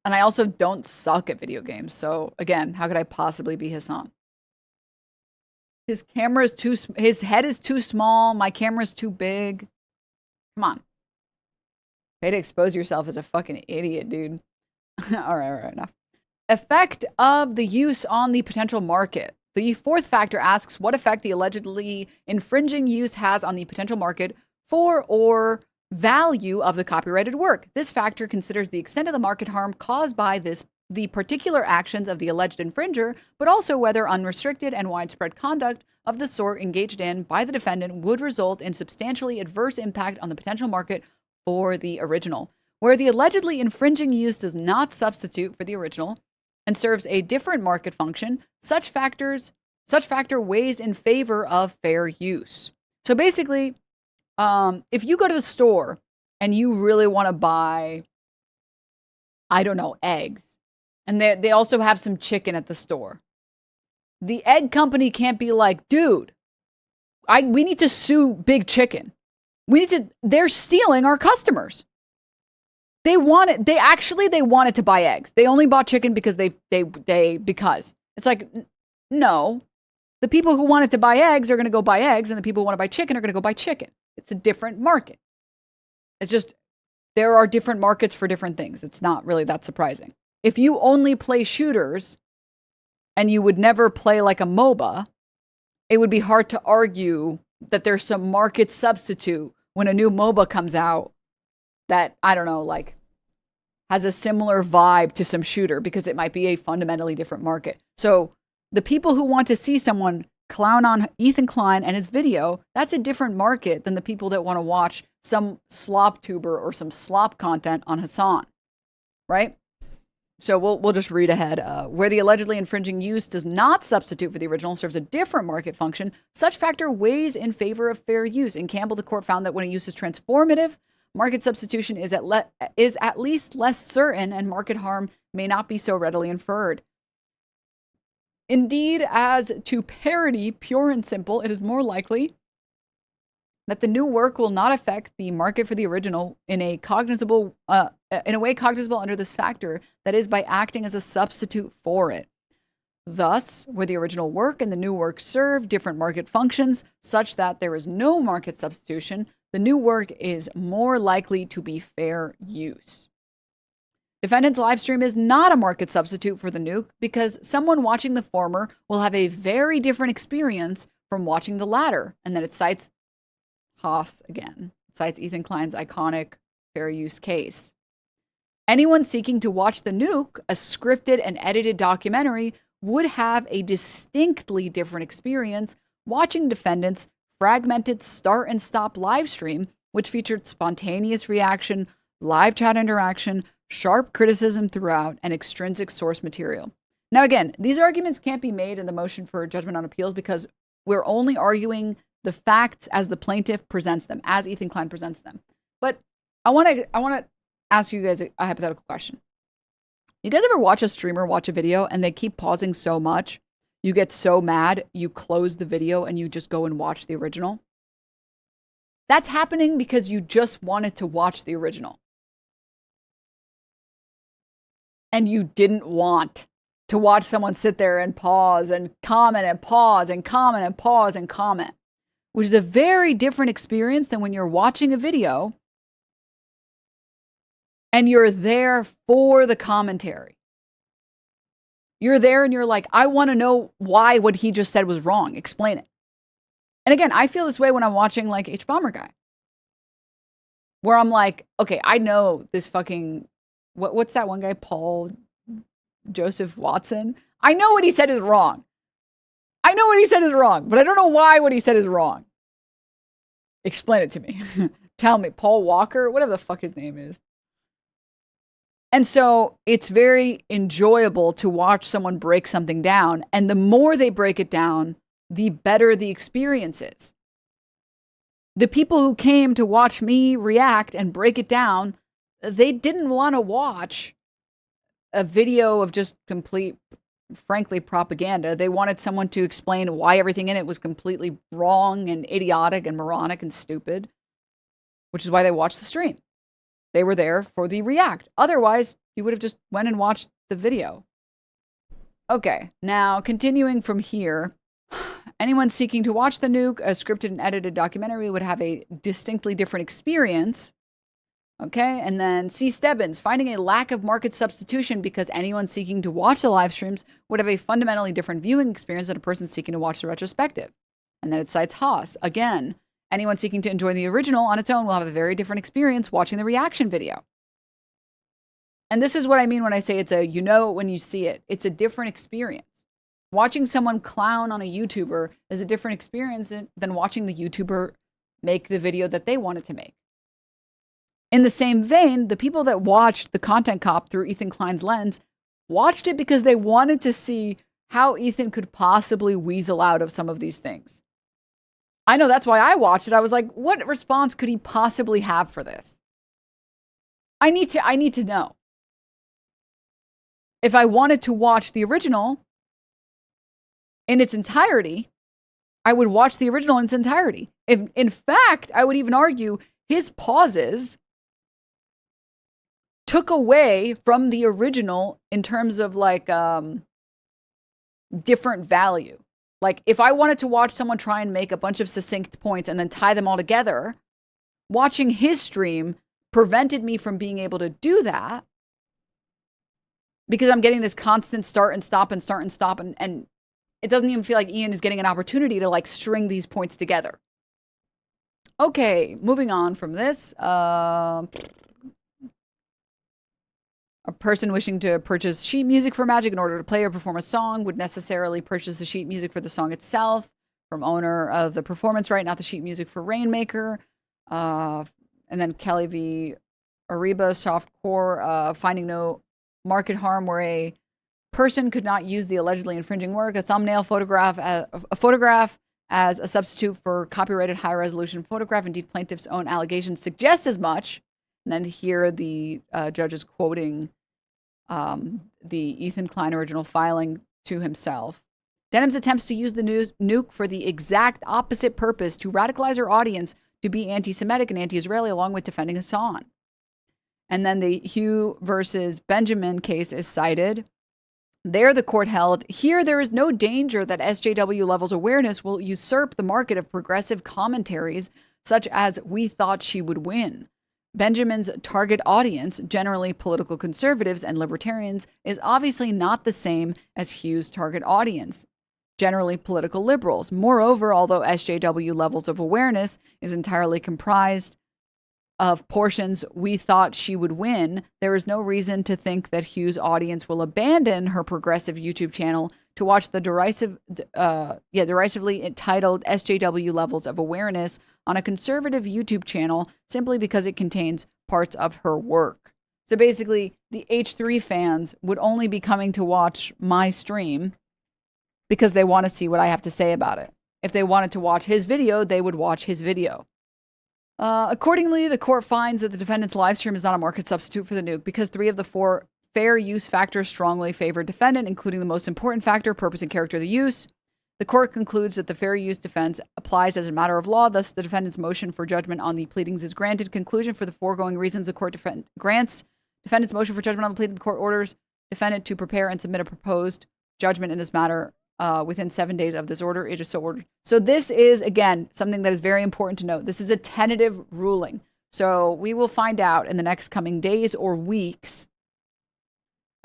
And I also don't suck at video games, so again, how could I possibly be Hassan? His camera is his head is too small, my camera is too big. Come on. Way to expose yourself as a fucking idiot, dude. All right, enough. Effect of the use on the potential market. The fourth factor asks what effect the allegedly infringing use has on the potential market for or value of the copyrighted work. This factor considers the extent of the market harm caused by the particular actions of the alleged infringer, but also whether unrestricted and widespread conduct of the sort engaged in by the defendant would result in substantially adverse impact on the potential market for the original. Where the allegedly infringing use does not substitute for the original and serves a different market function, such factor weighs in favor of fair use. So basically, if you go to the store and you really want to buy, I don't know, eggs, and they also have some chicken at the store, the egg company can't be like, dude, we need to sue Big Chicken. They're stealing our customers. They wanted to buy eggs. They only bought chicken because because it's like, no, the people who wanted to buy eggs are going to go buy eggs, and the people who want to buy chicken are going to go buy chicken. It's a different market. It's just, there are different markets for different things. It's not really that surprising. If you only play shooters and you would never play like a MOBA, it would be hard to argue that there's some market substitute when a new MOBA comes out that, I don't know, like has a similar vibe to some shooter because it might be a fundamentally different market. So the people who want to see someone clown on Ethan Klein and his video, that's a different market than the people that want to watch some slop tuber or some slop content on Hassan, right? So we'll just read ahead. Where the allegedly infringing use does not substitute for the original, serves a different market function, such factor weighs in favor of fair use. In Campbell, the court found that when a use is transformative, market substitution is at least less certain, and market harm may not be so readily inferred. Indeed, as to parody, pure and simple, it is more likely that the new work will not affect the market for the original in a way cognizable under this factor, that is, by acting as a substitute for it. Thus, where the original work and the new work serve different market functions such that there is no market substitution, the new work is more likely to be fair use. Defendant's live stream is not a market substitute for the nuke because someone watching the former will have a very different experience from watching the latter. And then it cites Haas again. It cites Ethan Klein's iconic fair use case. Anyone seeking to watch The Nuke, a scripted and edited documentary, would have a distinctly different experience watching defendants' fragmented start and stop live stream, which featured spontaneous reaction, live chat interaction, sharp criticism throughout, and extrinsic source material. Now, again, these arguments can't be made in the motion for judgment on appeals because we're only arguing the facts as the plaintiff presents them, as Ethan Klein presents them. But I want to ask you guys a hypothetical question. You guys ever watch a streamer watch a video and they keep pausing so much, you get so mad, you close the video and you just go and watch the original? That's happening because you just wanted to watch the original. And you didn't want to watch someone sit there and pause and comment and pause and comment and pause and comment, which is a very different experience than when you're watching a video and you're there for the commentary. You're there and you're like, I want to know why what he just said was wrong. Explain it. And again, I feel this way when I'm watching like H-Bomber Guy, where I'm like, okay, I know this fucking, what's that one guy, Paul Joseph Watson? I know what he said is wrong. I know what he said is wrong, but I don't know why what he said is wrong. Explain it to me. Tell me, Paul Walker, whatever the fuck his name is. And so it's very enjoyable to watch someone break something down. And the more they break it down, the better the experience is. The people who came to watch me react and break it down, they didn't want to watch a video of just complete, frankly, propaganda. They wanted someone to explain why everything in it was completely wrong and idiotic and moronic and stupid, which is why they watched the stream. They were there for the react. Otherwise, you would have just went and watched the video. Okay, now continuing from here, anyone seeking to watch The Nuke, a scripted and edited documentary, would have a distinctly different experience. Okay, and then C. Stebbins, finding a lack of market substitution because anyone seeking to watch the live streams would have a fundamentally different viewing experience than a person seeking to watch the retrospective. And then it cites Haas. Again, anyone seeking to enjoy the original on its own will have a very different experience watching the reaction video. And this is what I mean when I say it's a, you know, when you see it, it's a different experience. Watching someone clown on a YouTuber is a different experience than watching the YouTuber make the video that they wanted to make. In the same vein, the people that watched The Content Cop through Ethan Klein's lens watched it because they wanted to see how Ethan could possibly weasel out of some of these things. I know that's why I watched it. I was like, what response could he possibly have for this? I need to know. If I wanted to watch the original in its entirety, I would watch the original in its entirety. If, in fact, I would even argue his pauses took away from the original in terms of like different value. Like if I wanted to watch someone try and make a bunch of succinct points and then tie them all together, watching his stream prevented me from being able to do that because I'm getting this constant start and stop and start and stop. And it doesn't even feel like Ian is getting an opportunity to like string these points together. Okay, moving on from this. A person wishing to purchase sheet music for Magic in order to play or perform a song would necessarily purchase the sheet music for the song itself from owner of the performance right, not the sheet music for Rainmaker. And then Kelly v. Ariba, softcore, finding no market harm where a person could not use the allegedly infringing work, a thumbnail photograph, a photograph as a substitute for copyrighted high-resolution photograph. Indeed, plaintiff's own allegations suggest as much. And then here the judge is quoting the Ethan Klein original filing to himself. Denims attempts to use the nuke for the exact opposite purpose, to radicalize her audience to be anti-Semitic and anti-Israeli, along with defending Hassan. And then the Hugh versus Benjamin case is cited. There, the court held, here there is no danger that SJW levels awareness will usurp the market of progressive commentaries, such as We Thought She Would Win. Benjamin's target audience, generally political conservatives and libertarians, is obviously not the same as Hugh's target audience, generally political liberals. Moreover, although SJW levels of awareness is entirely comprised of portions we thought she would win, there is no reason to think that Hugh's audience will abandon her progressive YouTube channel to watch the derisively entitled SJW levels of awareness on a conservative YouTube channel simply because it contains parts of her work. So basically, the H3 fans would only be coming to watch my stream because they want to see what I have to say about it. If they wanted to watch his video, they would watch his video. Accordingly, the court finds that the defendant's live stream is not a market substitute for the nuke because 3 of the 4 fair use factors strongly favor defendant, including the most important factor, purpose and character of the use. The court concludes that the fair use defense applies as a matter of law, thus the defendant's motion for judgment on the pleadings is granted. Conclusion: for the foregoing reasons, the court grants defendant's motion for judgment on the pleading. The court orders defendant to prepare and submit a proposed judgment in this matter within 7 days of this order. It is so ordered. So this is, again, something that is very important to note. This is a tentative ruling. So we will find out in the next coming days or weeks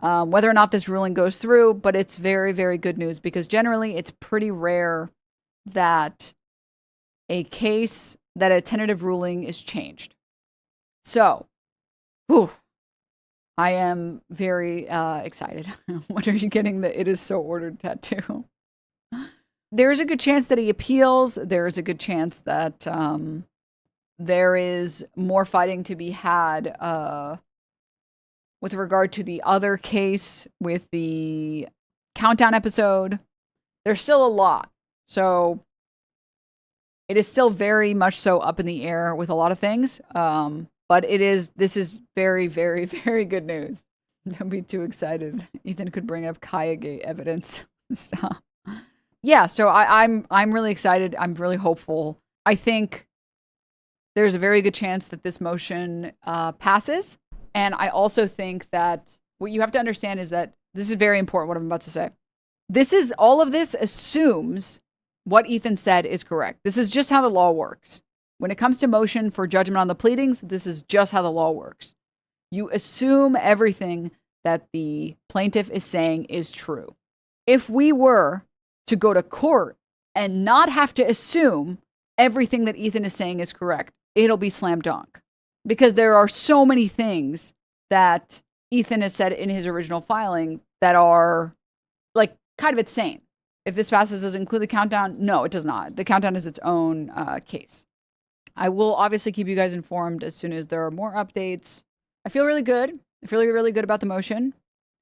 whether or not this ruling goes through, but it's very, very good news because generally it's pretty rare that a case, that a tentative ruling is changed. So, I am very excited. What are you getting? The "it is so ordered" tattoo? There is a good chance that he appeals. There is a good chance that there is more fighting to be had with regard to the other case with the countdown episode. There's still a lot. So it is still very much so up in the air with a lot of things. But this is very, very, very good news. Don't be too excited. Ethan could bring up Kayagate evidence. Stop. Yeah, so I'm really excited. I'm really hopeful. I think there's a very good chance that this motion passes. And I also think that what you have to understand is that this is very important, what I'm about to say. All of this assumes what Ethan said is correct. This is just how the law works. When it comes to motion for judgment on the pleadings, this is just how the law works. You assume everything that the plaintiff is saying is true. If we were to go to court and not have to assume everything that Ethan is saying is correct, it'll be slam dunk. Because there are so many things that Ethan has said in his original filing that are like kind of insane. If this passes, does it include the countdown? No, it does not. The countdown is its own case. I will obviously keep you guys informed as soon as there are more updates. I feel really good. I feel really good about the motion.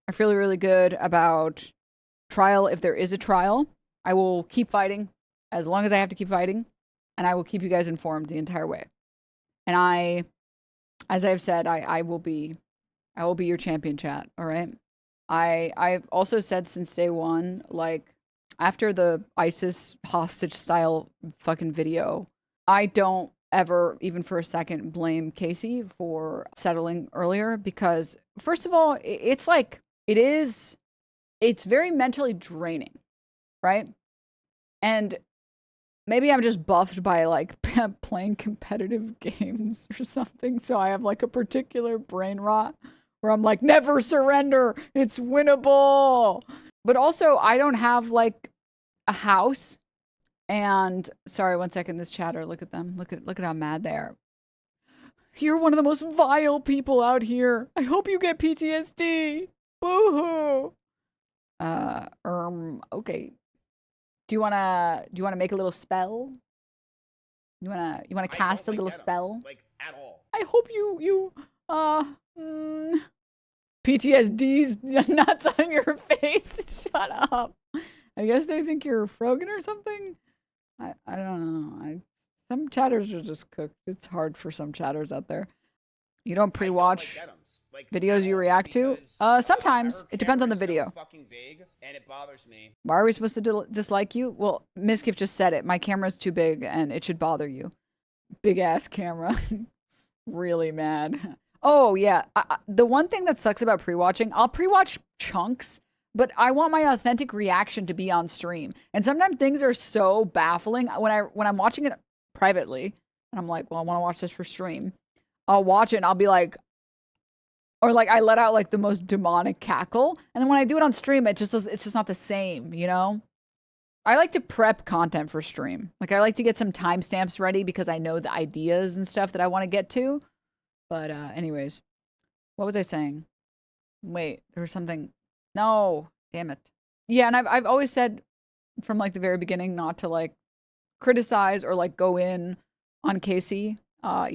I feel really good about trial if there is a trial. I will keep fighting as long as I have to keep fighting, and I will keep you guys informed the entire way. And as I've said, I will be your champion, chat, all right? I've also said since day one, like, after the ISIS hostage style fucking video, I don't ever, even for a second, blame Casey for settling earlier because, first of all, it's very mentally draining, right? And maybe I'm just buffed by like playing competitive games or something. So I have like a particular brain rot where I'm like, never surrender. It's winnable. But also I don't have like a house. And sorry, one second, this chatter, look at them. Look at how mad they are. You're one of the most vile people out here. I hope you get PTSD. Boo-hoo. Okay. Do you wanna make a little spell? You wanna cast a little spell? Like at all. I hope you PTSD's nuts on your face. Shut up. I guess they think you're Frogan or something. I don't know. Some chatters are just cooked. It's hard for some chatters out there. You don't pre-watch videos you react to? Sometimes. It depends on the video. So fucking big, and it bothers me. Why are we supposed to dislike you? Well, Miskiff just said it. My camera's too big, and it should bother you. Big-ass camera. Really mad. Oh, yeah. The one thing that sucks about pre-watching, I'll pre-watch chunks, but I want my authentic reaction to be on stream. And sometimes things are so baffling. When I'm watching it privately, and I'm like, well, I want to watch this for stream. I'll watch it, and I'll be like, or like I let out like the most demonic cackle, and then when I do it on stream, it's just not the same, you know? I like to prep content for stream. Like I like to get some timestamps ready because I know the ideas and stuff that I want to get to. But anyways, what was I saying? Wait, there was something. No, damn it. Yeah, and I've always said from like the very beginning not to like criticize or like go in on Casey, for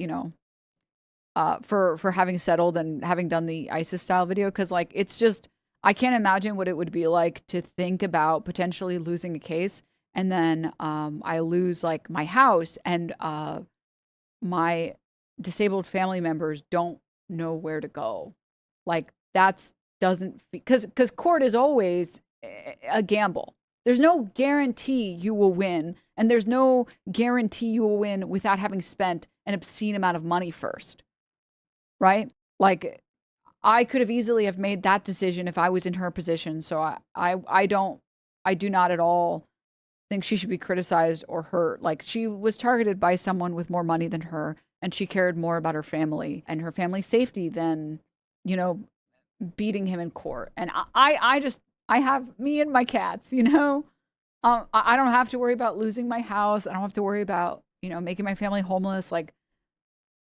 having settled and having done the ISIS style video, because like it's just I can't imagine what it would be like to think about potentially losing a case, and then I lose like my house, and my disabled family members don't know where to go. Like that's doesn't because court is always a gamble. There's no guarantee you will win, and there's no guarantee you will win without having spent an obscene amount of money first, right? Like I could have easily have made that decision if I was in her position. So I do not at all think she should be criticized or hurt. Like she was targeted by someone with more money than her, and she cared more about her family and her family's safety than, beating him in court. And I have me and my cats, I don't have to worry about losing my house. I don't have to worry about, making my family homeless. Like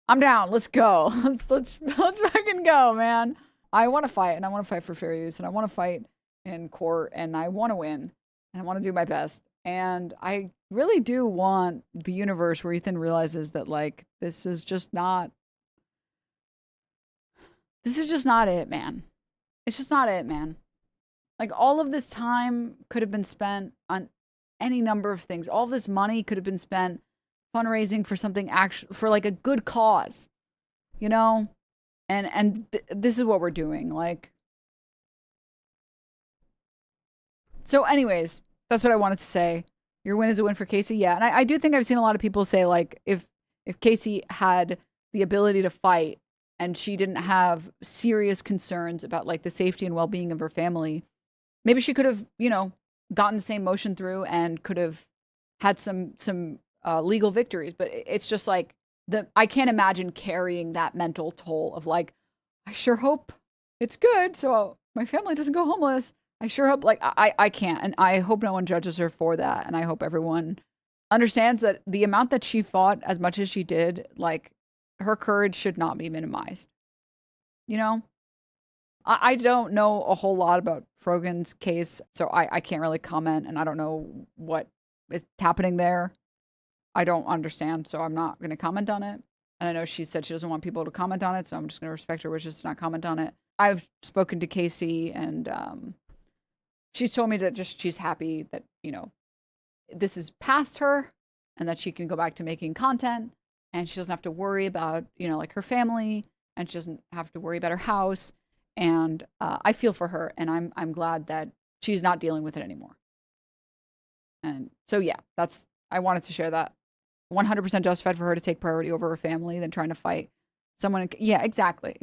I'm down. Let's go. Let's fucking go, man. I want to fight, and I want to fight for fair use, and I want to fight in court, and I want to win, and I want to do my best. And I really do want the universe where Ethan realizes that like this is just not it, man. It's just not it, man. Like all of this time could have been spent on any number of things. All of this money could have been spent fundraising for something for like a good cause, and this is what we're doing. Like, so anyways, that's what I wanted to say. Your win is a win for Casey. Yeah. And I do think I've seen a lot of people say like, if Casey had the ability to fight and she didn't have serious concerns about like the safety and well-being of her family, maybe she could have, gotten the same motion through and could have had some legal victories. But it's just like I can't imagine carrying that mental toll of like, I sure hope it's good so my family doesn't go homeless. I sure hope, like, I can't. And I hope no one judges her for that. And I hope everyone understands that the amount that she fought, as much as she did, like, her courage should not be minimized. I don't know a whole lot about Frogan's case, so I can't really comment, and I don't know what is happening there. I don't understand, so I'm not going to comment on it. And I know she said she doesn't want people to comment on it, so I'm just going to respect her wishes to not comment on it. I've spoken to Casey, and she's told me that she's happy that, this is past her and that she can go back to making content, and she doesn't have to worry about, like her family, and she doesn't have to worry about her house. And I feel for her, and I'm glad that she's not dealing with it anymore. And so, yeah, I wanted to share that. 100% justified for her to take priority over her family than trying to fight someone. Yeah, exactly.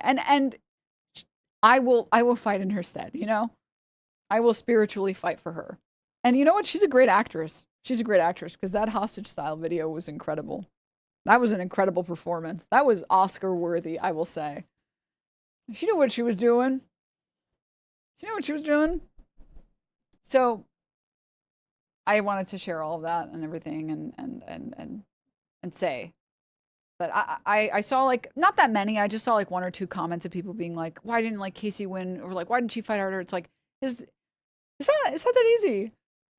And I will fight in her stead, I will spiritually fight for her. And you know what? She's a great actress. She's a great actress, because that hostage style video was incredible. That was an incredible performance. That was Oscar worthy, I will say. She knew what she was doing. So I wanted to share all of that and everything, and say that I saw, like, not that many. I just saw like one or two comments of people being like, why didn't like Casey win? Or like, why didn't she fight harder? It's like, it's not that easy.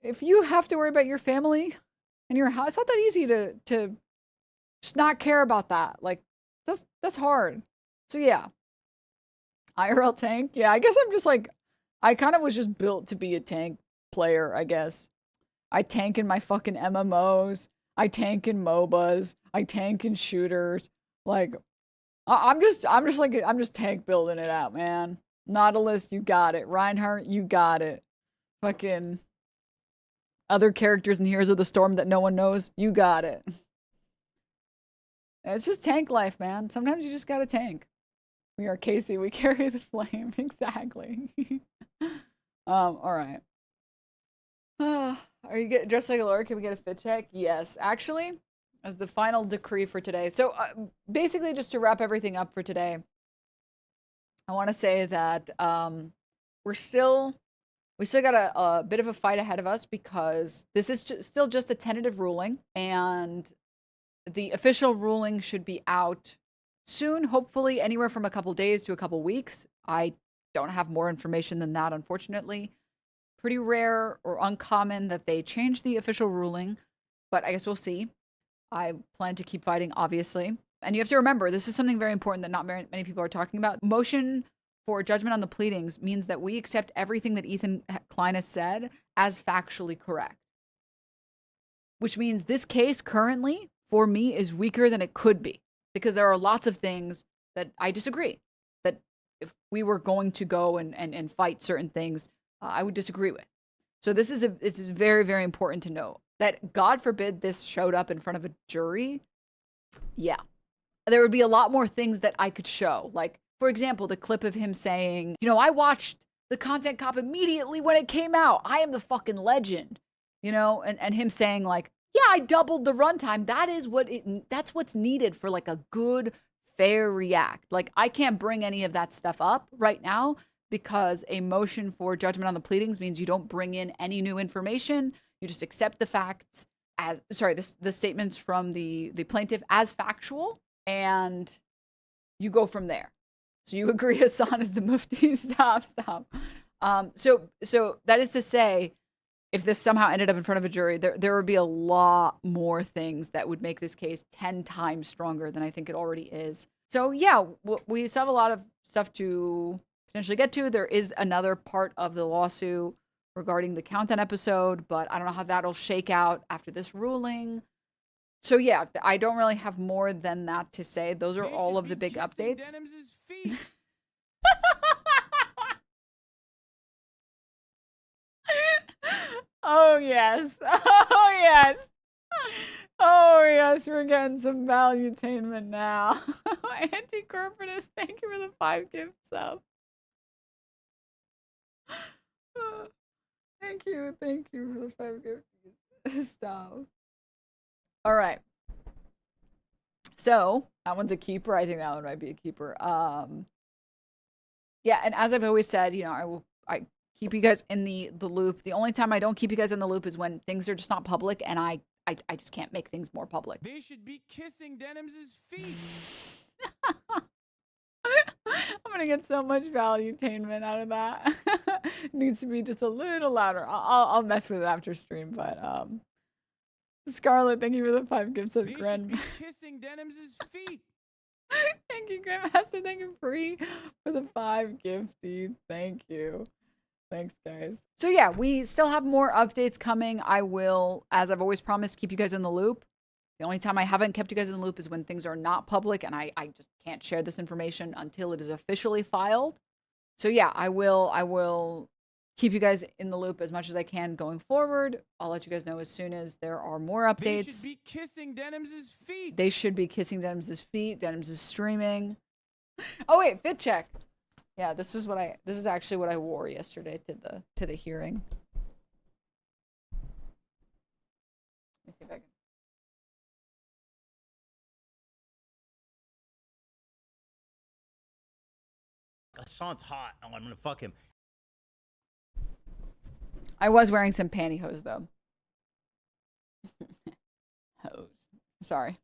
If you have to worry about your family and your house, it's not that easy to just not care about that. Like, that's hard. So yeah. IRL tank? Yeah, I guess I'm just like, I kind of was just built to be a tank player, I guess. I tank in my fucking MMOs. I tank in MOBAs. I tank in shooters. Like, I'm just tank building it out, man. Nautilus, you got it. Reinhardt, you got it. Fucking other characters in Heroes of the Storm that no one knows, you got it. It's just tank life, man. Sometimes you just gotta tank. We are Casey. We carry the flame. Exactly. All right. Are you dressed like a lord? Can we get a fit check? Yes. Actually, as the final decree for today. So basically, just to wrap everything up for today, I want to say that we still got a bit of a fight ahead of us, because this is still just a tentative ruling, and the official ruling should be out soon, hopefully anywhere from a couple days to a couple weeks. I don't have more information than that, unfortunately. Pretty rare or uncommon that they change the official ruling, but I guess we'll see. I plan to keep fighting, obviously. And you have to remember, this is something very important that not very many people are talking about. Motion for judgment on the pleadings means that we accept everything that Ethan Klein has said as factually correct. Which means this case currently, for me, is weaker than it could be. Because there are lots of things that I disagree. That if we were going to go and fight certain things, I would disagree with. So this is it's very, very important to know that, God forbid, this showed up in front of a jury. Yeah. There would be a lot more things that I could show. Like, for example, the clip of him saying, I watched the Content Cop immediately when it came out. I am the fucking legend. And him saying, like, yeah, I doubled the runtime. That's what's needed for like a good, fair react. Like, I can't bring any of that stuff up right now because a motion for judgment on the pleadings means you don't bring in any new information. You just accept the facts the statements from the plaintiff as factual, and you go from there. So you agree Hassan is the Mufti? Stop. So that is to say, if this somehow ended up in front of a jury, there would be a lot more things that would make this case 10 times stronger than I think it already is. So yeah, we still have a lot of stuff to potentially get to. There is another part of the lawsuit regarding the Countdown episode, but I don't know how that'll shake out after this ruling. So yeah, I don't really have more than that to say. Those are all of the big updates. Oh yes. Oh yes. Oh yes, we're getting some valuetainment now. Anti-corporatist, thank you for the 5 gift sub. Thank you for the 5 gifts. Stop. All right. So that one's a keeper. I think that one might be a keeper. Yeah, and as I've always said, I keep you guys in the loop. The only time I don't keep you guys in the loop is when things are just not public, and I just can't make things more public. They should be kissing Denims' feet. I'm gonna get so much valuetainment out of that. It needs to be just a little louder. I'll mess with it after stream, but Scarlett, thank you for the 5 gifts of Gren. They should be kissing Denims' feet. Thank you, Grandmaster. Thank you, Free, for the 5 gifties. Thank you. Thanks, guys. So yeah, we still have more updates coming. I will, as I've always promised, keep you guys in the loop. The only time I haven't kept you guys in the loop is when things are not public, and I just can't share this information until it is officially filed. So yeah, I will keep you guys in the loop as much as I can going forward. I'll let you guys know as soon as there are more updates. They should be kissing Denims' feet. They should be kissing Denims' feet. Denims is streaming. Oh wait, fit check. Yeah, this is actually what I wore yesterday to the hearing. Let me see if I can. Hassan's hot. Oh, I'm gonna fuck him. I was wearing some pantyhose though. Hose. Sorry.